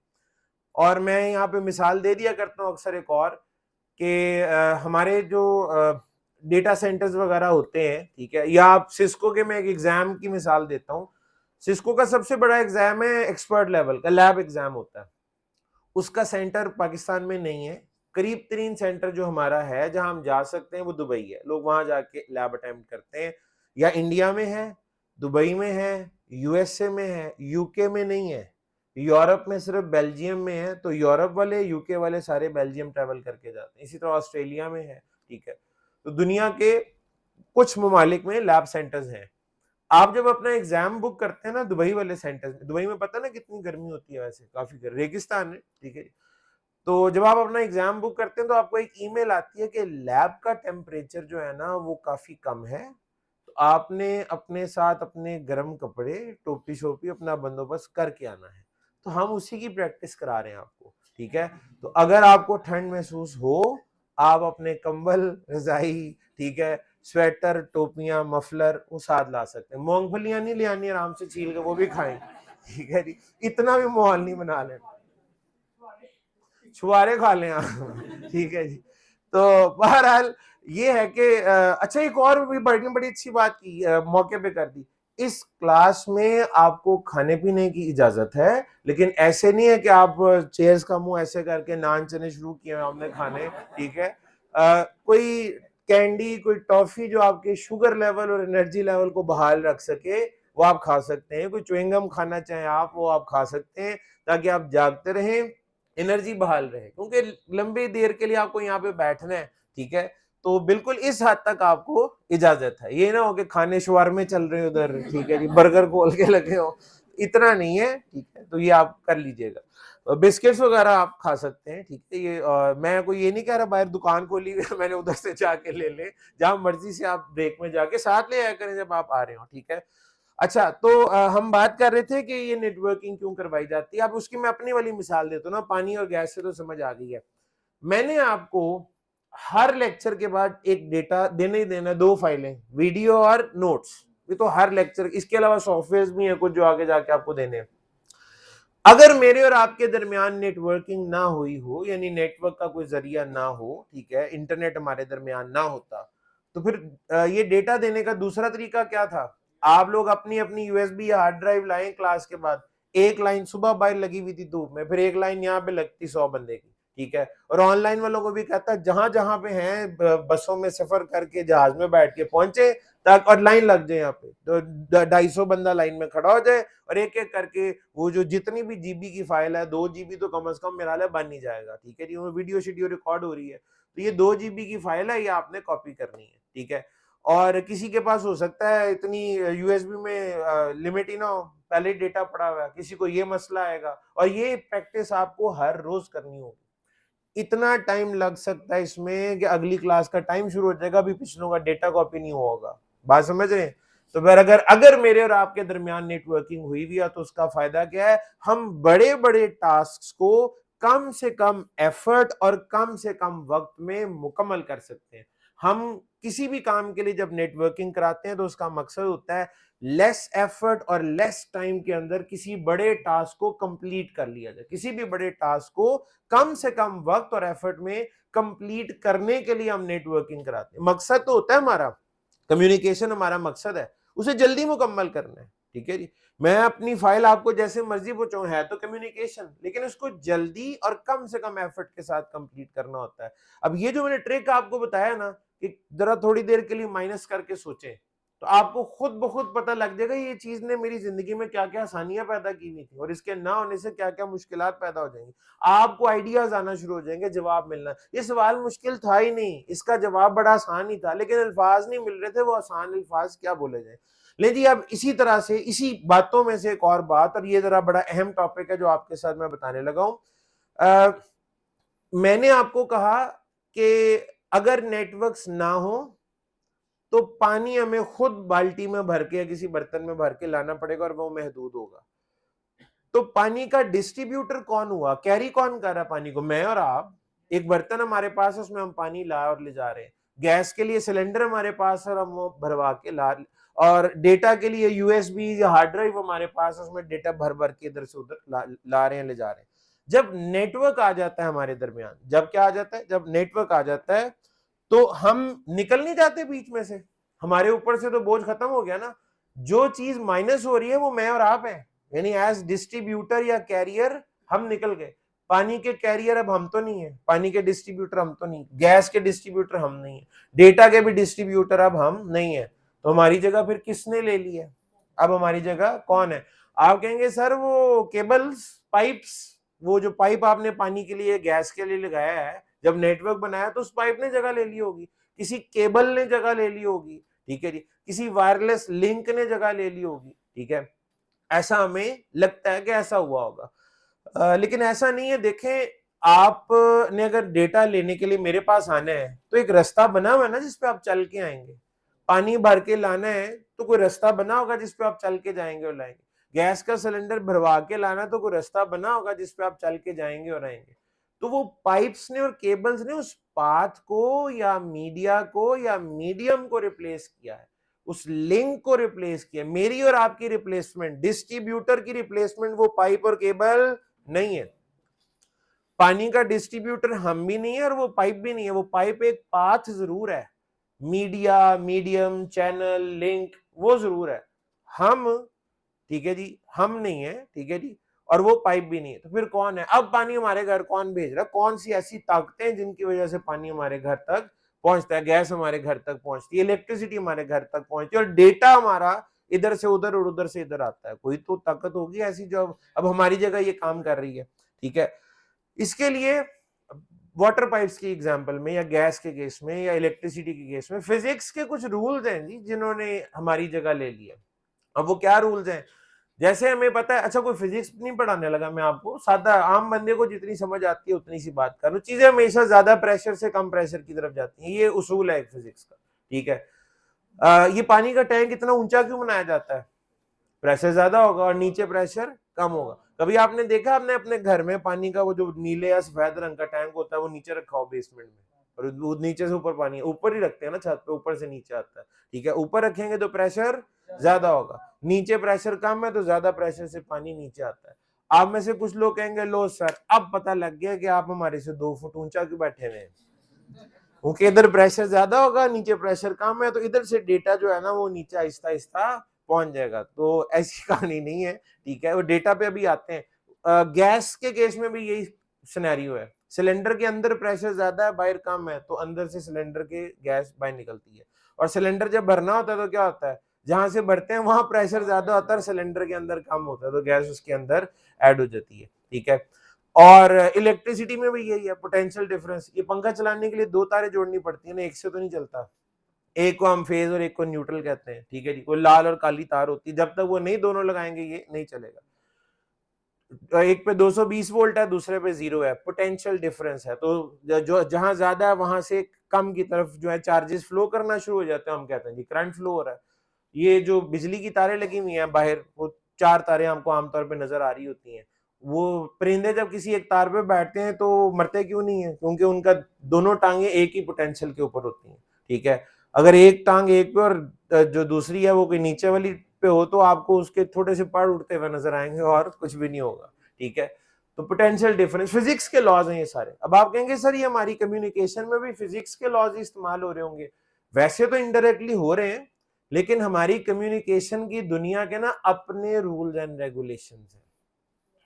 और मैं यहाँ पे मिसाल दे दिया करता हूँ अक्सर एक और कि हमारे जो डेटा सेंटर्स वगैरह होते हैं, ठीक है, या आप सिस्को के, मैं एक एग्जाम की मिसाल देता हूँ। सिस्को का सबसे बड़ा एग्जाम है एक्सपर्ट लेवल का लैब एग्जाम होता है, उसका सेंटर पाकिस्तान में नहीं है। करीब तरीन सेंटर जो हमारा है जहां हम जा सकते हैं वो दुबई है, लोग वहां जाके लैब अटेम्प्ट करते हैं, या इंडिया में है, दुबई में है, यूएसए में है, यूके में नहीं है, यूरोप में सिर्फ बेल्जियम में है, तो यूरोप वाले यूके वाले सारे बेल्जियम ट्रेवल करके जाते हैं। इसी तरह ऑस्ट्रेलिया में है, ठीक है। तो दुनिया के कुछ ममालिक में लैब सेंटर्स हैं। आप जब अपना एग्जाम बुक करते हैं ना दुबई वाले सेंटर में, दुबई में पता ना कितनी गर्मी होती है, वैसे काफी रेगिस्तान है, ठीक है। तो जब आप अपना एग्जाम बुक करते हैं तो आपको एक ईमेल आती है कि लैब का टेम्परेचर जो है ना वो काफी कम है, तो आपने अपने साथ अपने गर्म कपड़े, टोपी शोपी अपना बंदोबस्त करके आना है। तो हम उसी की प्रैक्टिस करा रहे हैं आपको, ठीक है। तो अगर आपको ठंड महसूस हो, आप अपने कंबल, रजाई, ठीक है, स्वेटर, टोपियां, मफलर वो साथ ला सकते हैं। मूंगफलियां नहीं ले आनी, आराम से छील के वो भी खाएं, ठीक है जी। इतना भी माहौल नहीं बना लेना, छुआरे खा लें आप, ठीक है जी। तो बहरहाल ये है कि अच्छा एक और भी बड़ी अच्छी बात की मौके पे कर दी, इस क्लास में आपको खाने पीने की इजाजत है, लेकिन ऐसे नहीं है कि आप चेयर्स का मुंह ऐसे करके नान चने शुरू किए आपने खाने, ठीक है। कोई कैंडी, कोई टॉफी जो आपके शुगर लेवल और एनर्जी लेवल को बहाल रख सके वो आप खा सकते हैं। कोई च्युइंगम खाना चाहें आप, वो आप खा सकते हैं, ताकि आप जागते रहें, एनर्जी बहाल रहे, क्योंकि लंबी देर के लिए आपको यहाँ पे बैठना है, ठीक है। तो बिल्कुल इस हद तक आपको इजाजत है, ये ना हो कि खाने शुआर में चल रहे हो उधर, ठीक है जी, बर्गर खोल के लगे हो, इतना नहीं है, ठीक है। तो ये आप कर लीजिएगा, बिस्किट्स वगैरह आप खा सकते हैं, ठीक है। ये मैं कोई ये नहीं कह रहा बाहर दुकान खोली है मैंने उधर से जाके ले ले, जहां मर्जी से आप ब्रेक में जाके साथ ले आया करें जब आप आ रहे हो, ठीक है। अच्छा, तो हम बात कर रहे थे कि ये नेटवर्किंग क्यों करवाई जाती है। अब उसकी मैं अपनी वाली मिसाल देता हूँ ना, पानी और गैस से तो समझ आ गई है। मैंने आपको हर लेक्चर के बाद एक डेटा देने ही देना, 2 फाइलें, वीडियो और नोट्स, ये तो हर लेक्चर, इसके अलावा सॉफ्टवेयर भी है कुछ जो आगे जाके आपको देने हैं। अगर मेरे और आपके दरमियान नेटवर्किंग ना हुई हो, यानी नेटवर्क का कोई जरिया ना हो, ठीक है, इंटरनेट हमारे दरमियान ना होता, तो फिर ये डेटा देने का दूसरा तरीका क्या था। आप लोग अपनी अपनी यूएसबी या हार्ड ड्राइव लाएं क्लास के बाद, एक लाइन सुबह बाहर लगी हुई थी धूप में, फिर एक लाइन यहाँ पे लगती 100 बंदे की, ठीक है। और ऑनलाइन वालों को भी कहता है जहां जहां पे हैं बसों में सफर करके जहाज में बैठ के पहुंचे तक, और लाइन लग जाए यहाँ पे, तो 250 बंदा लाइन में खड़ा हो जाए, और एक एक करके वो जो जितनी भी जीबी की फाइल है, 2 जीबी तो कम से कम मेरा है बन ही जाएगा, ठीक है जी। वो वीडियो शीडियो रिकॉर्ड हो रही है, तो ये 2 जीबी की फाइल है, ये आपने कॉपी करनी है, ठीक है। और किसी के पास हो सकता है इतनी यूएसबी में लिमिट ही ना हो, पहले डेटा पड़ा हुआ है, किसी को ये मसला आएगा, और ये प्रैक्टिस आपको हर रोज करनी होगी। इतना टाइम लग सकता है इसमें कि अगली क्लास का टाइम शुरू हो जाएगा, अभी पिछलों का डेटा कॉपी नहीं होगा, बात समझ रहे हैं। तो फिर अगर मेरे और आपके दरमियान नेटवर्किंग हुई भी है तो उसका फायदा क्या है, हम बड़े बड़े टास्क को कम से कम एफर्ट और कम से कम वक्त में मुकम्मल कर सकते हैं। हम किसी भी काम के लिए जब नेटवर्किंग कराते हैं तो उसका मकसद होता है लेस एफर्ट और लेस टाइम के अंदर किसी बड़े टास्क को कंप्लीट कर लिया जाए। किसी भी बड़े टास्क को कम से कम वक्त और एफर्ट में कंप्लीट करने के लिए हम नेटवर्किंग कराते हैं। मकसद तो होता है हमारा कम्युनिकेशन, हमारा मकसद है उसे जल्दी मुकम्मल करना है। ठीक है जी, मैं अपनी फाइल आपको जैसे मर्जी पहुंचाऊं, है तो कम्युनिकेशन, लेकिन उसको जल्दी और कम से कम एफर्ट के साथ कंप्लीट करना होता है। अब ये जो मैंने ट्रिक आपको बताया ना कि जरा थोड़ी देर के लिए माइनस करके सोचें, तो आपको खुद ब खुद पता लग जाएगा ये चीज ने मेरी जिंदगी में क्या क्या आसानियां पैदा की हुई थी और इसके ना होने से क्या क्या मुश्किलात पैदा हो जाएंगी। आपको आइडियाज आना शुरू हो जाएंगे, जवाब मिलना। ये सवाल मुश्किल था ही नहीं, इसका जवाब बड़ा आसान ही था, लेकिन अल्फाज नहीं मिल रहे थे, वो आसान अल्फाज क्या बोले जाए। ले जी, अब इसी तरह से इसी बातों में से एक और बात, और ये जरा बड़ा अहम टॉपिक है जो आपके साथ मैं बताने लगा हूं। मैंने आपको कहा कि अगर नेटवर्क्स ना हो तो पानी हमें खुद बाल्टी में भर के या किसी बर्तन में भर के लाना पड़ेगा और वो महदूद होगा। तो पानी का डिस्ट्रीब्यूटर कौन हुआ, कैरी कौन कर रहा है पानी को? मैं और आप। एक बर्तन हमारे पास है, उसमें हम पानी ला और ले जा रहे हैं। गैस के लिए सिलेंडर हमारे पास है और हम वो भरवा के ला, और डेटा के लिए यूएसबी या हार्ड ड्राइव हमारे पास है, उसमें डेटा भर भर के इधर से उधर ला रहे हैं, ले जा रहे हैं। जब नेटवर्क आ जाता है हमारे दरमियान, जब क्या आ जाता है, जब नेटवर्क आ जाता है तो हम निकल नहीं जाते बीच में से, हमारे ऊपर से तो बोझ खत्म हो गया ना। जो चीज माइनस हो रही है वो मैं और आप हैं, यानी एज डिस्ट्रीब्यूटर या कैरियर हम निकल गए। पानी के कैरियर अब हम तो नहीं है, पानी के डिस्ट्रीब्यूटर हम तो नहीं, गैस के डिस्ट्रीब्यूटर हम नहीं है, डेटा के भी डिस्ट्रीब्यूटर अब हम नहीं है। तो हमारी जगह फिर किसने ले ली है? अब हमारी जगह कौन है? आप कहेंगे सर वो केबल्स, पाइप्स, वो जो पाइप आपने पानी के लिए गैस के लिए लगाया है, जब नेटवर्क बनाया तो उस पाइप ने जगह ले ली होगी, किसी केबल ने जगह ले ली होगी, ठीक है जी, किसी वायरलेस लिंक ने जगह ले ली होगी, ठीक है। ऐसा हमें लगता है कि ऐसा हुआ होगा, लेकिन ऐसा नहीं है। देखें, आपने अगर डेटा लेने के लिए मेरे पास आना है तो एक रास्ता बना हुआ है ना जिसपे आप चल के आएंगे। पानी भर के लाना है तो कोई रास्ता बना होगा जिसपे आप चल के जाएंगे और लाएंगे। गैस का सिलेंडर भरवा के लाना तो कोई रास्ता बना होगा जिसपे आप चल के जाएंगे और आएंगे। तो वो पाइप्स ने और केबल्स ने उस पाथ को या मीडिया को या मीडियम को रिप्लेस किया है, उस लिंक को रिप्लेस किया। मेरी और आपकी रिप्लेसमेंट, डिस्ट्रीब्यूटर की रिप्लेसमेंट वो पाइप और केबल नहीं है। पानी का डिस्ट्रीब्यूटर हम भी नहीं है और वो पाइप भी नहीं है। वो पाइप एक पाथ जरूर है, मीडिया, मीडियम, चैनल, लिंक वो जरूर है। हम, ठीक है जी, हम नहीं है, ठीक है जी, और वो पाइप भी नहीं है। तो फिर कौन है? अब पानी हमारे घर कौन भेज रहा है? कौन सी ऐसी ताकतें जिनकी वजह से पानी हमारे घर तक पहुंचता है, गैस हमारे घर तक पहुंचती है, इलेक्ट्रिसिटी हमारे घर तक पहुंचती है, और डेटा हमारा इधर से उधर और उधर से इधर आता है? कोई तो ताकत होगी ऐसी जो अब हमारी जगह ये काम कर रही है, ठीक है। इसके लिए वाटर पाइप्स की एग्जांपल में या गैस के केस में या इलेक्ट्रिसिटी के केस में फिजिक्स के कुछ रूल्स हैं जी जिन्होंने हमारी जगह ले लिया। अब वो क्या रूल्स हैं? जैसे हमें पता है, अच्छा कोई फिजिक्स नहीं पढ़ाने लगा, मैं आपको सादा आम बंदे को जितनी समझ आती है उतनी सी बात करूं। चीजें हमेशा ज्यादा प्रेशर से कम प्रेशर की तरफ जाती हैं, ये उसूल है एक फिजिक्स का, ठीक है। ये पानी का टैंक इतना ऊंचा क्यों बनाया जाता है? प्रेशर ज्यादा होगा और नीचे प्रेशर कम होगा। कभी आपने देखा आपने अपने घर में पानी का वो जो नीले या सफेद रंग का टैंक होता है वो नीचे रखा हो बेसमेंट में, और वो नीचे से ऊपर पानी ऊपर ही रखते हैं ना छत पे, ऊपर से नीचे आता है, ठीक है। ऊपर रखेंगे तो प्रेशर ज्यादा होगा, नीचे प्रेशर कम है तो ज्यादा प्रेशर से पानी नीचे आता है। आप में से कुछ लोग कहेंगे लो सर अब पता लग गया कि आप हमारे से 2 फुट ऊंचा क्यों बैठे हुए हैं, क्योंकि इधर प्रेशर ज्यादा होगा, नीचे प्रेशर कम है, तो इधर से डेटा जो है ना वो नीचे आहिस्ता आहिस्ता पहुंच जाएगा। तो ऐसी कहानी नहीं है, ठीक है। वो डेटा पे अभी आते हैं। गैस के केस में भी यही सिनेरियो है। सिलेंडर के अंदर प्रेशर ज्यादा है, बाहर कम है, तो अंदर से सिलेंडर के गैस बाहर निकलती है। और सिलेंडर जब भरना होता है तो क्या होता है, जहां से भरते हैं वहां प्रेशर ज्यादा होता है और सिलेंडर के अंदर कम होता है, तो गैस उसके अंदर ऐड हो जाती है, ठीक है। और इलेक्ट्रिसिटी में भी यही है, पोटेंशियल डिफरेंस। ये पंखा चलाने के लिए 2 तारें जोड़नी पड़ती है ना, एक से तो नहीं चलता। एक को हम फेज और एक को न्यूट्रल कहते हैं, ठीक है जी। कोई लाल और काली तार होती है, जब तक वो नहीं दोनों लगाएंगे ये नहीं चलेगा। एक पे 220 वोल्ट है, दूसरे पे 0 है, पोटेंशियल डिफरेंस है। तो जो जहां ज्यादा है वहां से कम की तरफ जो है चार्जेस फ्लो करना शुरू हो जाते हैं, हम कहते हैं जी करंट फ्लो हो रहा है। ये जो बिजली की तारें लगी हुई हैं बाहर, वो 4 तारें हमको आमतौर पे नजर आ रही होती हैं, वो परिंदे जब किसी एक तार पे बैठते हैं तो मरते क्यों नहीं है? क्योंकि उनका दोनों टांगे एक ही पोटेंशियल के ऊपर होती हैं, ठीक है। अगर एक टांग एक पे और जो दूसरी है वो कोई नीचे वाली पे हो तो आपको उसके थोड़े से पर उड़ते हुए नजर आएंगे और कुछ भी नहीं होगा, ठीक है। तो पोटेंशियल डिफरेंस, फिजिक्स के लॉज हैं ये सारे। अब आप कहेंगे सर ये हमारी कम्युनिकेशन में भी फिजिक्स के लॉज इस्तेमाल हो रहे होंगे। वैसे तो इनडायरेक्टली हो रहे हैं, लेकिन हमारी कम्युनिकेशन की दुनिया के ना अपने रूल्स एंड रेगुलेशंस हैं,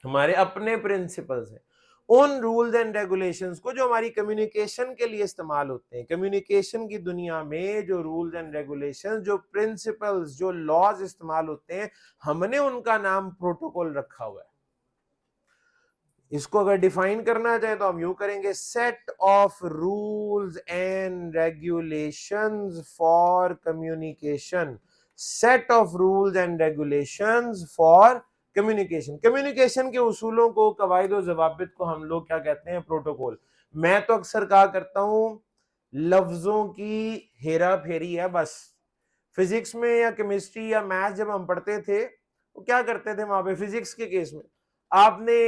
हमारे अपने प्रिंसिपल्स हैं। उन रूल्स एंड रेगुलेशंस को जो हमारी कम्युनिकेशन के लिए इस्तेमाल होते हैं, कम्युनिकेशन की दुनिया में जो रूल्स एंड रेगुलेशंस, जो प्रिंसिपल्स, जो लॉज इस्तेमाल होते हैं, हमने उनका नाम प्रोटोकॉल रखा हुआ है। इसको अगर डिफाइन करना चाहे तो हम यूं करेंगे, set of rules and regulations for communication. Set of rules and regulations for communication. Communication के उसूलों को, कवायद और जवाबित को हम लोग क्या कहते हैं? प्रोटोकॉल। मैं तो अक्सर कहा करता हूं लफ्जों की हेरा फेरी है बस। फिजिक्स में या केमिस्ट्री या मैथ जब हम पढ़ते थे तो क्या करते थे वहां पे? फिजिक्स के केस में आपने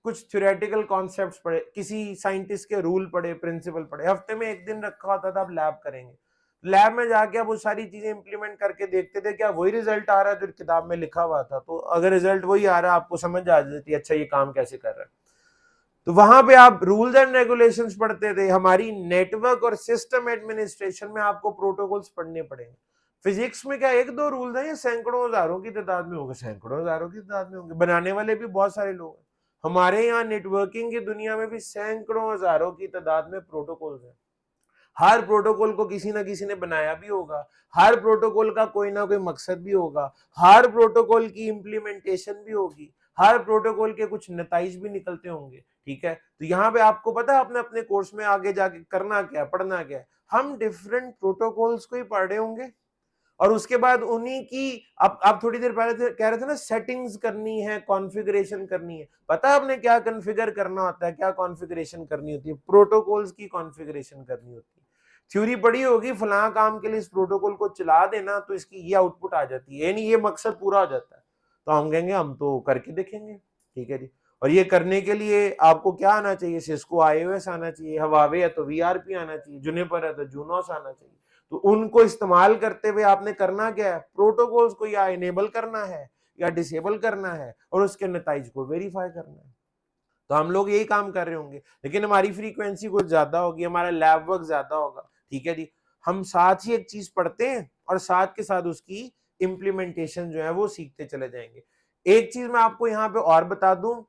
कुछ थ्योरेटिकल कॉन्सेप्ट्स पढ़े, किसी साइंटिस्ट के रूल पढ़े, प्रिंसिपल पढ़े, हफ्ते में एक दिन रखा होता था अब लैब करेंगे। लैब में जाके आप वो सारी चीजें इंप्लीमेंट करके देखते थे क्या वही रिजल्ट आ रहा है जो किताब में लिखा हुआ था। तो अगर रिजल्ट वही आ रहा है आपको समझ आ जाती है अच्छा ये काम कैसे कर रहा है। तो वहां पे आप रूल्स एंड रेगुलेशंस पढ़ते थे। हमारी नेटवर्क और सिस्टम एडमिनिस्ट्रेशन में आपको प्रोटोकॉल्स पढ़ने पड़ेंगे। फिजिक्स में क्या एक दो रूल्स हैं, ये सैकड़ों हजारों की तादाद में होंगे, सैकड़ों हजारों की तादाद में होंगे, बनाने वाले भी बहुत सारे लोग हैं। हमारे यहाँ नेटवर्किंग की दुनिया में भी सैकड़ों हजारों की तादाद में प्रोटोकॉल्स हैं। हर प्रोटोकॉल को किसी ना किसी ने बनाया भी होगा, हर प्रोटोकॉल का कोई ना कोई मकसद भी होगा, हर प्रोटोकॉल की इंप्लीमेंटेशन भी होगी, हर प्रोटोकॉल के कुछ नताइज भी निकलते होंगे, ठीक है। तो यहाँ पे आपको पता है आपने अपने कोर्स में आगे जाके करना क्या है, पढ़ना क्या है? हम डिफरेंट प्रोटोकॉल्स को ही पढ़ रहे होंगे और उसके बाद उन्हीं की आप थोड़ी देर पहले कह रहे थे ना सेटिंग्स करनी है, कॉन्फ़िगरेशन करनी है। पता है आपने क्या कॉन्फ़िगर करना होता है, क्या कॉन्फ़िगरेशन करनी होती है? प्रोटोकॉल्स की कॉन्फ़िगरेशन करनी होती है। थ्योरी पढ़ी होगी फलां काम के लिए इस प्रोटोकॉल को चला देना तो इसकी ये आउटपुट आ जाती है, यानी ये मकसद पूरा हो जाता है। तो हम कहेंगे हम तो करके देखेंगे, ठीक है जी। और ये करने के लिए आपको क्या आना चाहिए? सिस्को iOS आना चाहिए, हवावे है तो VRP आना चाहिए, जुनिपर है तो जूनोस आना चाहिए। तो उनको इस्तेमाल करते हुए आपने करना क्या है? प्रोटोकॉल्स को या इनेबल करना है या डिसेबल करना है और उसके नताइज को वेरीफाई करना है। तो हम लोग यही काम कर रहे होंगे, लेकिन हमारी फ्रीक्वेंसी कुछ ज्यादा होगी, हमारा लैब वर्क ज्यादा होगा, ठीक है जी। हम साथ ही एक चीज पढ़ते हैं और साथ के साथ उसकी इंप्लीमेंटेशन जो है वो सीखते चले जाएंगे। एक चीज मैं आपको यहाँ पे और बता दूं,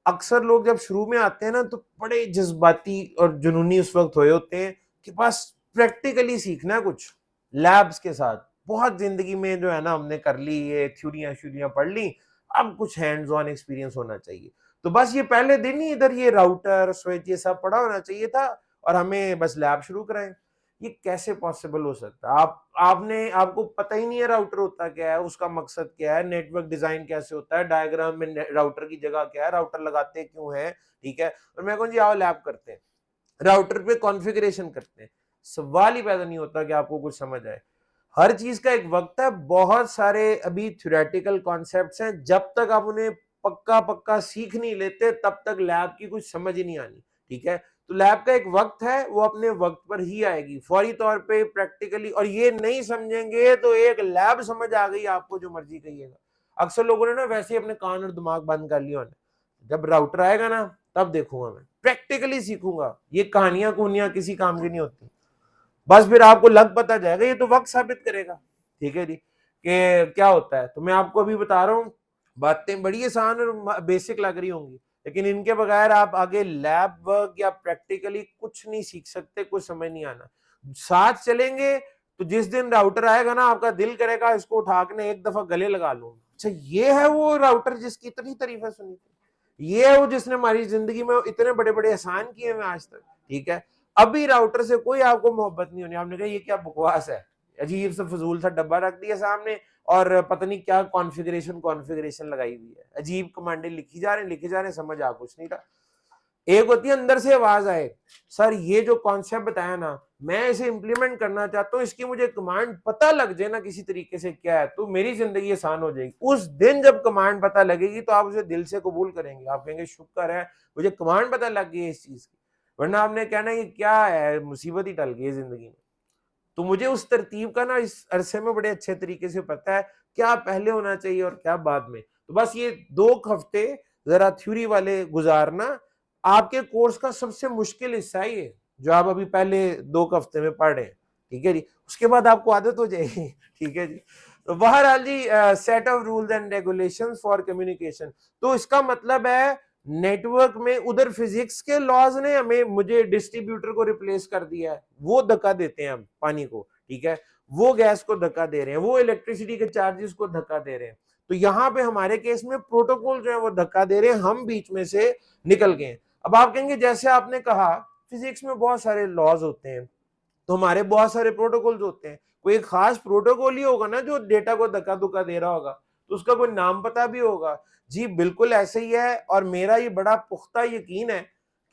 अक्सर लोग जब शुरू में आते हैं ना तो बड़े जज्बाती और जुनूनी उस वक्त हुए होते हैं कि बस प्रैक्टिकली सीखना है कुछ लैब्स के साथ। बहुत जिंदगी में जो है ना हमने कर ली ये थ्योरियां पढ़ ली, अब कुछ हैंड्स ऑन एक्सपीरियंस होना चाहिए। तो बस ये पहले दिन ही इधर ये राउटर स्विच ये सब पड़ा होना चाहिए था और हमें बस लैब शुरू कराएं। ये कैसे पॉसिबल हो सकता है? आपको पता ही नहीं है राउटर होता क्या है, उसका मकसद क्या है, नेटवर्क डिजाइन कैसे होता है, डायग्राम में राउटर की जगह क्या है, राउटर लगाते क्यों है, ठीक है। और मैं कहूँ जी आओ लैब करते हैं, राउटर पे कॉन्फ़िगरेशन करते हैं। सवाल ही पैदा नहीं होता कि आपको कुछ समझ आए। हर चीज का एक वक्त है। बहुत सारे अभी थ्योरेटिकल कॉन्सेप्ट्स हैं, जब तक आप उन्हें पक्का पक्का सीख नहीं लेते तब तक लैब की कुछ समझ ही नहीं आनी, ठीक है। तो लैब का एक वक्त है, वो अपने वक्त पर ही आएगी, फौरी तौर पे प्रैक्टिकली। और ये नहीं समझेंगे तो एक लैब समझ आ गई आपको जो मर्जी कहिएगा। अक्सर लोगों ने ना वैसे ही अपने कान और दिमाग बंद कर लिया, जब राउटर आएगा ना तब देखूंगा, मैं प्रैक्टिकली सीखूंगा। ये कहानियां कुहनियां किसी काम की नहीं होती। बस फिर आपको लग पता जाएगा, ये तो वक्त साबित करेगा, ठीक है जी, कि क्या होता है। तो मैं आपको अभी बता रहा हूँ, बातें बड़ी आसान और बेसिक लग रही होंगी, लेकिन इनके बगैर आप आगे लैब वर्क या प्रैक्टिकली कुछ नहीं सीख सकते, कुछ समझ नहीं आना। साथ चलेंगे तो जिस दिन राउटर आएगा ना आपका दिल करेगा इसको उठा के एक दफा गले लगा लूं। अच्छा ये है वो राउटर जिसकी इतनी तारीफें सुनी थी, ये है वो जिसने हमारी जिंदगी में इतने बड़े बड़े एहसान किए हैं आज तक, ठीक है। अभी राउटर से कोई आपको मोहब्बत नहीं होनी। आपने कहा ये क्या बकवास है, अजीब सा फजूल सा डब्बा रख दिया सामने और पता नहीं क्या कॉन्फ़िगरेशन लगाई हुई है, अजीब कमांडें लिखी जा रहे हैं, समझ आ कुछ नहीं रहा। एक होती है अंदर से आवाज आए, सर ये जो कॉन्सेप्ट बताया ना, मैं इसे इंप्लीमेंट करना चाहता हूँ, इसकी मुझे कमांड पता लग जाए ना किसी तरीके से क्या है, तो मेरी जिंदगी आसान हो जाएगी। उस दिन जब कमांड पता लगेगी तो आप उसे दिल से कबूल करेंगे, आप कहेंगे शुक्र है मुझे कमांड पता लग गई है इस चीज की, वरना आपने कहना ये क्या है, मुसीबत ही टल गई है जिंदगी में। तो मुझे उस तरतीब का ना इस अरसे में बड़े अच्छे तरीके से पता है क्या पहले होना चाहिए और क्या बाद में। तो बस ये 2 हफ्ते जरा थ्योरी वाले गुजारना आपके कोर्स का सबसे मुश्किल हिस्सा ही है, जो आप अभी पहले 2 हफ्ते में पढ़ रहे हैं, ठीक है जी। उसके बाद आपको आदत हो जाएगी, ठीक है जी। तो बहरहाल जी, set of rules and regulations for communication, तो इसका मतलब है नेटवर्क में उधर फिजिक्स के लॉज ने हमें मुझे डिस्ट्रीब्यूटर को रिप्लेस कर दिया है, वो धक्का देते हैं हम पानी को, ठीक है, वो गैस को धक्का दे रहे हैं, वो इलेक्ट्रिसिटी के चार्जेस को धक्का दे रहे हैं। तो यहाँ पे हमारे केस में प्रोटोकॉल जो है वो धक्का दे रहे हैं, हम बीच में से निकल गए। अब आप कहेंगे जैसे आपने कहा फिजिक्स में बहुत सारे लॉज होते हैं, तो हमारे बहुत सारे प्रोटोकॉल्स होते हैं, कोई एक खास प्रोटोकॉल ही होगा ना जो डेटा को धक्का धुक्का दे रहा होगा, तो उसका कोई नाम पता भी होगा। जी बिल्कुल ऐसे ही है, और मेरा ये बड़ा पुख्ता यकीन है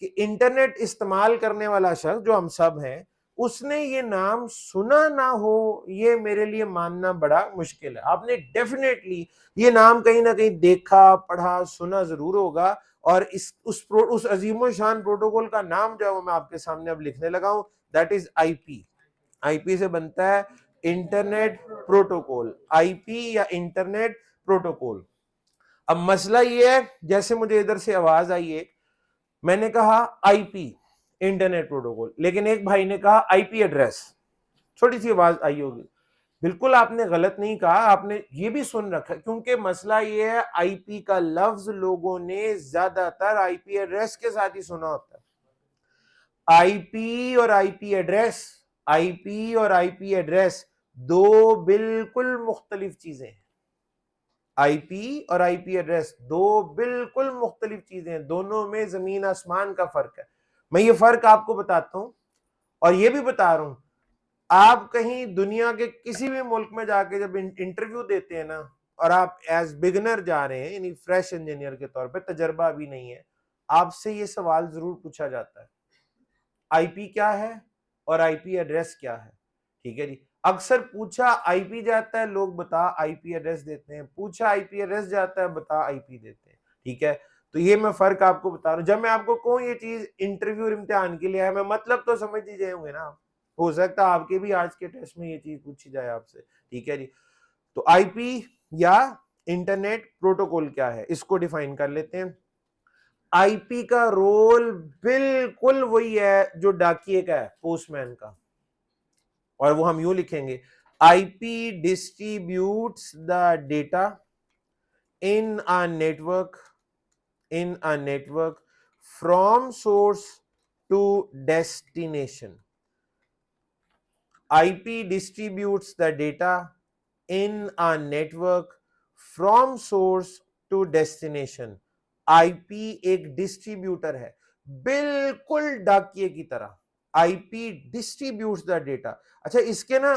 कि इंटरनेट इस्तेमाल करने वाला शख्स जो हम सब हैं, उसने ये नाम सुना ना हो, ये मेरे लिए मानना बड़ा मुश्किल है। आपने डेफिनेटली ये नाम कहीं ना कहीं देखा, पढ़ा, सुना जरूर होगा, और उस अजीमो शान प्रोटोकॉल का नाम जो है वो मैं आपके सामने अब लिखने लगा हूं, दैट इज आईपी। आईपी से बनता है इंटरनेट प्रोटोकॉल, आईपी या इंटरनेट प्रोटोकॉल। अब मसला ये है, जैसे मुझे इधर से आवाज आई है, मैंने कहा आईपी इंटरनेट प्रोटोकॉल, लेकिन एक भाई ने कहा आईपी एड्रेस, छोटी सी आवाज आई होगी। बिल्कुल आपने गलत नहीं कहा, आपने ये भी सुन रखा, क्योंकि मसला ये है आईपी का लफ्ज लोगों ने ज्यादातर आईपी एड्रेस के साथ ही सुना होता है। आईपी और आईपी एड्रेस, आईपी और आईपी एड्रेस दो बिल्कुल मुख्तलिफ चीजें हैं। आईपी और आईपी एड्रेस दो बिल्कुल मुख्तलिफ चीजें हैं, दोनों में जमीन आसमान का फर्क है। मैं ये फर्क आपको बताता हूं, और ये भी बता रहा हूं, आप कहीं दुनिया के किसी भी मुल्क में जाके जब इंटरव्यू देते हैं ना, और आप एज बिगिनर जा रहे हैं, यानी फ्रेश इंजीनियर के तौर पे, तजर्बा भी नहीं है, आपसे ये सवाल जरूर पूछा जाता है, आईपी क्या है और आईपी एड्रेस क्या है, ठीक है जी। अक्सर पूछा आईपी जाता है, लोग बता आईपी एड्रेस देते हैं, पूछा आईपी एड्रेस जाता है, बता आईपी देते हैं, ठीक है। तो ये मैं फर्क आपको बता रहा हूं। जब मैं आपको कहूं ये चीज इंटरव्यू इम्तिहान के लिए है, मैं मतलब तो समझ ही जाए होंगे ना, हो सकता है आपके भी आज के टेस्ट में ये चीज पूछी जाए आपसे, ठीक है जी। तो आईपी या इंटरनेट प्रोटोकॉल क्या है, इसको डिफाइन कर लेते हैं। आईपी का रोल बिल्कुल वही है जो डाकिए का है, पोस्टमैन का, और वो हम यूं लिखेंगे, IP distributes the data in a network from source to destination. IP distributes the data in a network from source to destination. IP एक डिस्ट्रीब्यूटर है, बिल्कुल डाकिए की तरह। IP distributes the data. अच्छा, इसके ना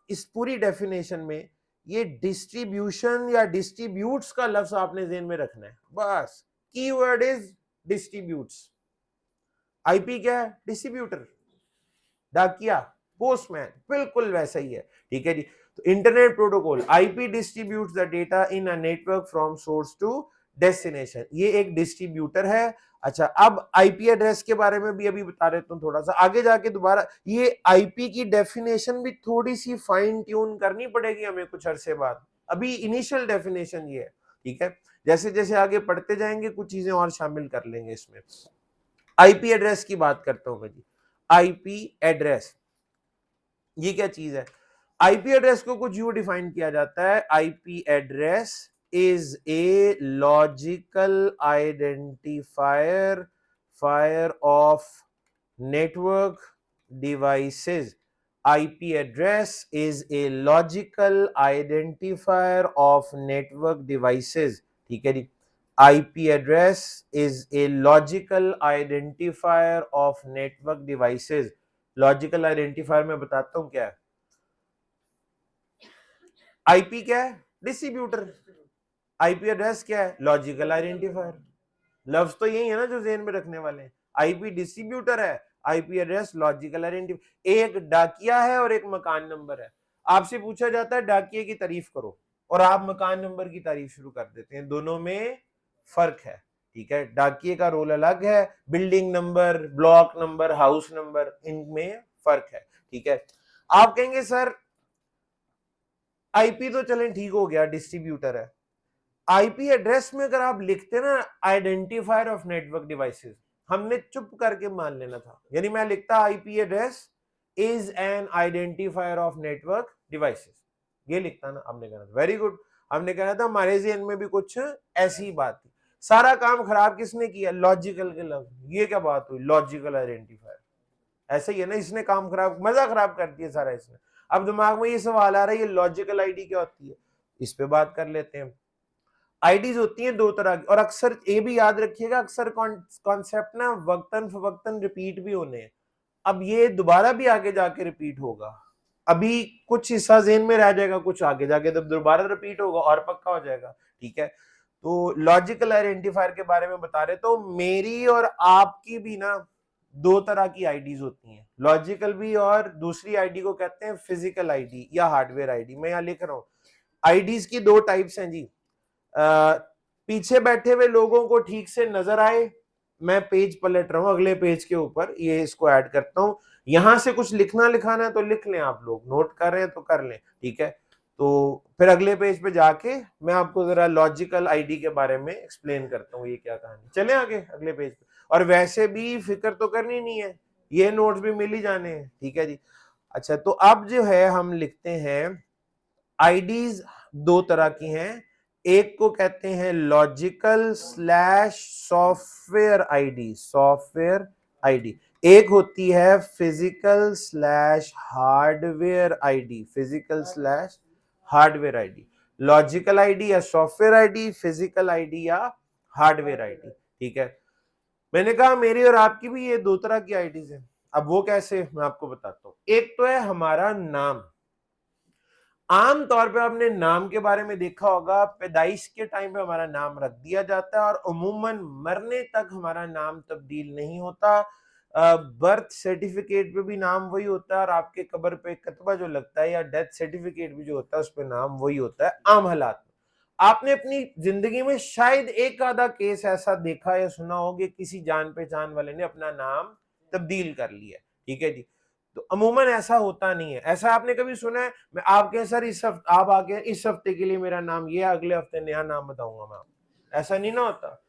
इस पूरी डेफिनेशन में ये डिस्ट्रीब्यूशन या डिस्ट्रीब्यूट्स का लफ्ज आपने ज़हन में रखना है, बस कीवर्ड इज डिस्ट्रीब्यूट्स। आईपी क्या है? डिस्ट्रीब्यूटर, डाकिया, पोस्टमैन, बिल्कुल वैसा ही है, ठीक है जी। तो internet protocol, IP distributes the data in a network from source to destination, ये एक डिस्ट्रीब्यूटर है। अच्छा, अब आईपी एड्रेस के बारे में भी अभी बता देता हूं थोड़ा सा, आगे जाके दोबारा ये आईपी की डेफिनेशन भी थोड़ी सी फाइन ट्यून करनी पड़ेगी हमें कुछ अरसे बाद, अभी इनिशियल डेफिनेशन ये है, ठीक है। जैसे जैसे आगे पढ़ते जाएंगे कुछ चीजें और शामिल कर लेंगे इसमें। आईपी एड्रेस की बात करता हूं मैं जी। आईपी एड्रेस ये क्या चीज है? आईपी एड्रेस को कुछ यूं डिफाइन किया जाता है, IP address is a logical identifier of network devices. IP address is a logical identifier of network devices, ठीक है जी। IP address is a logical identifier of network devices. Logical identifier में बताता हूं क्या है। आईपी क्या है? डिस्ट्रीब्यूटर। आईपी एड्रेस क्या है? Logical identifier. लफ्ज तो यही है ना जो जेहन में रखने वाले हैं। आईपी डिस्ट्रीब्यूटर है, आईपी एड्रेस लॉजिकल आइडेंटिफायर, एक डाकिया है और एक मकान नंबर है। आपसे पूछा जाता है डाकिये की तारीफ करो और आप मकान नंबर की तारीफ शुरू कर देते हैं, दोनों में फर्क है, ठीक है। डाकिये का रोल अलग है, building number, block number, house number, इनमें फर्क है, ठीक है। आप कहेंगे सर आईपी तो चलें ठीक हो गया, डिस्ट्रीब्यूटर है। आईपी एड्रेस में अगर आप लिखते ना आइडेंटिफायर ऑफ नेटवर्क डिवाइसेस, हमने चुप करके मान लेना था, यानी मैं लिखता IP address is an identifier of network devices, ये लिखता ना, हमने कहना था वेरी गुड, हमने कहना था हमारे ज़हन में भी कुछ ऐसी बात थी। सारा काम खराब किसने किया? लॉजिकल के लफ्ज। ये क्या बात हुई? लॉजिकल आइडेंटिफायर, ऐसा ही है ना, इसने काम खराब, मजा खराब कर दिया सारा इसने। अब दिमाग में ये सवाल आ रहा है ये लॉजिकल आईडी क्या होती है, इस पे बात कर लेते हैं। आईडीज होती हैं दो तरह की, और अक्सर ये भी याद रखिएगा अक्सर कॉन्सेप्ट ना वक्तन फवक्तन रिपीट भी होने हैं। अब ये दोबारा भी आगे जाके रिपीट होगा, अभी कुछ हिस्सा ज़हन में रह जाएगा, कुछ आगे जाके जब दोबारा रिपीट होगा और पक्का हो जाएगा, ठीक है। तो लॉजिकल आइडेंटिफायर के बारे में बता रहे, तो मेरी और आपकी भी ना दो तरह की आईडीज होती हैं, लॉजिकल भी, और दूसरी आईडी को कहते हैं फिजिकल आईडी या हार्डवेयर आईडी। मैं यहाँ लिख रहा हूँ आईडीज की दो टाइप्स हैं जी। पीछे बैठे हुए लोगों को ठीक से नजर आए, मैं पेज पलट रहा हूं अगले पेज के ऊपर, ये इसको ऐड करता हूं, यहां से कुछ लिखना लिखाना है तो लिख लें, आप लोग नोट कर रहे हैं तो कर लें, ठीक है। तो फिर अगले पेज पे जाके मैं आपको जरा लॉजिकल आईडी के बारे में एक्सप्लेन करता हूँ ये क्या कहानी। चले आगे अगले पेज पे, और वैसे भी फिक्र तो करनी नहीं है, ये नोट्स भी मिल ही जाने हैं, ठीक है जी। अच्छा, तो अब जो है हम लिखते हैं आईडीज दो तरह की हैं, एक को कहते हैं logical slash software ID, software ID, एक होती है physical slash hardware ID, physical slash hardware ID. Logical ID या सॉफ्टवेयर आईडी, फिजिकल आईडी या हार्डवेयर आईडी, ठीक है। मैंने कहा मेरी और आपकी भी ये दो तरह की आईडीज हैं। अब वो कैसे, मैं आपको बताता हूं। एक तो है हमारा नाम, आम तौर पे आपने नाम के बारे में देखा होगा, पैदाइश के टाइम पे हमारा नाम रख दिया जाता है और अमूमन मरने तक हमारा नाम तब्दील नहीं होता। बर्थ सर्टिफिकेट पे भी नाम वही होता है, और आपके कब्र पे कतबा जो लगता है या डेथ सर्टिफिकेट भी जो होता है उस पे नाम वही होता है आम हालात में। आपने अपनी जिंदगी में शायद एक आधा केस ऐसा देखा या सुना हो कि किसी जान पहचान वाले ने अपना नाम तब्दील कर लिया, ठीक है जी। तो अमूमन ऐसा होता नहीं है। ऐसा आपने कभी सुना है मैं आपके सर इस हफ्ते आप आके इस हफ्ते के लिए मेरा नाम ये, अगले हफ्ते नया नाम बताऊंगा मैं आपको, ऐसा नहीं ना होता,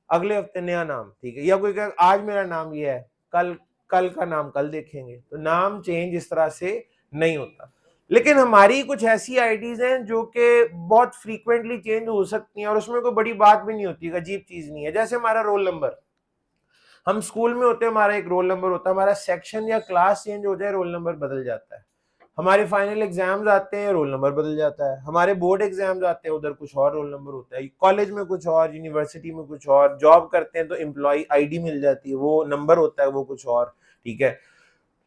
अगले हफ्ते नया नाम, ठीक है। या कोई कहे आज मेरा नाम ये है, कल कल का नाम कल देखेंगे, तो नाम चेंज इस तरह से नहीं होता। लेकिन हमारी कुछ ऐसी आईडीज हैं जो कि बहुत फ्रीक्वेंटली चेंज हो सकती हैं और उसमें कोई बड़ी बात भी नहीं होती, अजीब चीज नहीं है। जैसे हमारा रोल नंबर, हम स्कूल में होते हैं, हमारा एक रोल नंबर होता है, हमारा सेक्शन या क्लास चेंज हो जाए रोल नंबर बदल जाता है। हमारे फाइनल एग्जाम्स आते हैं रोल नंबर बदल जाता है, हमारे बोर्ड एग्जाम्स आते हैं उधर कुछ और रोल नंबर होता है, कॉलेज में कुछ और, यूनिवर्सिटी में कुछ और, जॉब करते हैं तो एम्प्लॉय आईडी मिल जाती है, वो नंबर होता है वो कुछ और, ठीक है।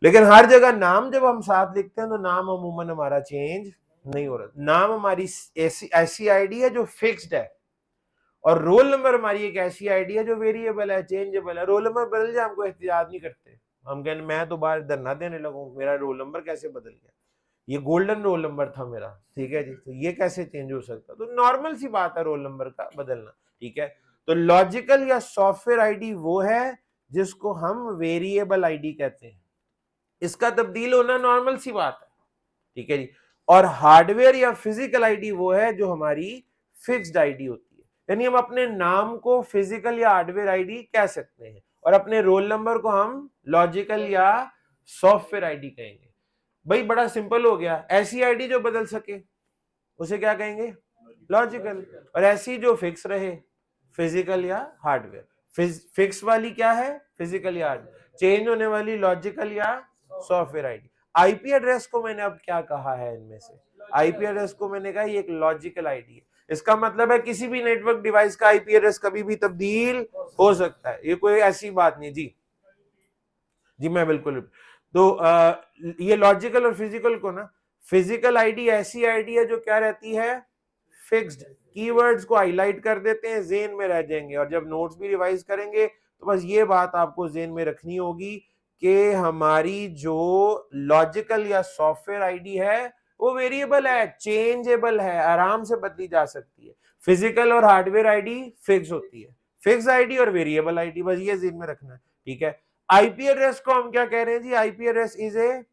लेकिन हर जगह नाम जब हम साथ लिखते हैं तो नाम अमूमन हमारा चेंज नहीं हो रहा। नाम हमारी ऐसी आईडी है जो फिक्स्ड है, और रोल नंबर हमारी एक ऐसी आईडी है जो वेरिएबल है, चेंजेबल है। रोल नंबर बदल जाए हमको एहतियात नहीं करते, हम कहते मैं तो बाहर धरना देने लगूं, मेरा रोल नंबर कैसे बदल गया, ये गोल्डन रोल नंबर था मेरा, ठीक है जी, तो ये कैसे चेंज हो सकता। तो नॉर्मल सी बात है रोल नंबर का बदलना, ठीक है। तो लॉजिकल या सॉफ्टवेयर आईडी वो है जिसको हम वेरिएबल आईडी कहते हैं, इसका तब्दील होना नॉर्मल सी बात है, ठीक है जी। और हार्डवेयर या फिजिकल आईडी वो है जो हमारी फिक्स्ड आईडी होती है, यानी हम अपने नाम को फिजिकल या हार्डवेयर आईडी कह सकते हैं और अपने रोल नंबर को हम लॉजिकल या सॉफ्टवेयर आईडी कहेंगे। भाई बड़ा सिंपल हो गया, ऐसी आईडी जो बदल सके उसे क्या कहेंगे? लॉजिकल, और ऐसी जो फिक्स रहे फिजिकल या हार्डवेयर। फिक्स वाली क्या है? फिजिकल या हार्डवेयर। चेंज होने वाली लॉजिकल या सॉफ्टवेयर आईडी। आईपी एड्रेस को मैंने अब क्या कहा है इनमें से? आईपी एड्रेस को मैंने कहा ये एक लॉजिकल आईडी है, इसका मतलब है किसी भी नेटवर्क डिवाइस का आईपी एड्रेस कभी भी तब्दील हो सकता है, ये कोई ऐसी बात नहीं जी। जी मैं बिल्कुल। तो ये लॉजिकल और फिजिकल को ना, फिजिकल आईडी ऐसी आईडी है जो क्या रहती है? फिक्स्ड। कीवर्ड्स को हाईलाइट कर देते हैं, जेन में रह जाएंगे, और जब नोट्स भी रिवाइज करेंगे तो बस ये बात आपको जेन में रखनी होगी कि हमारी जो लॉजिकल या सॉफ्टवेयर आईडी है वो वेरिएबल है, चेंजेबल है, आराम से बदली जा सकती है। फिजिकल और हार्डवेयर आईडी फिक्स होती है, फिक्स आईडी और वेरिएबल आईडी, बस ये जेन में रखना है, ठीक है। आईपी एड्रेस को हम क्या कह रहे हैं जी? IP address is a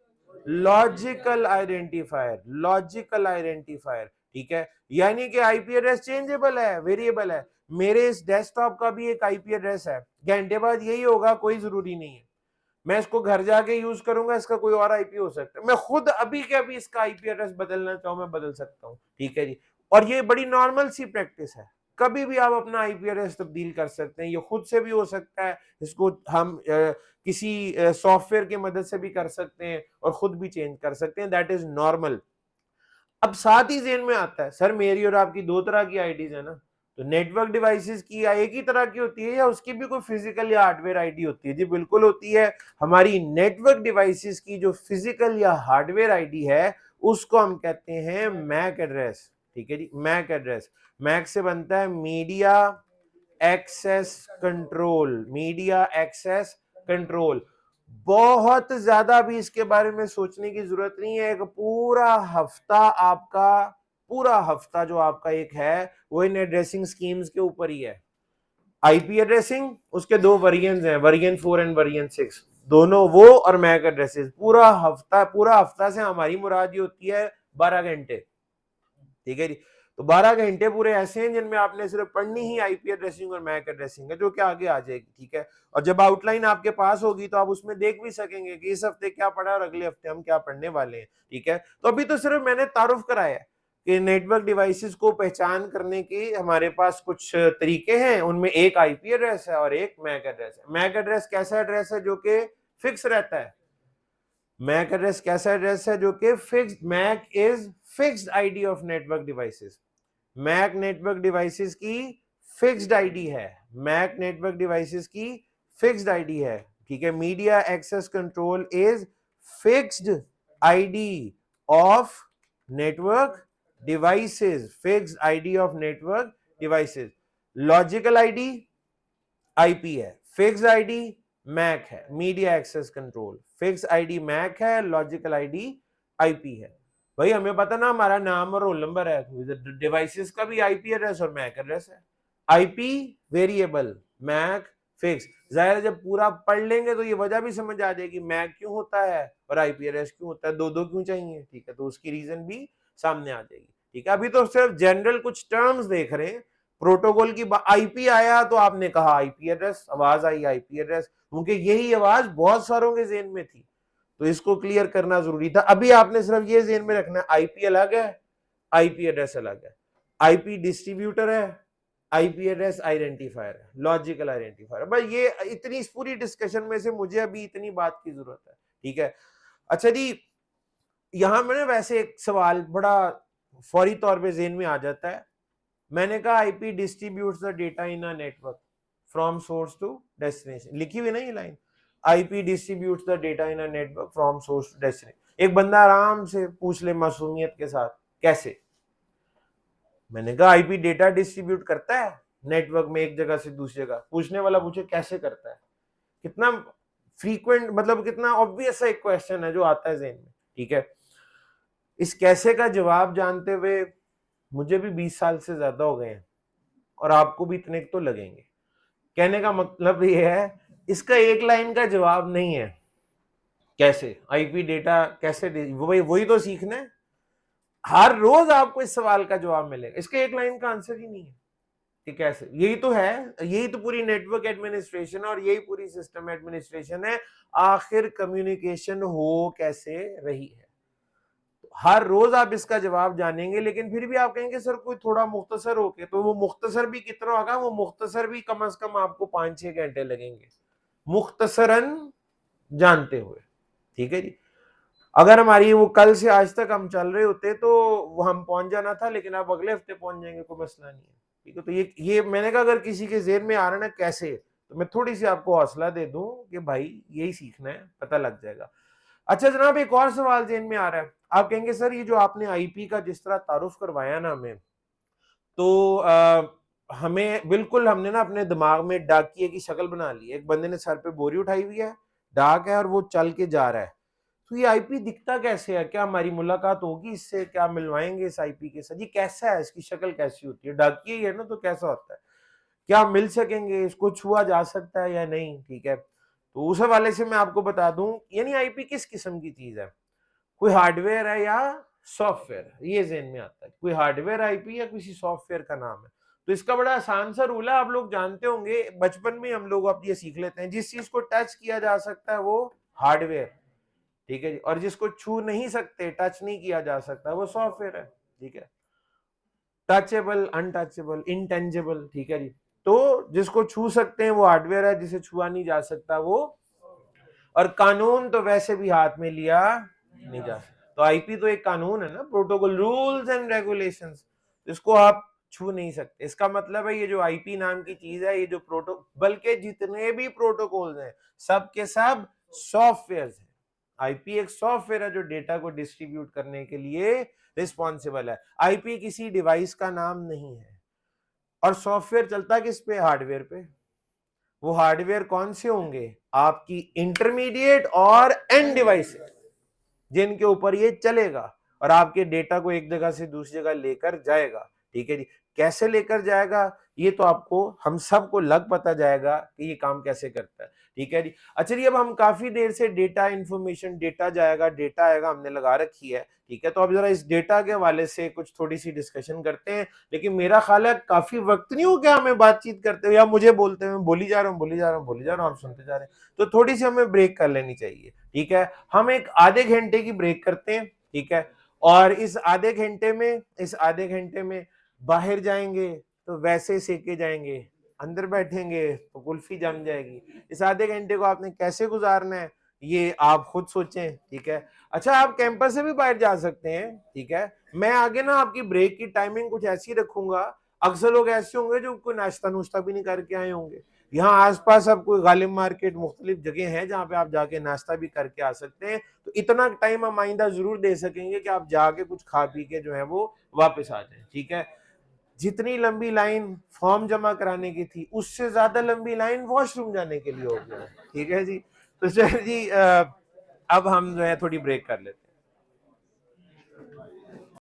logical identifier, logical identifier, ठीक है। यानी कि आईपी एड्रेस चेंजेबल है, वेरिएबल है। मेरे इस डेस्कटॉप का भी एक आईपी एड्रेस है, घंटे बाद यही होगा, कोई जरूरी नहीं है। मैं इसको घर जाके यूज करूंगा, इसका कोई और आईपी हो सकता है। मैं खुद अभी के अभी इसका आईपी एड्रेस बदलना चाहूं, मैं बदल सकता हूं, ठीक है जी। और ये बड़ी नॉर्मल सी प्रैक्टिस है, कभी भी आप अपना आईपी एड्रेस तब्दील कर सकते हैं। ये खुद से भी हो सकता है, इसको हम किसी सॉफ्टवेयर की मदद से भी कर सकते हैं और खुद भी चेंज कर सकते हैं, दैट इज नॉर्मल। अब साथ ही जेन में आता है, सर मेरी और आपकी दो तरह की आईडीज है ना, तो नेटवर्क डिवाइसेस की या एक ही तरह की होती है या उसकी भी कोई फिजिकल या हार्डवेयर आईडी होती है? जी बिल्कुल होती है। हमारी नेटवर्क डिवाइसेस की जो फिजिकल या हार्डवेयर आईडी है उसको हम कहते हैं मैक एड्रेस, ठीक है जी। मैक एड्रेस, मैक से बनता है media access control, media access control. बहुत ज्यादा भी इसके बारे में सोचने की जरूरत नहीं है। एक पूरा हफ्ता आपका, पूरा हफ्ता जो आपका एक है वो इन एड्रेसिंग स्कीम्स के ऊपर ही है। आईपी एड्रेसिंग, उसके दो वेरिएंट्स हैं, वेरिएंट 4 एंड वेरिएंट 6, दोनों वो और मैक एड्रेसेस। पूरा हफ्ता से हमारी मुराद ये होती है 12 घंटे, ठीक है जी। तो 12 घंटे पूरे ऐसे हैं जिनमें आपने सिर्फ पढ़नी ही आईपी एड्रेसिंग और मैक एड्रेसिंग है, जो कि आगे आ जाएगी, ठीक है। और जब आउटलाइन आपके पास होगी तो आप उसमें देख भी सकेंगे कि इस हफ्ते क्या पढ़ा और अगले हफ्ते हम क्या पढ़ने वाले हैं, ठीक है। तो अभी तो सिर्फ मैंने तारुफ कराया है कि नेटवर्क डिवाइसेस को पहचान करने के हमारे पास कुछ तरीके हैं, उनमें एक आईपी एड्रेस है और एक मैक एड्रेस है। मैक एड्रेस कैसा एड्रेस है? जो कि फिक्स रहता है। मैक एड्रेस कैसा एड्रेस है? जो कि fixed. MAC is fixed ID of network devices. MAC network devices की फिक्स्ड आईडी है, मैक नेटवर्क डिवाइसेस की फिक्स्ड आईडी है, ठीक है। Media access control is fixed ID of network devices, fixed ID of network devices. Logical ID IP है, फिक्स्ड आईडी मैक है। Media access control fixed ID MAC है, लॉजिकल आईडी आईपी है। भाई हमें पता ना हमारा नाम और रोल नंबर है, डिवाइसेस का भी आईपी एड्रेस और मैक एड्रेस है। IP variable, MAC fix. जाहिर है जब पूरा पढ़ लेंगे तो ये वजह भी समझ आ जाएगी मैक क्यों होता है और आईपी एड्रेस क्यों होता है, दो दो क्यों चाहिए, ठीक है। तो उसकी रीजन भी सामने आ जाएगी, ठीक है। अभी तो सिर्फ जनरल कुछ टर्म्स देख रहे हैं। प्रोटोकॉल की आईपी आया तो आपने कहा आईपी एड्रेस, आवाज आई आईपी एड्रेस, क्योंकि यही आवाज बहुत सारों के जेन में थी, तो इसको क्लियर करना जरूरी था। अभी आपने सिर्फ ये जेन में रखना है, आईपी अलग है, आईपी एड्रेस अलग है। आईपी डिस्ट्रीब्यूटर है, आईपी एड्रेस आइडेंटिफायर है, लॉजिकल आइडेंटिफायर। बस ये इतनी, इस पूरी डिस्कशन में से मुझे अभी इतनी बात की जरूरत है, ठीक है। अच्छा जी, यहां मैंने वैसे एक सवाल बड़ा फौरी तौर पे जेन में आ जाता है। मैंने कहा IP distributes the data in a network from source to destination, लिखी हुई ना ये line, IP distributes the data in a network from source to destination. एक बंदा आराम से पूछ ले मासूमियत के साथ, कैसे? मैंने कहा आईपी डेटा डिस्ट्रीब्यूट करता है नेटवर्क में एक जगह से दूसरी जगह। पूछने वाला पूछे कैसे करता है? कितना फ्रीक्वेंट, मतलब कितना ऑब्वियस एक क्वेश्चन है जो आता है जेन में, ठीक है। इस कैसे का जवाब जानते हुए मुझे भी 20 साल से ज्यादा हो गए हैं और आपको भी इतने तो लगेंगे। कहने का मतलब ये है, इसका एक लाइन का जवाब नहीं है। कैसे आईपी डेटा कैसे, वही तो सीखना है। हर रोज आपको इस सवाल का जवाब मिलेगा, इसका एक लाइन का आंसर ही नहीं है कि कैसे। यही तो है, यही तो पूरी नेटवर्क एडमिनिस्ट्रेशन और यही पूरी सिस्टम एडमिनिस्ट्रेशन है। आखिर कम्युनिकेशन हो कैसे रही है, हर रोज आप इसका जवाब जानेंगे। लेकिन फिर भी आप कहेंगे सर कोई थोड़ा मुख्तसर होके, तो वो मुख्तसर भी कितना होगा? वो मुख्तसर भी कम से कम आपको 5-6 घंटे लगेंगे मुख्तसरन जानते हुए, ठीक है जी। अगर हमारी वो कल से आज तक हम चल रहे होते तो वो हम पहुंच जाना था, लेकिन आप अगले हफ्ते पहुंच जाएंगे, कोई मसला नहीं है, ठीक है। तो ये मैंने कहा अगर किसी के जेहन में आ रहा है ना कैसे, तो मैं थोड़ी सी आपको हौसला दे दूं कि भाई यही सीखना है, पता लग जाएगा। अच्छा जनाब, एक और सवाल जेहन में आ रहा है। आप कहेंगे सर ये जो आपने आईपी का जिस तरह तारुफ करवाया ना हमें, तो हमें बिल्कुल हमने ना अपने दिमाग में डाकिये की शक्ल बना ली है। एक बंदे ने सर पे बोरी उठाई हुई है, डाक है और वो चल के जा रहा है। तो ये आईपी दिखता कैसे है? क्या हमारी मुलाकात होगी इससे? क्या मिलवाएंगे इस आईपी के साथ? ये कैसा है? इसकी शक्ल कैसी होती है? डाकिये ही है ना, तो कैसा होता है? क्या मिल सकेंगे? इसको छुआ जा सकता है या नहीं? ठीक है, तो उस हवाले से मैं आपको बता दूं, यानी आईपी किस किस्म की चीज है? कोई हार्डवेयर है या सॉफ्टवेयर? ये ज़हन में आता है। कोई हार्डवेयर आईपी या किसी सॉफ्टवेयर का नाम है। तो इसका बड़ा आसान सा रूल है, आप लोग जानते होंगे, बचपन में हम लोग अब ये सीख लेते हैं। जिस चीज को टच किया जा सकता है वो हार्डवेयर, ठीक है जी, और जिसको छू नहीं सकते, टच नहीं किया जा सकता, वो सॉफ्टवेयर है। ठीक है, टचेबल, अनटचेबल, इंटेंजिबल, ठीक है जी। तो जिसको छू सकते हैं वो हार्डवेयर है, जिसे छुआ नहीं जा सकता वो, और कानून तो वैसे भी हाथ में लिया नहीं जा सकता। तो आईपी तो एक कानून है ना, प्रोटोकॉल, रूल्स एंड रेगुलेशंस, इसको आप छू नहीं सकते। इसका मतलब है ये जो आईपी नाम की चीज है, ये जो बल्कि जितने भी प्रोटोकॉल्स हैं सब के सब सॉफ्टवेयर हैं। आईपी एक सॉफ्टवेयर है जो डेटा को डिस्ट्रीब्यूट करने के लिए रिस्पॉन्सिबल है। आईपी किसी डिवाइस का नाम नहीं है। और सॉफ्टवेयर चलता किस पे? हार्डवेयर पे। वो हार्डवेयर कौन से होंगे? आपकी इंटरमीडिएट और एंड डिवाइसेस, जिनके ऊपर ये चलेगा और आपके डेटा को एक जगह से दूसरी जगह लेकर जाएगा। ठीक है जी, कैसे लेकर जाएगा ये तो आपको, हम सबको लग पता जाएगा कि ये काम कैसे करता है। ठीक है जी। अच्छा जी, अब हम काफी देर से डेटा इंफॉर्मेशन, डेटा जाएगा, डेटा आएगा हमने लगा रखी है। ठीक है, तो अब जरा इस डेटा के हवाले से कुछ थोड़ी सी डिस्कशन करते हैं। लेकिन मेरा ख्याल है काफी वक्त नहीं हो गया हमें बातचीत करते हुए, या मुझे बोलते हुए, बोली जा रहा हूँ बोली जा रहा हूँ बोली जा रहा हूँ, आप सुनते जा रहे हैं, तो थोड़ी सी हमें ब्रेक कर लेनी चाहिए। ठीक है, हम एक आधे घंटे की ब्रेक करते हैं। ठीक है, और इस आधे घंटे में बाहर जाएंगे तो वैसे सेके जाएंगे, अंदर बैठेंगे तो कुल्फी जम जाएगी। इस आधे घंटे को आपने कैसे गुजारना है ये आप खुद सोचें। ठीक है, अच्छा आप कैंपस से भी बाहर जा सकते हैं। ठीक है, मैं आगे ना आपकी ब्रेक की टाइमिंग कुछ ऐसी रखूंगा, अक्सर लोग ऐसे होंगे जो कोई नाश्ता नुश्ता भी नहीं करके आए होंगे। यहाँ आसपास अब कोई गालिब मार्केट, मुख्तलिफ जगह है जहाँ पे आप जाके नाश्ता भी करके आ सकते हैं। तो इतना टाइम हम आइंदा जरूर दे सकेंगे कि आप जाके कुछ खा पी के जो है वो वापस आ जाए। ठीक है, जितनी लंबी लाइन फॉर्म जमा कराने की थी उससे ज्यादा लंबी लाइन वॉशरूम जाने के लिए हो गई। ठीक है जी, तो सर जी अब हम जो है थोड़ी ब्रेक कर लेते हैं।